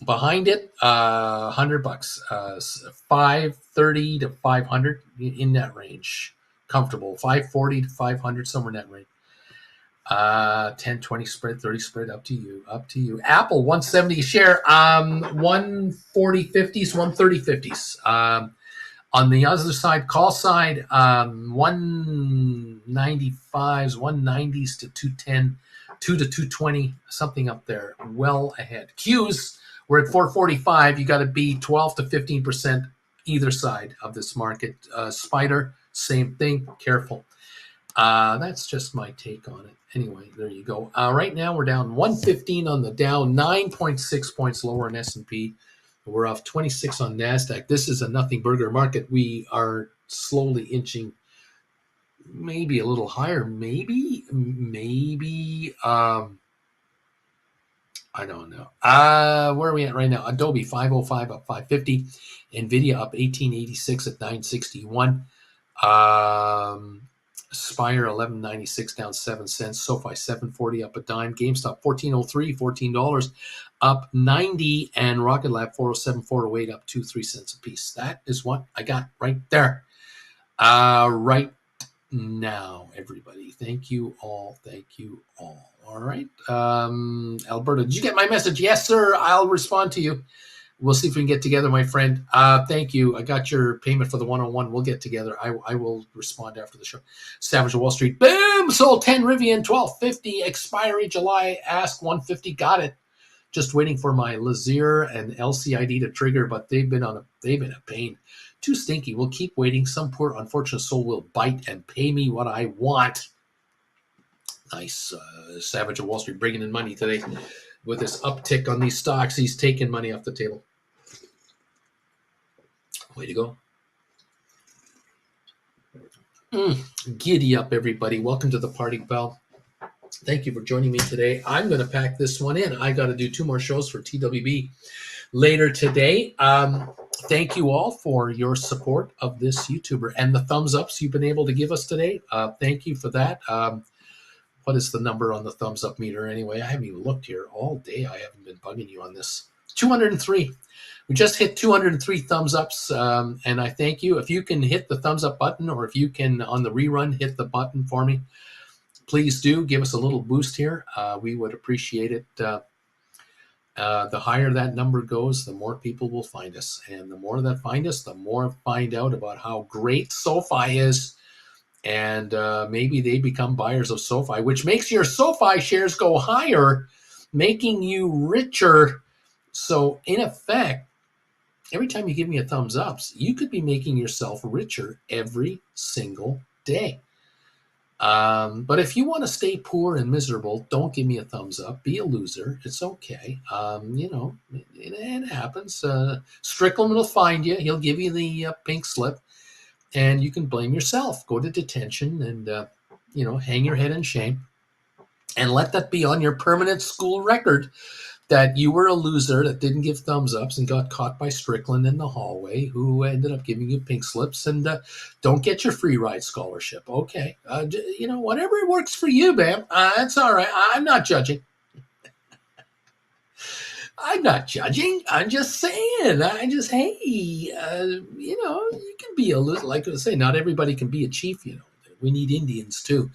Behind it, $100, 530 to 500, in that range. Comfortable. 540 to 500, somewhere in that range. 10, 20 spread, 30 spread, up to you. Apple, 170 share, 140 50s, 130 50s. On the other side, call side, 195s, 190s to 210, 2 to 220, something up there, well ahead. Qs, we're at 445. You got to be 12 to 15% either side of this market. Spider, same thing. Careful. That's just my take on it. Anyway, there you go. Right now we're down 115 on the Dow, 9.6 points lower in S&P. We're off 26 on NASDAQ. This is a nothing burger market. We are slowly inching maybe a little higher. Maybe. I don't know. Where are we at right now? Adobe 505 up 550. Nvidia up 1886 at 961. Spire 1196 down 7 cents. SoFi 740 up a dime. GameStop 1403, $14 up 90, and Rocket Lab 407 408 up 2-3 cents a piece. That is what I got right there. Right now, everybody. Thank you all. All right. Alberta, did you get my message? Yes, sir. I'll respond to you. We'll see if we can get together, my friend. Thank you. I got your payment for the 101. We'll get together. I will respond after the show. Savage of Wall Street. Boom! Sold 10 Rivian, 1250. Expiry July. Ask 150. Got it. Just waiting for my Lazier and LCID to trigger, but they've been a pain. Too stinky. We'll keep waiting. Some poor unfortunate soul will bite and pay me what I want. Nice. Savage of Wall Street bringing in money today. With this uptick on these stocks, he's taking money off the table. Way to go. Giddy up, everybody. Welcome to the party, pal. Thank you for joining me today. I'm going to pack this one in. I got to do 2 more shows for TWB later today. Thank you all for your support of this YouTuber and the thumbs ups you've been able to give us today. Thank you for that. What is the number on the thumbs up meter anyway? I haven't even looked here all day. I haven't been bugging you on this. 203. We just hit 203 thumbs ups, and I thank you. If you can hit the thumbs up button, or if you can on the rerun hit the button for me, please do give us a little boost here. We would appreciate it. The higher that number goes, the more people will find us. And the more that find us, the more find out about how great SoFi is. And maybe they become buyers of SoFi, which makes your SoFi shares go higher, making you richer. So, in effect, every time you give me a thumbs up, you could be making yourself richer every single day. But if you want to stay poor and miserable, don't give me a thumbs up. Be a loser. It's okay. It happens. Strickland will find you. He'll give you the pink slip, and you can blame yourself. Go to detention and, hang your head in shame. And let that be on your permanent school record that you were a loser that didn't give thumbs ups and got caught by Strickland in the hallway, who ended up giving you pink slips, and don't get your free ride scholarship. Okay. Whatever works for you, man. It's all right. I'm not judging. I'm not judging. I'm just saying. Hey, you can be a little, like I say, not everybody can be a chief, We need Indians too,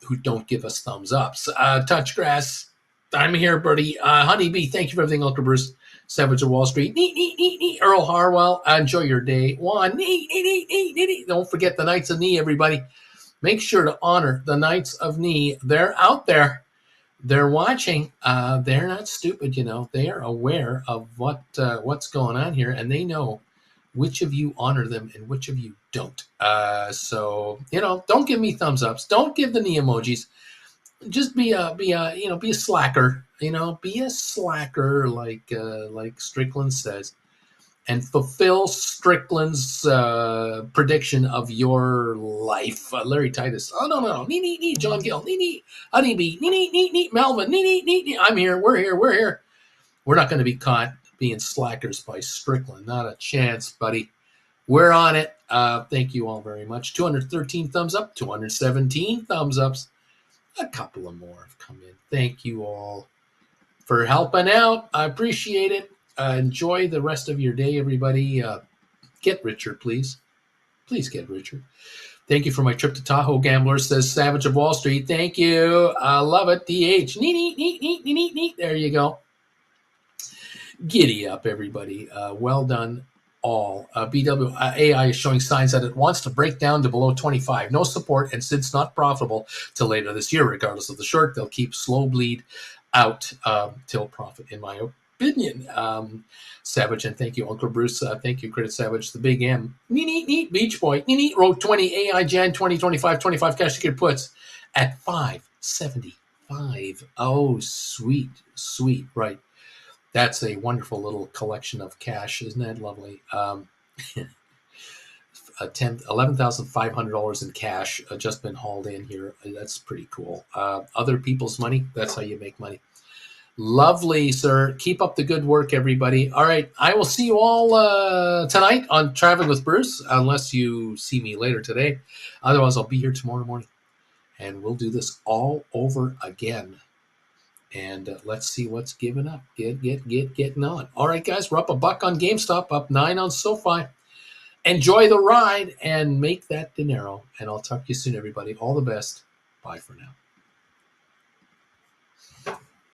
who don't give us thumbs ups. Touchgrass, I'm here, buddy. Honeybee, thank you for everything, Uncle Bruce. Savage of Wall Street. Neat. Earl Harwell, enjoy your day. Juan, neat. Don't forget the Knights of Knee, everybody. Make sure to honor the Knights of Knee. They're out there. They're watching. They're not stupid, They are aware of what's going on here, and they know which of you honor them and which of you don't. So don't give me thumbs ups. Don't give the knee emojis. Just be a slacker. Be a slacker, like Strickland says, and fulfill Strickland's prediction of your life. Larry Titus. Oh no. Neat. John Gill. Neat. Honeybee. Neat. Melvin. Neat. I'm here. We're here. We're not going to be caught being slackers by Strickland. Not a chance, buddy. We're on it. Thank you all very much. 213 thumbs up. 217 thumbs ups. A couple of more have come in. Thank you all for helping out. I appreciate it. Enjoy the rest of your day, everybody. Get richer, please. Please get richer. Thank you for my trip to Tahoe, Gambler, says Savage of Wall Street. Thank you. I love it. DH. Neat. There you go. Giddy up, everybody. Well done, all. BWAI is showing signs that it wants to break down to below 25. No support, and since not profitable till later this year, regardless of the short, they'll keep slow bleed out till profit, in my opinion. Savage, and thank you, Uncle Bruce. Thank you, Credit Savage. The Big M. Neat. Beach Boy. Neat. Road 20 AI Jan 2025 25 cash ticket puts at 575. Oh, sweet. Right. That's a wonderful little collection of cash. Isn't that lovely? $11,500 in cash just been hauled in here. That's pretty cool. Other people's money, that's how you make money. Lovely, sir. Keep up the good work, everybody. All right. I will see you all tonight on Traveling with Bruce, unless you see me later today. Otherwise, I'll be here tomorrow morning, and we'll do this all over again. And let's see what's given up. Getting on. All right, guys, we're up $1 on GameStop, up 9 on SoFi. Enjoy the ride and make that dinero. And I'll talk to you soon, everybody. All the best. Bye for now.